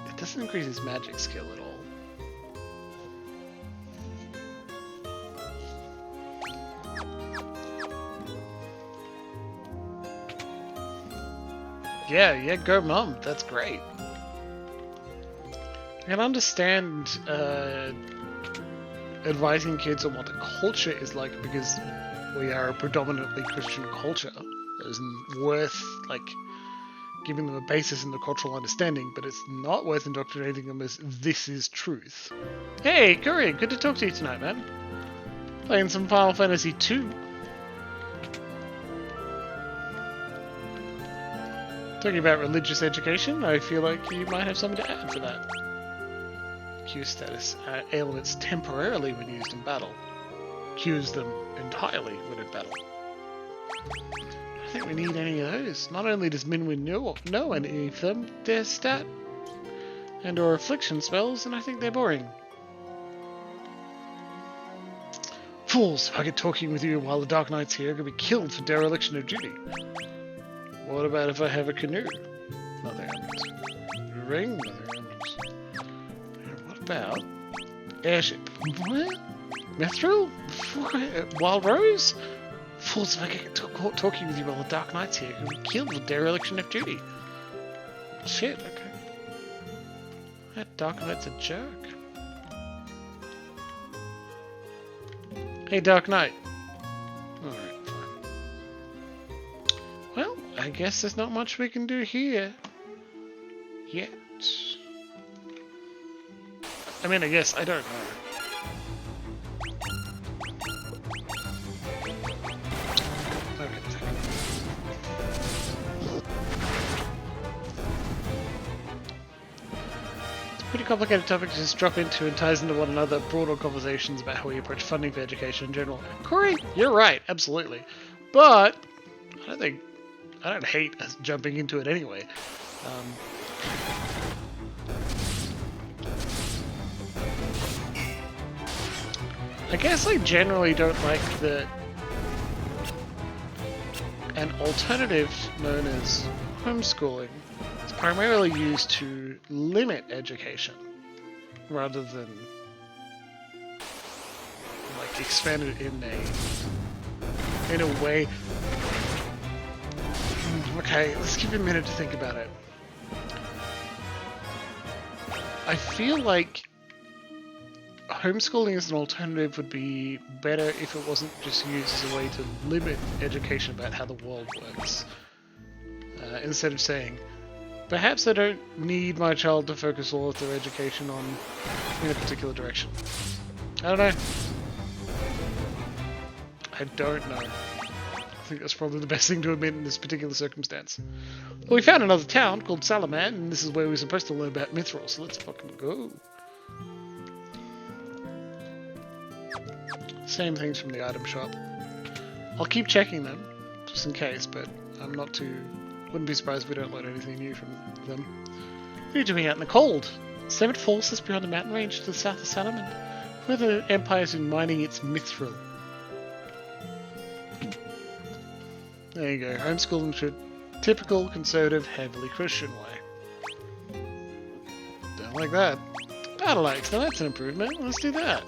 It doesn't increase his magic skill at all. Yeah, go mum. That's great. I can understand advising kids on what the culture is like because we are a predominantly Christian culture. It isn't worth, like, giving them a basis in the cultural understanding, but it's not worth indoctrinating them as this is truth. Hey, Curry, good to talk to you tonight, man. Playing some Final Fantasy II. Talking about religious education, I feel like you might have something to add for that. Q status. Ailments temporarily when used in battle. Qs them entirely when in battle. I don't think we need any of those. Not only does Minwin know any of them, they're stat and or affliction spells, and I think they're boring. Fools! If I get talking with you while the Dark Knight's here, I'm gonna be killed for dereliction of duty. What about if I have a canoe? Nothing happens. A ring? Nothing happens. And what about airship? What? Mithril? Wild Rose? Fools, if I get talking with you while the Dark Knight's here, you'll be killed for dereliction of duty. Shit, okay. That Dark Knight's a jerk. Hey, Dark Knight. Alright, fine. Well, I guess there's not much we can do here. Yet. I mean, I guess, I don't know. Pretty complicated topic to just drop into and ties into one another, broader conversations about how we approach funding for education in general. Corey, you're right, absolutely. But I don't hate us jumping into it anyway. I guess I generally don't like an alternative known as homeschooling. It's primarily used to limit education rather than like expand it in a way. Okay, let's give you a minute to think about it. I feel like homeschooling as an alternative would be better if it wasn't just used as a way to limit education about how the world works. Instead of saying, perhaps I don't need my child to focus all of their education in a particular direction. I don't know. I don't know. I think that's probably the best thing to admit in this particular circumstance. Well, we found another town called Salaman, and this is where we're supposed to learn about Mithril, so let's fucking go. Same things from the item shop. I'll keep checking them, just in case, but I'm not too... Wouldn't be surprised if we don't learn anything new from them. What are you doing out in the cold? 7 forces beyond the mountain range to the south of Salaman, where the Empire's been mining its Mithril. There you go, homeschooling should typical conservative, heavily Christian way. Don't like that. Battle axe, now that's an improvement. Let's do that.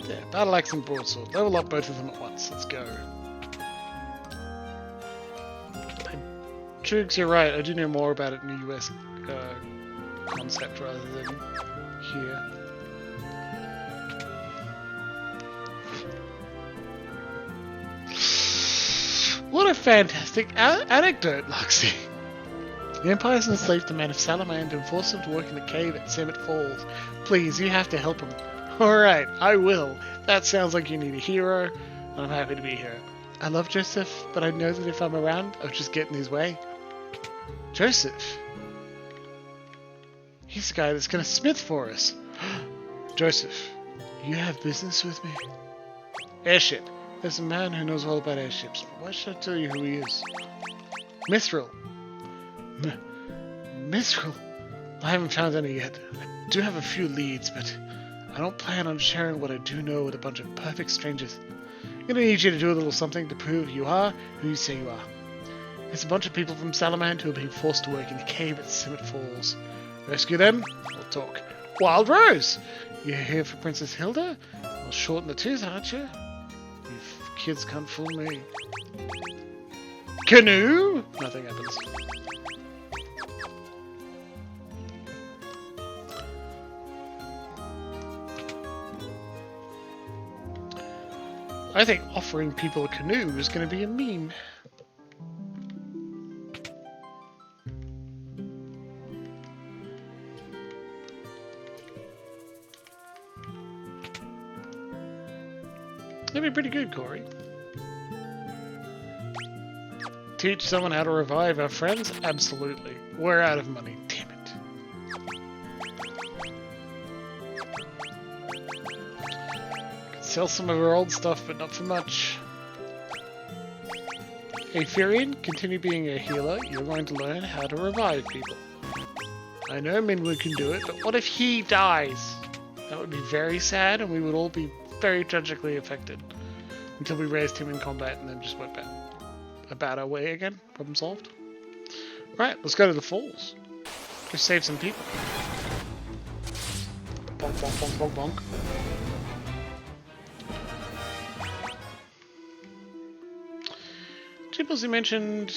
Yeah, battle axe and broadsword. Level up both of them at once. Let's go. Troogs, you're right. I do know more about it in the US concept rather than here. What a fantastic anecdote, Luxie. The Empire's enslaved the men of Salamand and forced them to work in the cave at Summit Falls. Please, you have to help them. Alright, I will. That sounds like you need a hero, and I'm happy to be here. I love Joseph, but I know that if I'm around, I'll just get in his way. Joseph? He's the guy that's gonna smith for us. Joseph, you have business with me? Airship. There's a man who knows all about airships, but why should I tell you who he is? Mithril. Mithril? I haven't found any yet. I do have a few leads, but I don't plan on sharing what I do know with a bunch of perfect strangers. I'm gonna need you to do a little something to prove you are who you say you are. There's a bunch of people from Salamand who are being forced to work in the cave at Summit Falls. Rescue them, we'll talk. Wild Rose! You're here for Princess Hilda? Well, short in the tooth, aren't you? You kids can't fool me. Canoe? Nothing happens. I think offering people a canoe is going to be a meme. That'd be pretty good, Corey. Teach someone how to revive our friends? Absolutely. We're out of money. Damn it. Could sell some of our old stuff, but not for much. Hey, Furion, continue being a healer. You're going to learn how to revive people. I know Minwood can do it, but what if he dies? That would be very sad, and we would all be very tragically affected until we raised him in combat and then just went back about our way again. Problem solved. Right, let's go to the falls. Go save some people. Bonk, bonk, bonk, bonk, bonk. Jimbles, you mentioned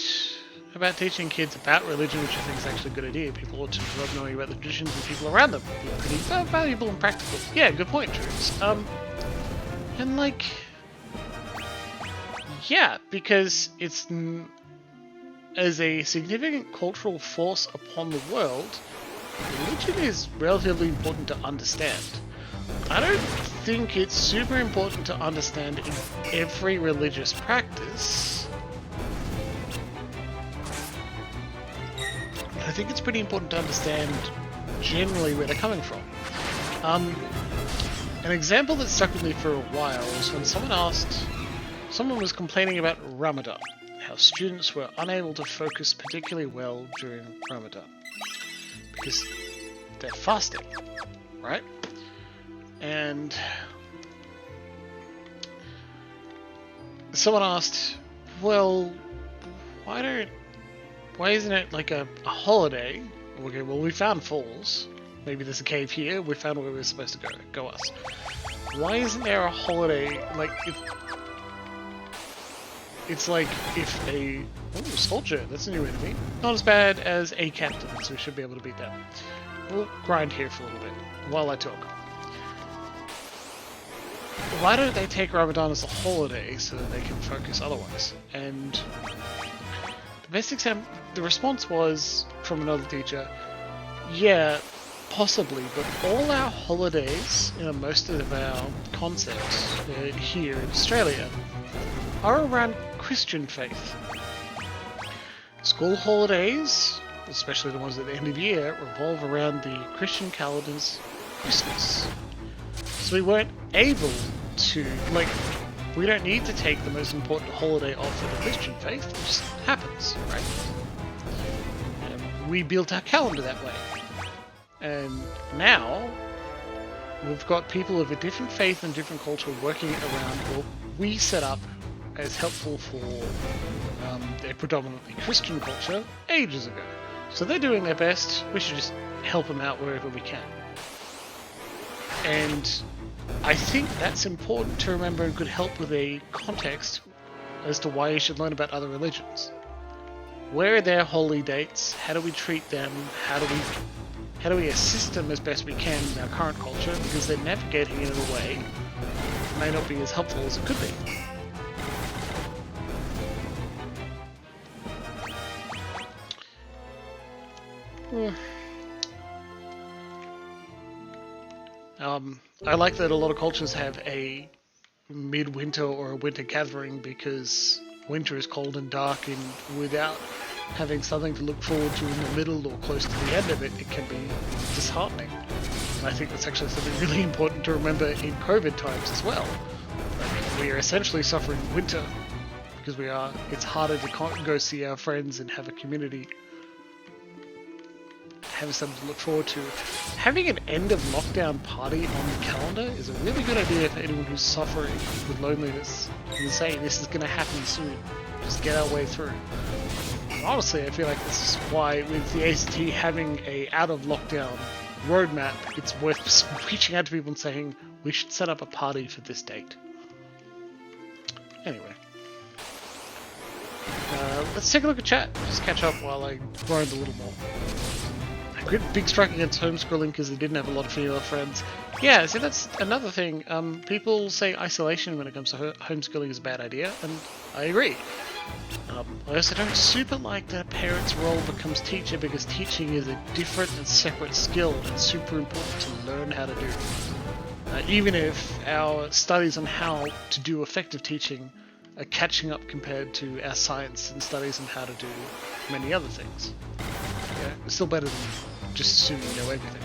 about teaching kids about religion, which I think is actually a good idea. People ought to love knowing about the traditions and people around them. It's pretty valuable and practical. Yeah, good point, Drews. And like, yeah, because it's as a significant cultural force upon the world, religion is relatively important to understand. I don't think it's super important to understand in every religious practice. I think it's pretty important to understand generally where they're coming from. An example that stuck with me for a while was when someone was complaining about Ramadan, how students were unable to focus particularly well during Ramadan because they're fasting, right? And someone asked, well, why isn't it like a holiday? Okay, well, we found falls. Maybe there's a cave here. We found where we're supposed to go. Go us. Why isn't there a holiday? Like, it's like if a soldier. That's a new enemy. Not as bad as a captain, so we should be able to beat that. We'll grind here for a little bit while I talk. Why don't they take Ramadan as a holiday so that they can focus otherwise? And the best example, the response was from another teacher. Yeah. Possibly, but all our holidays, most of our concepts here in Australia are around Christian faith. School holidays, especially the ones at the end of year, revolve around the Christian calendar's Christmas. So we weren't able to, we don't need to take the most important holiday off for the Christian faith, it just happens, right? We built our calendar that way. And now, we've got people of a different faith and different culture working around what we set up as helpful for a predominantly Christian culture ages ago. So they're doing their best, we should just help them out wherever we can. And I think that's important to remember and could help with a context as to why you should learn about other religions. Where are their holy dates? How do we treat them? How do we assist them as best we can in our current culture, because they're navigating it in a way that may not be as helpful as it could be. I like that a lot of cultures have a midwinter or a winter gathering because winter is cold and dark, and without having something to look forward to in the middle or close to the end of it, it can be disheartening. And I think that's actually something really important to remember in COVID times as well. Like, we are essentially suffering winter because it's harder to go see our friends and have a community, have something to look forward to. Having an end of lockdown party on the calendar is a really good idea for anyone who's suffering with loneliness and saying this is going to happen soon. Just get our way through. And honestly, I feel like this is why with the ACT having a out of lockdown roadmap, it's worth reaching out to people and saying we should set up a party for this date. Anyway. Let's take a look at chat. Just catch up while I grind a little more. Big strike against homeschooling because they didn't have a lot of female friends. Yeah, see, that's another thing. People say isolation when it comes to homeschooling is a bad idea, and I agree. I also don't super like that a parent's role becomes teacher, because teaching is a different and separate skill and it's super important to learn how to do. Even if our studies on how to do effective teaching are catching up compared to our science and studies on how to do many other things. Yeah, it's still better than just assuming you know everything.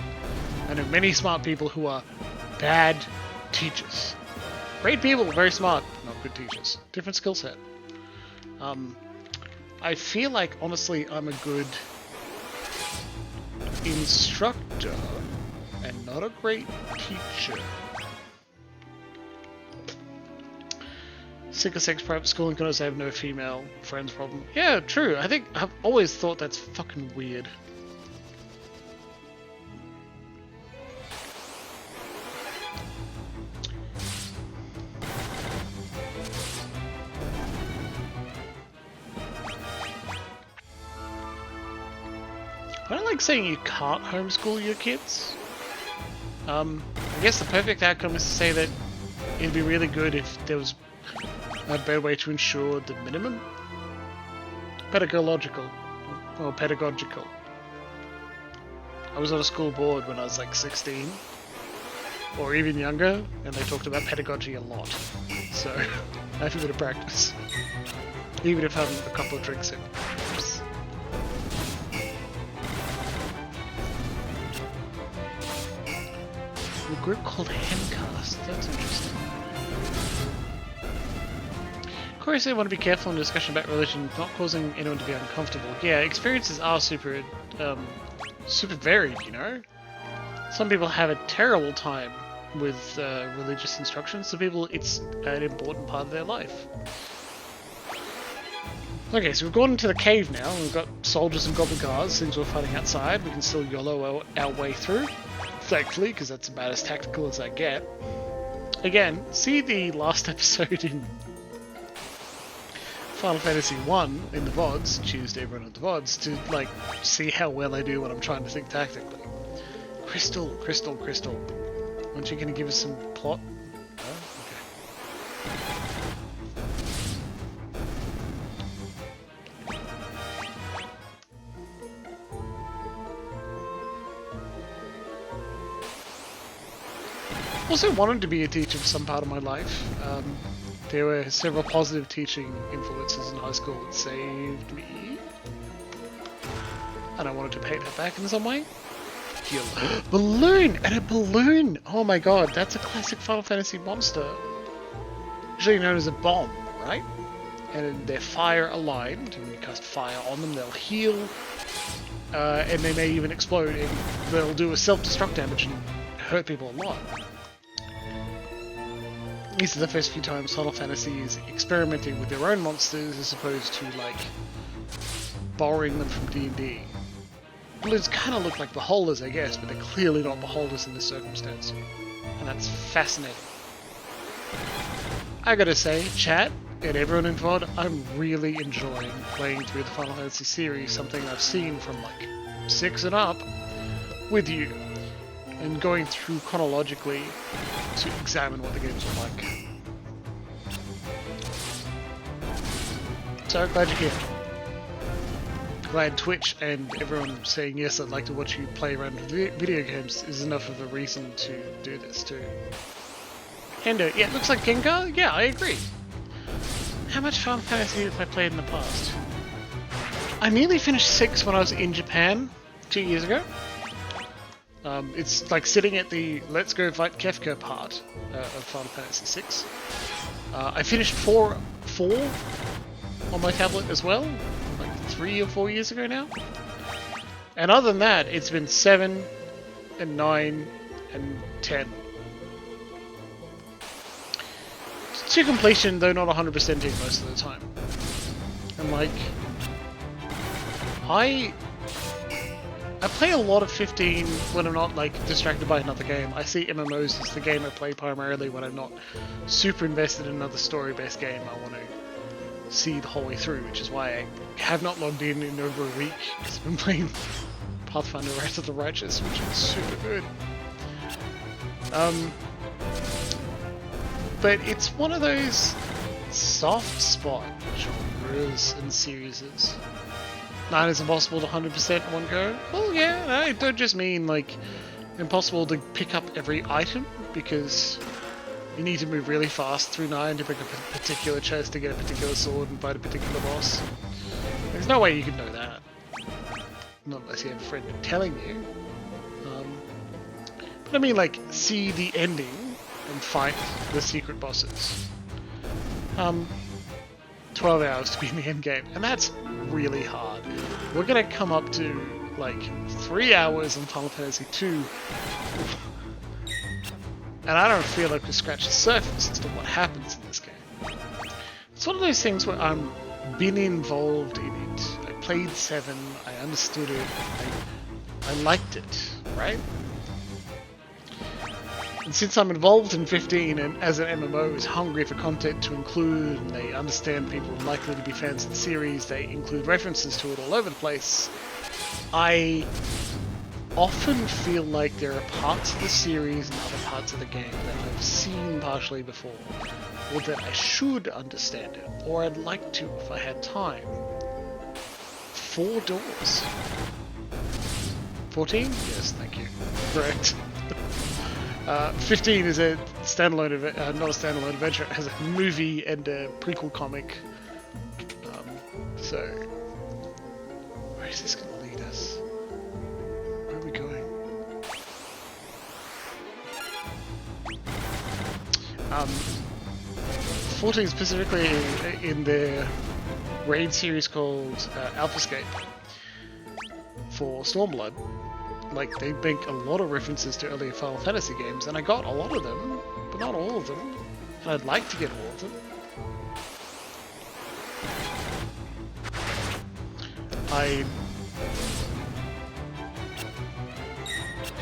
I know many smart people who are bad teachers. Great people, very smart, not good teachers. Different skill set. I feel like, honestly, I'm a good instructor and not a great teacher. Sick of sex private schooling because I have no female friends problem. Yeah, true. I think I've always thought that's fucking weird. I don't like saying you can't homeschool your kids. I guess the perfect outcome is to say that it'd be really good if there was a better way to ensure the minimum. Pedagogical. I was on a school board when I was like 16, or even younger, and they talked about pedagogy a lot. So, I have a bit of practice. Even if having a couple of drinks in. A group called Hencast. That's interesting. Corey said, I want to be careful in discussion about religion, not causing anyone to be uncomfortable. Yeah, experiences are super varied, you know? Some people have a terrible time with religious instruction. Some people, it's an important part of their life. Okay, so we've gone into the cave now. We've got soldiers and goblin guards, things we're fighting outside. We can still YOLO our way through. Thankfully, because that's about as tactical as I get. Again, see the last episode in Final Fantasy 1 in the VODs, cheers to everyone on the VODs, to like see how well I do when I'm trying to think tactically. Crystal. Aren't you going to give us some plot? No? Also wanted to be a teacher for some part of my life. There were several positive teaching influences in high school that saved me. And I wanted to pay that back in some way. Balloon! And a balloon! Oh my god, that's a classic Final Fantasy monster. Usually known as a bomb, right? And they're fire aligned. When you cast fire on them, they'll heal. And they may even explode, and they'll do a self-destruct damage and hurt people a lot. These are the first few times Final Fantasy is experimenting with their own monsters as opposed to, like, borrowing them from D&D. Balloons kind of look like beholders, I guess, but they're clearly not beholders in this circumstance. And that's fascinating. I gotta say, chat, and everyone in VOD, I'm really enjoying playing through the Final Fantasy series, something I've seen from, like, 6 and up, with you. And going through chronologically to examine what the games are like. So glad you're here. glad Twitch and everyone saying yes, I'd like to watch you play around with video games is enough of a reason to do this too. Hendo, yeah, it looks like Gengar? Yeah, I agree. How much Final Fantasy have I played in the past? I nearly finished 6 when I was in Japan 2 years ago. It's like sitting at the Let's Go Fight Kefka part of Final Fantasy 6. I finished 4 on my tablet as well, like 3 or 4 years ago now. And other than that, it's been 7 and 9 and 10. To completion, though not 100%ing most of the time. And like, I play a lot of 15 when I'm not like distracted by another game. I see MMOs as the game I play primarily when I'm not super invested in another story-based game I want to see the whole way through, which is why I have not logged in over a week. I've been playing Pathfinder Wrath of the Righteous, which is super good. But it's one of those soft spot genres and series. Not as impossible to 100% in one go. Well, yeah, no, it don't just mean like impossible to pick up every item, because you need to move really fast through 9 to pick up a particular chest to get a particular sword and fight a particular boss. There's no way you can know that. Not unless you have a friend telling you. But I mean, like, see the ending and fight the secret bosses. 12 hours to be in the end game, and that's really hard. We're gonna come up to like 3 hours in Final Fantasy 2, and I don't feel like we scratched the surface as to what happens in this game. It's one of those things where I'm been involved in it. I played 7, I understood it, I liked it, right? And since I'm involved in 15 and as an MMO is hungry for content to include, and they understand people are likely to be fans of the series, they include references to it all over the place, I often feel like there are parts of the series and other parts of the game that I've seen partially before, or that I should understand it, or I'd like to if I had time. 4 doors. 14? Yes, thank you. Correct. 15 is a standalone, not a standalone adventure. It has a movie and a prequel comic. So, where is this going to lead us? Where are we going? 14 specifically in their raid series called Alphascape for Stormblood. Like, they make a lot of references to earlier Final Fantasy games, and I got a lot of them, but not all of them. And I'd like to get all of them.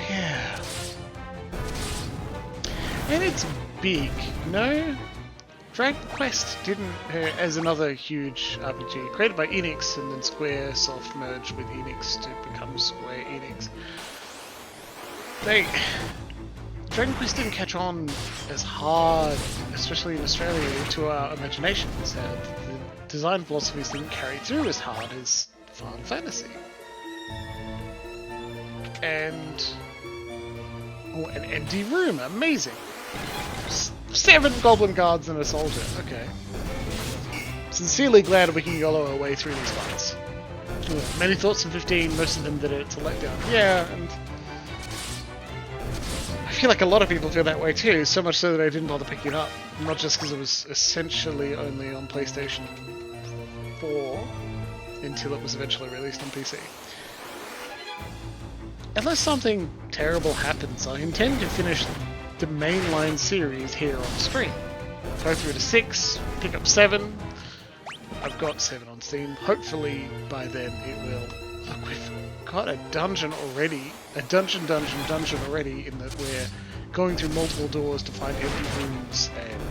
Yeah. And it's big, no? Dragon Quest didn't, as another huge RPG created by Enix and then Squaresoft merged with Enix to become Square Enix. Dragon Quest didn't catch on as hard, especially in Australia, to our imaginations. The design philosophies didn't carry through as hard as Final Fantasy. And an empty room, amazing. 7 goblin guards and a soldier, okay. Sincerely glad we can YOLO our way through these fights. Many thoughts on 15, most of them that it's a letdown. Yeah, and I feel like a lot of people feel that way too, so much so that I didn't bother picking it up. Not just because it was essentially only on PlayStation 4 until it was eventually released on PC. Unless something terrible happens, I intend to finish the mainline series here on stream. Go through to 6, pick up 7. I've got 7 on Steam. Hopefully by then it will. Look, we've got a dungeon already. A dungeon already, in that we're going through multiple doors to find empty rooms and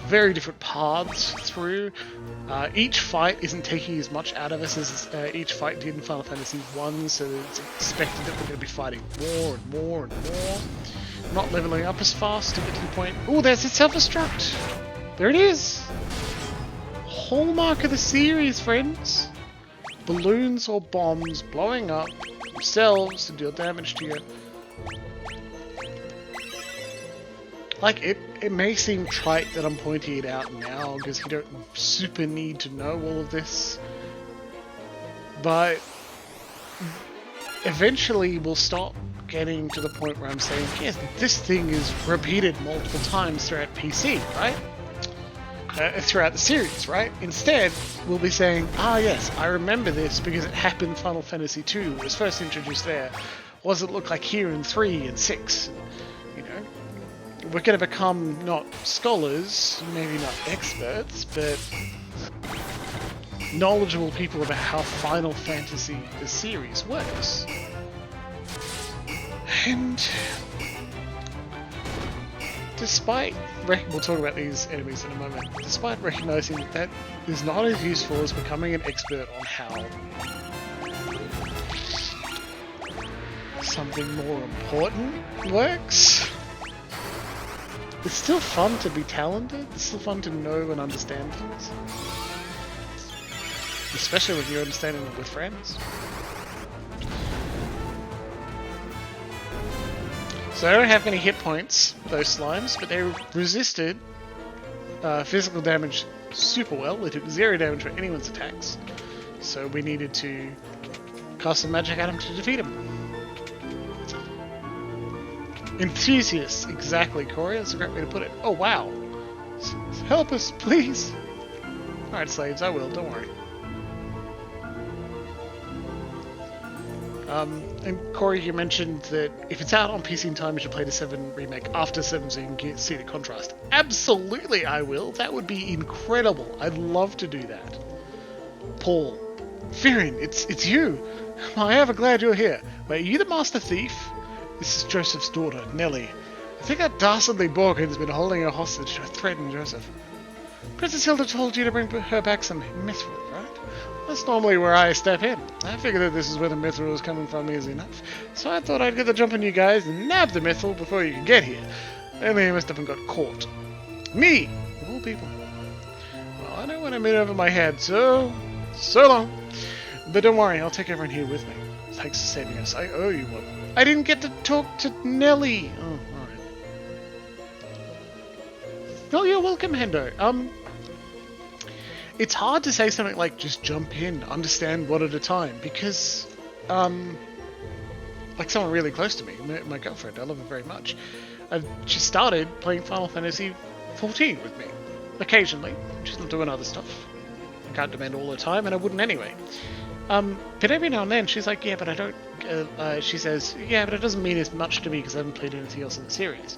very different paths through. Each fight isn't taking as much out of us as each fight did in Final Fantasy 1, so it's expected that we're going to be fighting more and more and more. Not leveling up as fast to get to the point. Oh, there's its self-destruct! There it is! Hallmark of the series, friends! balloons or bombs blowing up themselves to deal damage to you. Like, it may seem trite that I'm pointing it out now, because you don't super need to know all of this. But eventually we'll stop getting to the point where I'm saying, yes, this thing is repeated multiple times throughout PC, right? Throughout the series, right? Instead, we'll be saying, ah yes, I remember this because it happened in Final Fantasy II, it was first introduced there. What does it look like here in 3 and 6? You know? We're going to become not scholars, maybe not experts, but knowledgeable people about how Final Fantasy, the series, works. And despite, we'll talk about these enemies in a moment, despite recognizing that that is not as useful as becoming an expert on how something more important works, it's still fun to be talented, it's still fun to know and understand things. Especially when you're understanding them with friends. So they don't have many hit points, those slimes, but they resisted physical damage super well. They took 0 damage for anyone's attacks. So we needed to cast some magic at them to defeat them. Enthusiasts, exactly, Corey. That's a great way to put it. Oh, wow. Help us, please. Alright, slaves, I will. Don't worry. And Corey, you mentioned that if it's out on PC in time, you should play the 7 remake after 7 so you can see the contrast. Absolutely, I will. That would be incredible. I'd love to do that. Paul. Firin, it's you. I am glad you're here. Wait, are you the Master Thief? This is Joseph's daughter, Nellie. I think that dastardly Borkin's been holding her hostage to threaten Joseph. Princess Hilda told you to bring her back some mithril, right? That's normally where I step in. I figured that this is where the mithril is coming from easy enough. So I thought I'd get the jump on you guys and nab the mithril before you could get here. Only I must have got caught. Me! Of all people. Well, I don't want to move over my head, so long. But don't worry, I'll take everyone here with me. Thanks for saving us. I owe you one. I didn't get to talk to Nellie. Oh, alright. Oh, you're welcome, Hendo. It's hard to say something like, just jump in, understand one at a time, because, like someone really close to me, my girlfriend, I love her very much. She started playing Final Fantasy 14 with me, occasionally. She's not doing other stuff. I can't demand all the time, and I wouldn't anyway. But every now and then, she's like, yeah, but I don't, she says, yeah, but it doesn't mean as much to me because I haven't played anything else in the series.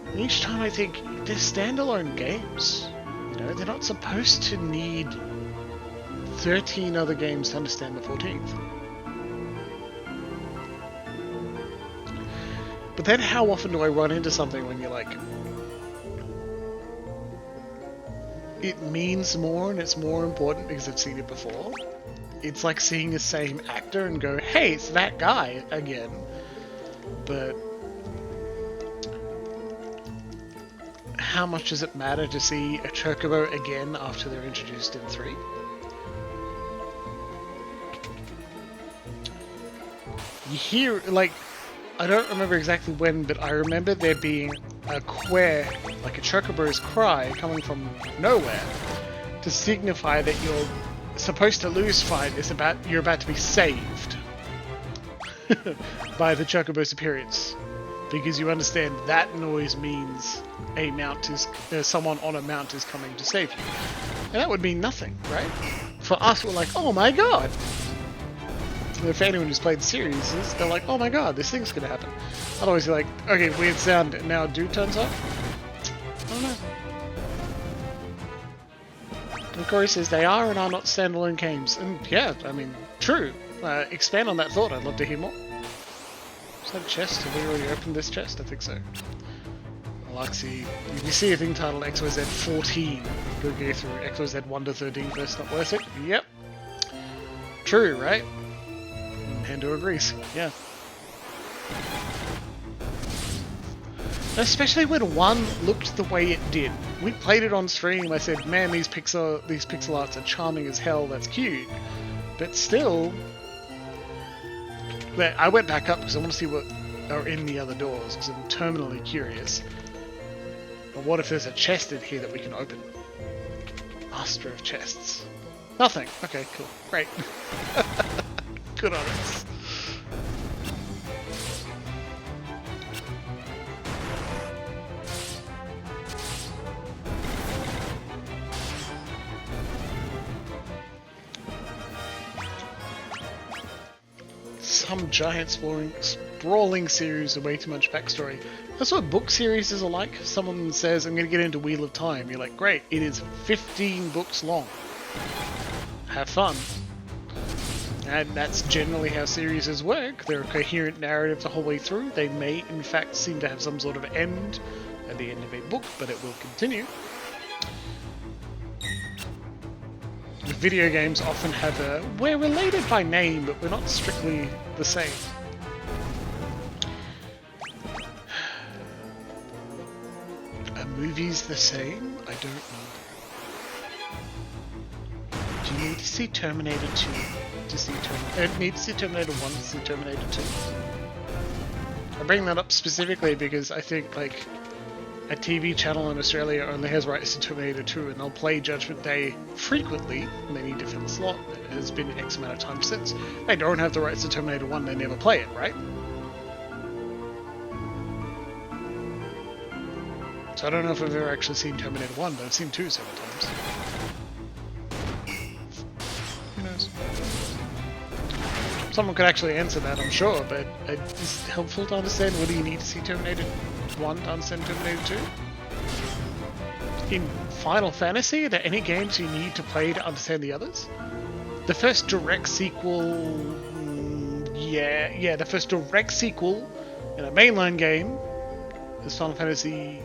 And each time I think, they're standalone games. You know, they're not supposed to need 13 other games to understand the 14th. But then how often do I run into something when you're like, it means more and it's more important because I've seen it before? It's like seeing the same actor and go, hey, it's that guy again. But how much does it matter to see a Chocobo again after they're introduced in 3? You hear, like, I don't remember exactly when, but I remember there being a quer, like a Chocobo's cry, coming from nowhere to signify that you're supposed to lose fight is you're about to be saved by the Chocobo's appearance, because you understand that noise means a mount is someone on a mount is coming to save you, and that would mean nothing, right? For us, we're like, oh my god. And for anyone who's played the series, they're like, oh my god, this thing's gonna happen. Otherwise, you're like, okay, weird sound, and now a dude turns up. I don't know. And Corey says they are and are not standalone games. And yeah, I mean, true. Expand on that thought, I'd love to hear more. Is that a chest? Have we already opened this chest? I think so. Alexi, if you see a thing titled XYZ 14, go through XYZ 1 to 13 first, not worth it. Yep. True, right? And Hendo agrees. Yeah. Especially when 1 looked the way it did. We played it on stream, I said, man, these pixel arts are charming as hell, that's cute. But still, I went back up because I want to see what are in the other doors, because I'm terminally curious. But what if there's a chest in here that we can open? Master of chests. Nothing. Okay, cool. Great. Good on us. Some giant sprawling series with way too much backstory. That's what book series are like. Someone says, I'm going to get into Wheel of Time. You're like, great, it is 15 books long. Have fun. And that's generally how series work. They're a coherent narrative the whole way through. They may, in fact, seem to have some sort of end at the end of a book, but it will continue. Video games often have a... We're related by name, but we're not strictly the same. Are movies the same? I don't know. Do you need to see Terminator 2 to see need to see Terminator 1 to see Terminator 2? I bring that up specifically because I think, like, a TV channel in Australia only has rights to Terminator 2, and they'll play Judgment Day frequently, many different slot. It has been X amount of time since. They don't have the rights to Terminator 1, they never play it, right? So I don't know if I've ever actually seen Terminator 1, but I've seen 2 several times. Who knows? Someone could actually answer that, I'm sure, but it's helpful to understand what do you need to see Terminator 1 to understand Terminator 2? In Final Fantasy, are there any games you need to play to understand the others? The first direct sequel... Yeah, the first direct sequel in a mainline game is Final Fantasy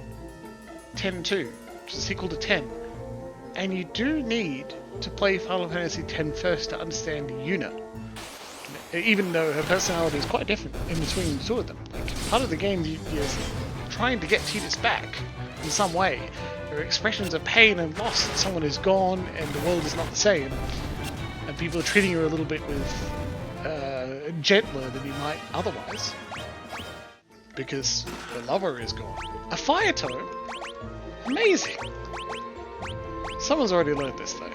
X-2, which is a sequel to 10. And you do need to play Final Fantasy X first to understand Yuna. Even though her personality is quite different in between the two of them. Like, part of the game you're trying to get Tidus back in some way. There are expressions of pain and loss that someone is gone and the world is not the same. And people are treating her a little bit with gentler than you might otherwise. Because the lover is gone. A fire tome? Amazing! Someone's already learned this though.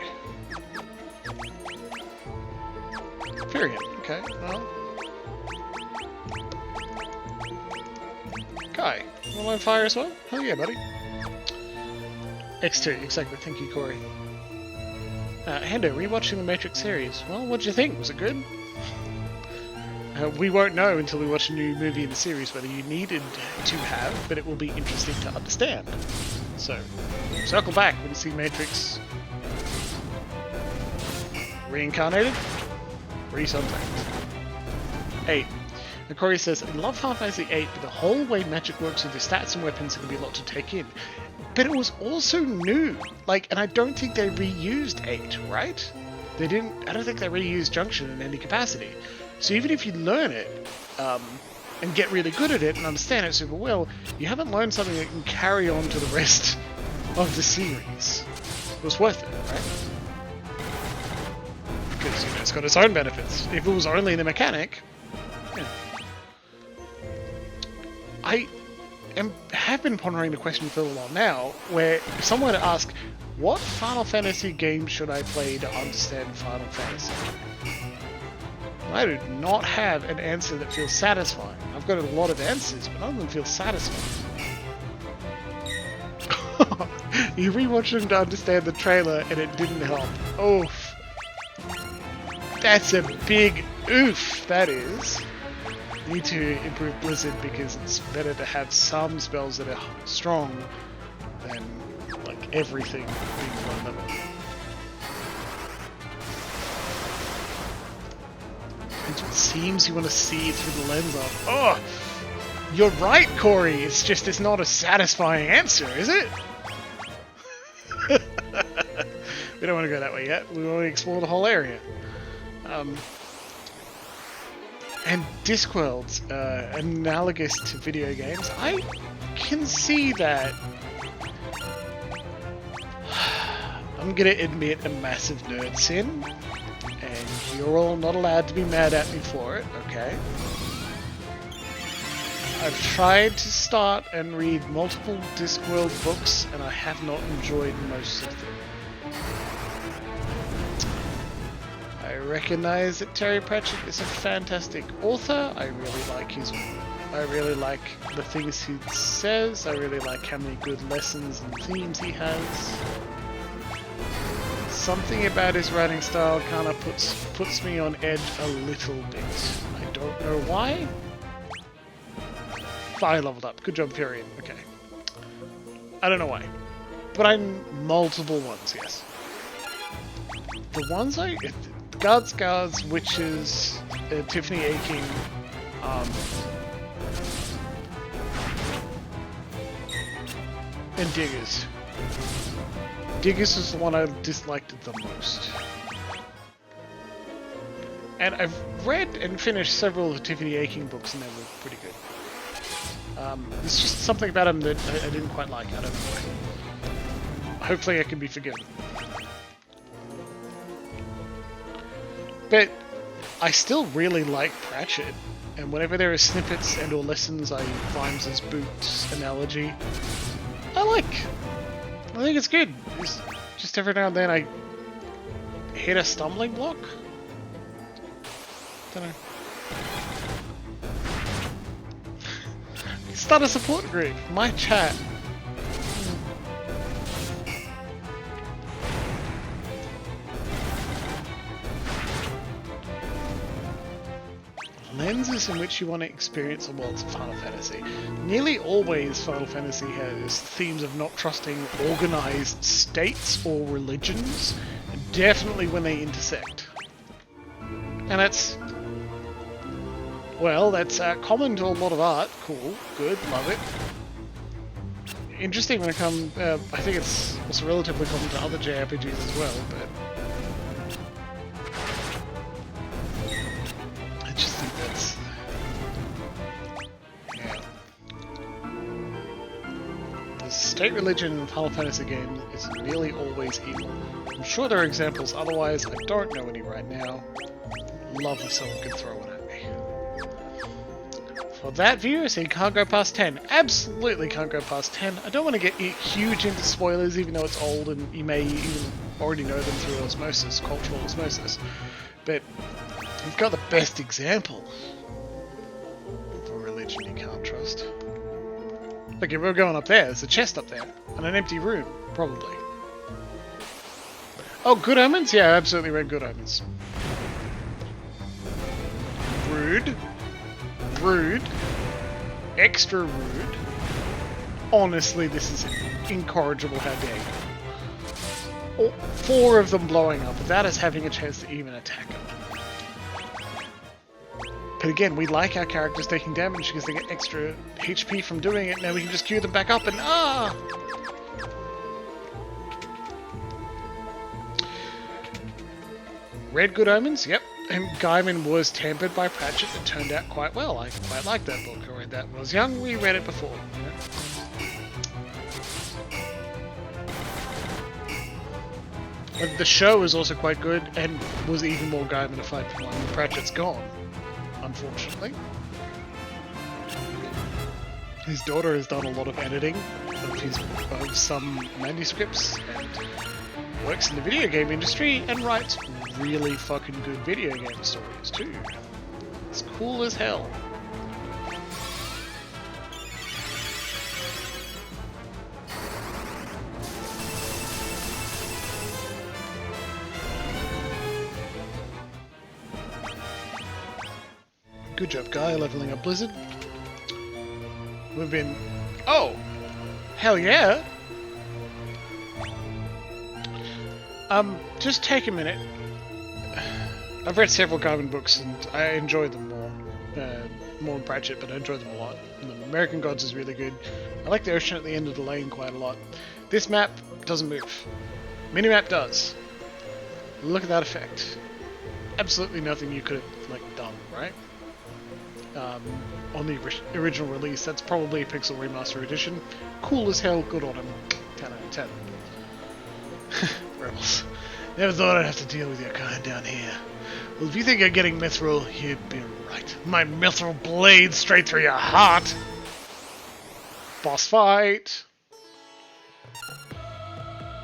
Period. Okay, well... Kai, you want to learn fire as well? Oh yeah, buddy. X2, exactly. Thank you, Corey. Hendo, rewatching the Matrix series. Well, what'd you think? Was it good? We won't know until we watch a new movie in the series whether you needed to have, but it will be interesting to understand. So, circle back when you see Matrix reincarnated, re-something. 8. And Corey says, I love Final Fantasy 8, but the whole way magic works with your stats and weapons can be a lot to take in. But it was also new. Like, and I don't think they reused 8, right? They didn't, I don't think they reused Junction in any capacity. So even if you learn it, and get really good at it and understand it super well, you haven't learned something that can carry on to the rest of the series. It was worth it, right? Because, you know, it's got its own benefits. If it was only the mechanic, yeah. I have been pondering the question for a while now, where if someone asked, what Final Fantasy game should I play to understand Final Fantasy? I do not have an answer that feels satisfying. I've got a lot of answers, but none of them feel satisfying. You rewatched them to understand the trailer and it didn't help. Oof. That's a big oof, that is. Need to improve Blizzard because it's better to have some spells that are strong than, like, everything being one level. It seems you want to see it through the lens of, oh, you're right, Corey. It's just, it's not a satisfying answer, is it? We don't want to go that way yet. We want to explore the whole area. And Discworld's analogous to video games. I can see that. I'm gonna admit a massive nerd sin. And You're all not allowed to be mad at me for it, okay? I've tried to start and read multiple Discworld books, and I have not enjoyed most of them. I recognize that Terry Pratchett is a fantastic author. I really like the things he says. I really like how many good lessons and themes he has. Something about his writing style kind of puts me on edge a little bit. I don't know why. I leveled up. Good job, Furion. Okay. I don't know why. But I'm multiple ones, yes. The ones Guards, Witches, Tiffany Aching, and Diggers. Diggers is the one I disliked the most. And I've read and finished several of the Tiffany Aching books, and they were pretty good. There's just something about him that I didn't quite like. I don't know why. Hopefully I can be forgiven. But I still really like Pratchett, and whenever there are snippets and or lessons I rhymes as boots analogy, I think it's good. It's just every now and then I hit a stumbling block. Don't know. Start a support group. My chat. Lenses in which you want to experience the worlds of Final Fantasy. Nearly always Final Fantasy has themes of not trusting organized states or religions, definitely when they intersect. And that's common to a lot of art. Cool, good, love it. Interesting when it comes, I think it's also relatively common to other JRPGs as well, but I just think that's, the state religion in Final Fantasy games is nearly always evil. I'm sure there are examples otherwise, I don't know any right now. Love if someone could throw one at me. For that view, so you can't go past 10. Absolutely can't go past 10. I don't want to get huge into spoilers, even though it's old and you may even already know them through osmosis, cultural osmosis. But we've got the best example of a religion you can't trust. Look, if we're going up there, there's a chest up there, and an empty room, probably. Oh, Good Omens? Yeah, I absolutely read Good Omens. Rude. Rude. Extra rude. Honestly, this is incorrigible, how dare you. 4 of them blowing up without us having a chance to even attack them. But again, we like our characters taking damage because they get extra HP from doing it. Now we can just queue them back up and Read Good Omens? Yep. And Gaiman was tempered by Pratchett. It turned out quite well. I quite liked that book. I read that when I was young. We read it before. But the show is also quite good and was even more Gaimanified for one. Pratchett's gone, unfortunately. His daughter has done a lot of editing of some manuscripts and works in the video game industry and writes really fucking good video game stories too. It's cool as hell. Good job, guy, leveling up Blizzard. We've been... Oh! Hell yeah! Just take a minute. I've read several Gaiman books and I enjoy them more. More than Pratchett, but I enjoy them a lot. And the American Gods is really good. I like the ocean at the end of the lane quite a lot. This map doesn't move. Minimap does. Look at that effect. Absolutely nothing you could have, done, right? On the original release, that's probably a Pixel Remaster Edition. Cool as hell, good on him. 10 out of 10. Rebels. Never thought I'd have to deal with your kind down here. Well, if you think you're getting mithril, you'd be right. My mithril blade straight through your heart. Boss fight.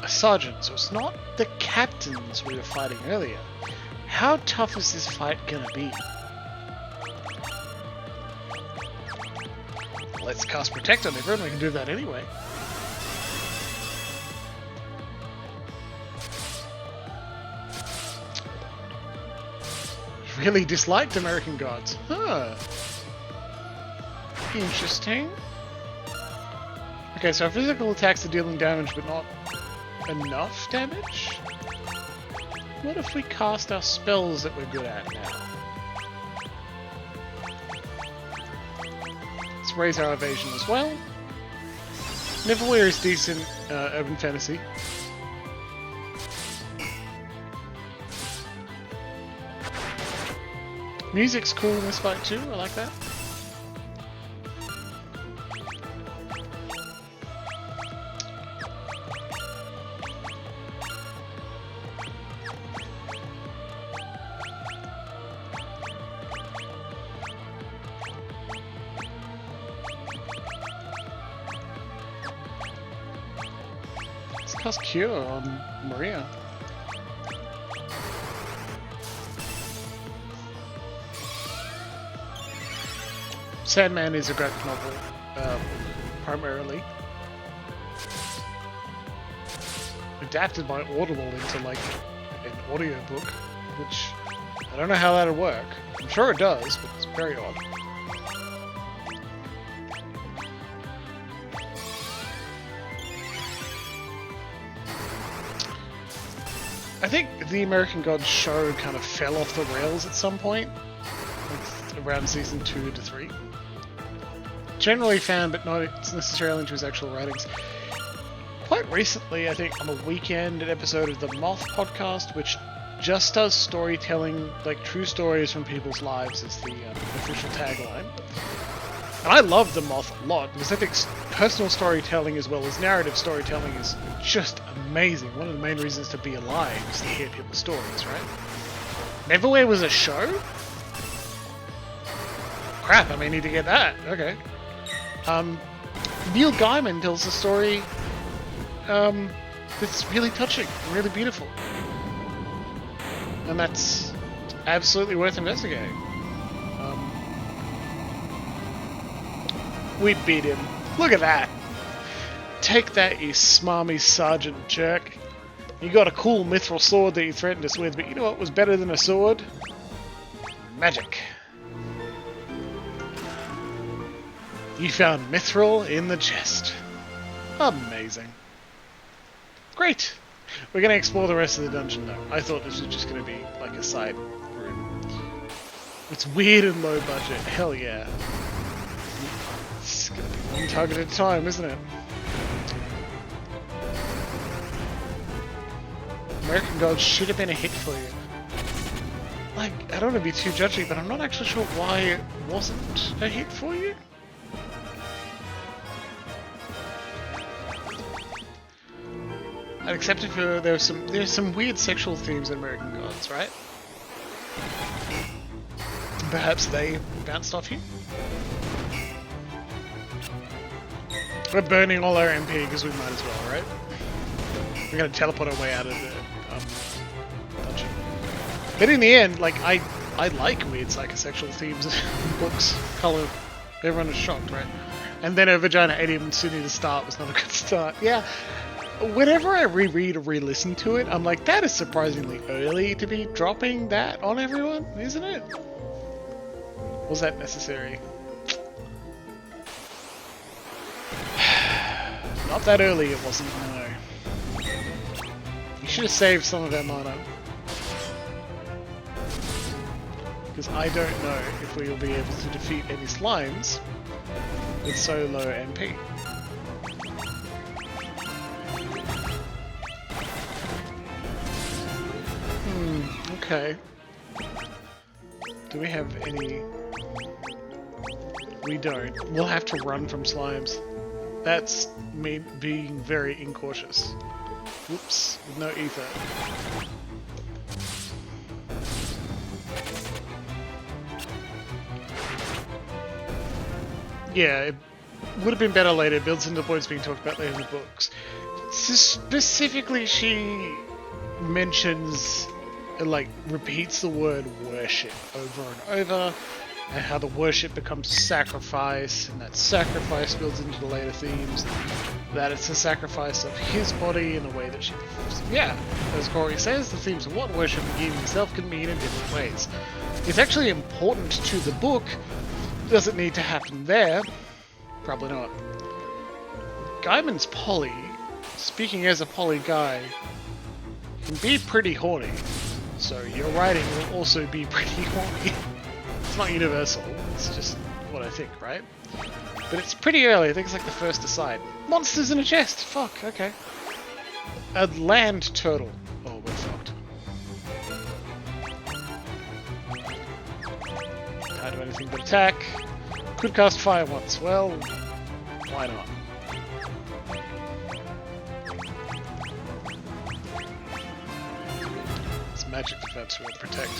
A sergeant, so it's not the captains we were fighting earlier. How tough is this fight gonna be? Let's cast Protect on everyone, we can do that anyway. Really disliked American Gods. Huh. Interesting. Okay, so our physical attacks are dealing damage, but not enough damage? What if we cast our spells that we're good at now? Let's raise our evasion as well. Neverwhere is decent urban fantasy. Music's cool in this fight too, I like that. Let's cast Cure on Maria. Sandman is a graphic novel, primarily. Adapted by Audible into, like, an audiobook, which I don't know how that'll work. I'm sure it does, but it's very odd. I think the American Gods show kind of fell off the rails at some point, like around season 2 to 3. Generally fan, but not necessarily into his actual writings. Quite recently, I think on a weekend, an episode of the Moth podcast, which just does storytelling, like true stories from people's lives, is the official tagline. And I love the Moth a lot, because I think personal storytelling as well as narrative storytelling is just amazing. One of the main reasons to be alive is to hear people's stories, right? Neverwhere was a show? Crap, I may need to get that. Okay. Neil Gaiman tells a story that's really touching and really beautiful. And that's absolutely worth investigating. We beat him. Look at that! Take that, you smarmy sergeant jerk. You got a cool mithril sword that you threatened us with, but you know what was better than a sword? Magic. You found mithril in the chest. Amazing. Great! We're going to explore the rest of the dungeon though. I thought this was just going to be like a side room. It's weird and low budget. Hell yeah. It's going to be one target at a time, isn't it? American Gods should have been a hit for you. Like, I don't want to be too judgy, but I'm not actually sure why it wasn't a hit for you. Except if there's some weird sexual themes in American Gods, right? Perhaps they bounced off you? We're burning all our MP because we might as well, right? We're gonna teleport our way out of the dungeon. But in the end, like, I like weird psychosexual themes in books. Color, everyone is shocked, right? And then a vagina idiom Sydney to start was not a good start. Yeah. Whenever I reread or re-listen to it, I'm like, that is surprisingly early to be dropping that on everyone, isn't it? Was that necessary? Not that early it wasn't, no. You should have saved some of our mana. Because I don't know if we will be able to defeat any slimes with so low MP. Okay. Do we have any... We don't. We'll have to run from slimes. That's me being very incautious. Whoops, with no ether. Yeah, it would have been better later. It builds into points being talked about later in the books. Specifically, she mentions, like, repeats the word worship over and over, and how the worship becomes sacrifice, and that sacrifice builds into the later themes, that it's a sacrifice of his body in the way that she performs. Yeah, as Corey says, the themes of what worship and giving himself can mean in different ways. It's actually important to the book. Does it need to happen there? Probably not. Gaiman's poly, speaking as a poly guy, can be pretty horny. So your writing will also be pretty horny. It's not universal, it's just what I think, right? But it's pretty early, I think it's like the first aside. Monsters in a chest! Fuck, okay. A land turtle. Oh, we're fucked. Can't do anything but attack. Could cast fire once. Well, why not? It's magic defense we'll protect.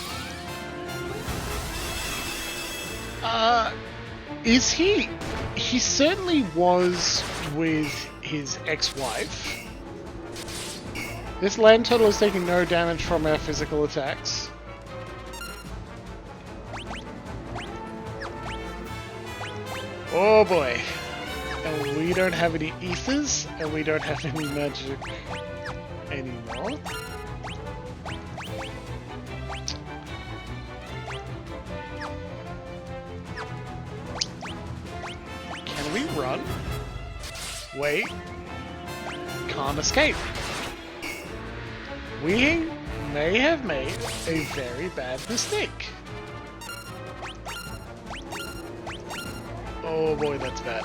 Is he? He certainly was with his ex-wife. This land turtle is taking no damage from our physical attacks. Oh boy. And we don't have any ethers, and we don't have any magic anymore. Can we run? Wait. Can't escape. We may have made a very bad mistake. Oh boy, that's bad.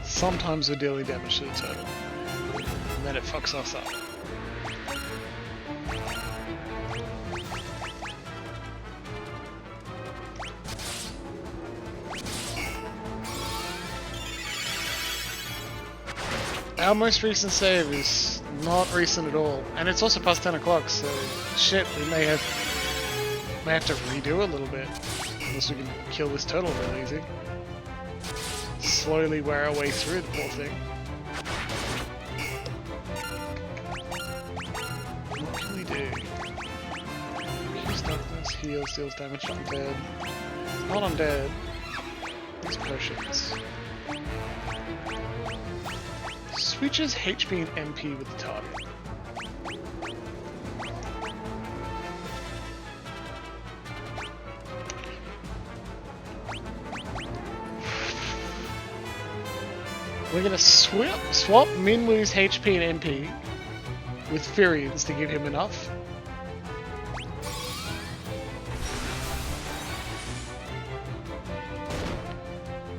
Sometimes we're dealing damage to the turtle, and then it fucks us up. Our most recent save is not recent at all, and it's also past 10 o'clock, so shit, we may have to redo a little bit, unless we can kill this turtle real easy. Slowly wear our way through the poor thing. What can we do? Use darkness, heals, deals damage to undead. Not undead. These potions. Switches HP and MP with the target. We're gonna swap Minwoo's HP and MP with Furian's to give him enough.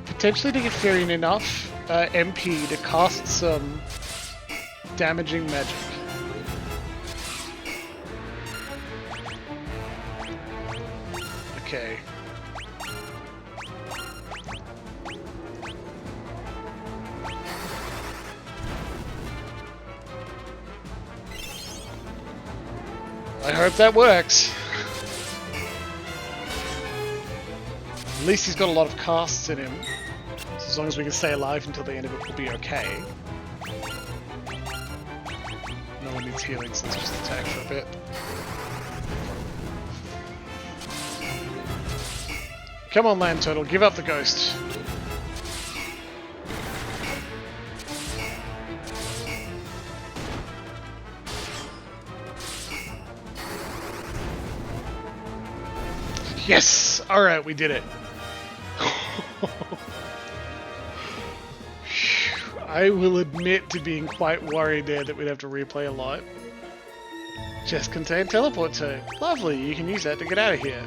Potentially to give Furian enough MP to cast some damaging magic. Okay. I hope that works. At least he's got a lot of casts in him. So as long as we can stay alive until the end of it, we'll be okay. No one needs healing, so let's just attack for a bit. Come on, land turtle, give up the ghost. Yes! Alright, we did it. I will admit to being quite worried there that we'd have to replay a lot. Just contain teleport to. Lovely, you can use that to get out of here.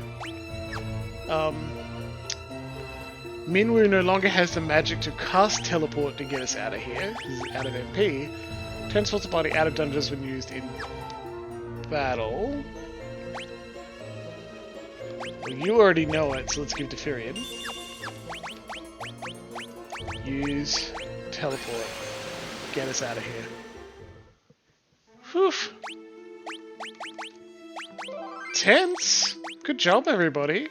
Minwoo no longer has the magic to cast teleport to get us out of here, out of MP, Transports a body out of dungeons when used in battle. Well, you already know it, so let's give Defurion. Use teleport. Get us out of here. Whew. Tense! Good job, everybody.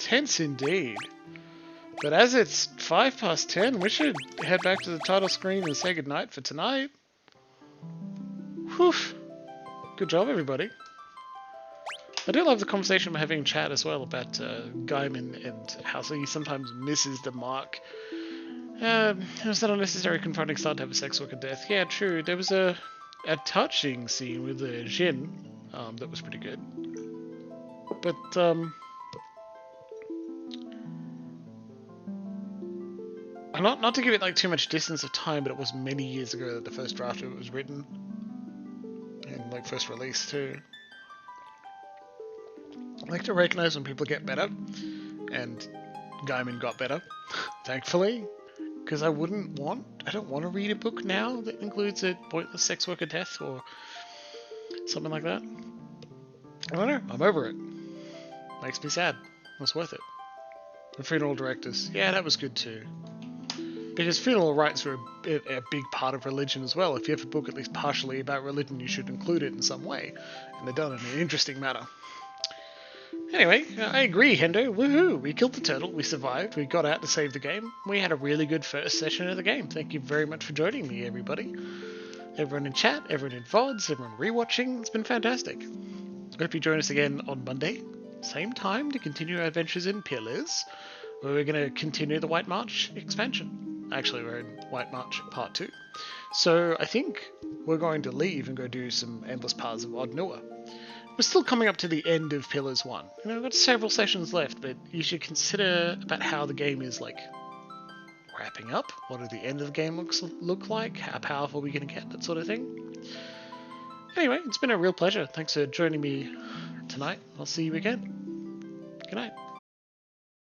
Tense indeed. But as it's 10:05, we should head back to the title screen and say goodnight for tonight. Whew. Good job, everybody. I do love the conversation we're having in chat as well about Gaiman and how he sometimes misses the mark. It was that unnecessary confronting start to have a sex worker death. Yeah, true. There was a touching scene with Jin that was pretty good. But, not to give it like too much distance of time, but it was many years ago that the first draft of it was written. And like first release too. I like to recognize when people get better, and Gaiman got better, thankfully, because I don't want to read a book now that includes a pointless sex worker death or something like that. I don't know, I'm over it. Makes me sad. It was worth it. The Funeral Directors, yeah, that was good too. Because funeral rites are a big part of religion as well. If you have a book at least partially about religion, you should include it in some way. And they're done in an interesting manner. Anyway, I agree, Hendo. Woohoo! We killed the turtle, we survived, we got out to save the game. We had a really good first session of the game. Thank you very much for joining me, everybody. Everyone in chat, everyone in VODs, everyone rewatching. It's been fantastic. I hope you join us again on Monday. Same time to continue our adventures in Pillars, where we're going to continue the White March expansion. Actually, we're in White March Part 2. So I think we're going to leave and go do some Endless Paths of Odd Nua. We're still coming up to the end of Pillars 1. We've got several sessions left, but you should consider about how the game is, like, wrapping up. What does the end of the game look like? How powerful are we going to get? That sort of thing. Anyway, it's been a real pleasure. Thanks for joining me tonight. I'll see you again. Good night.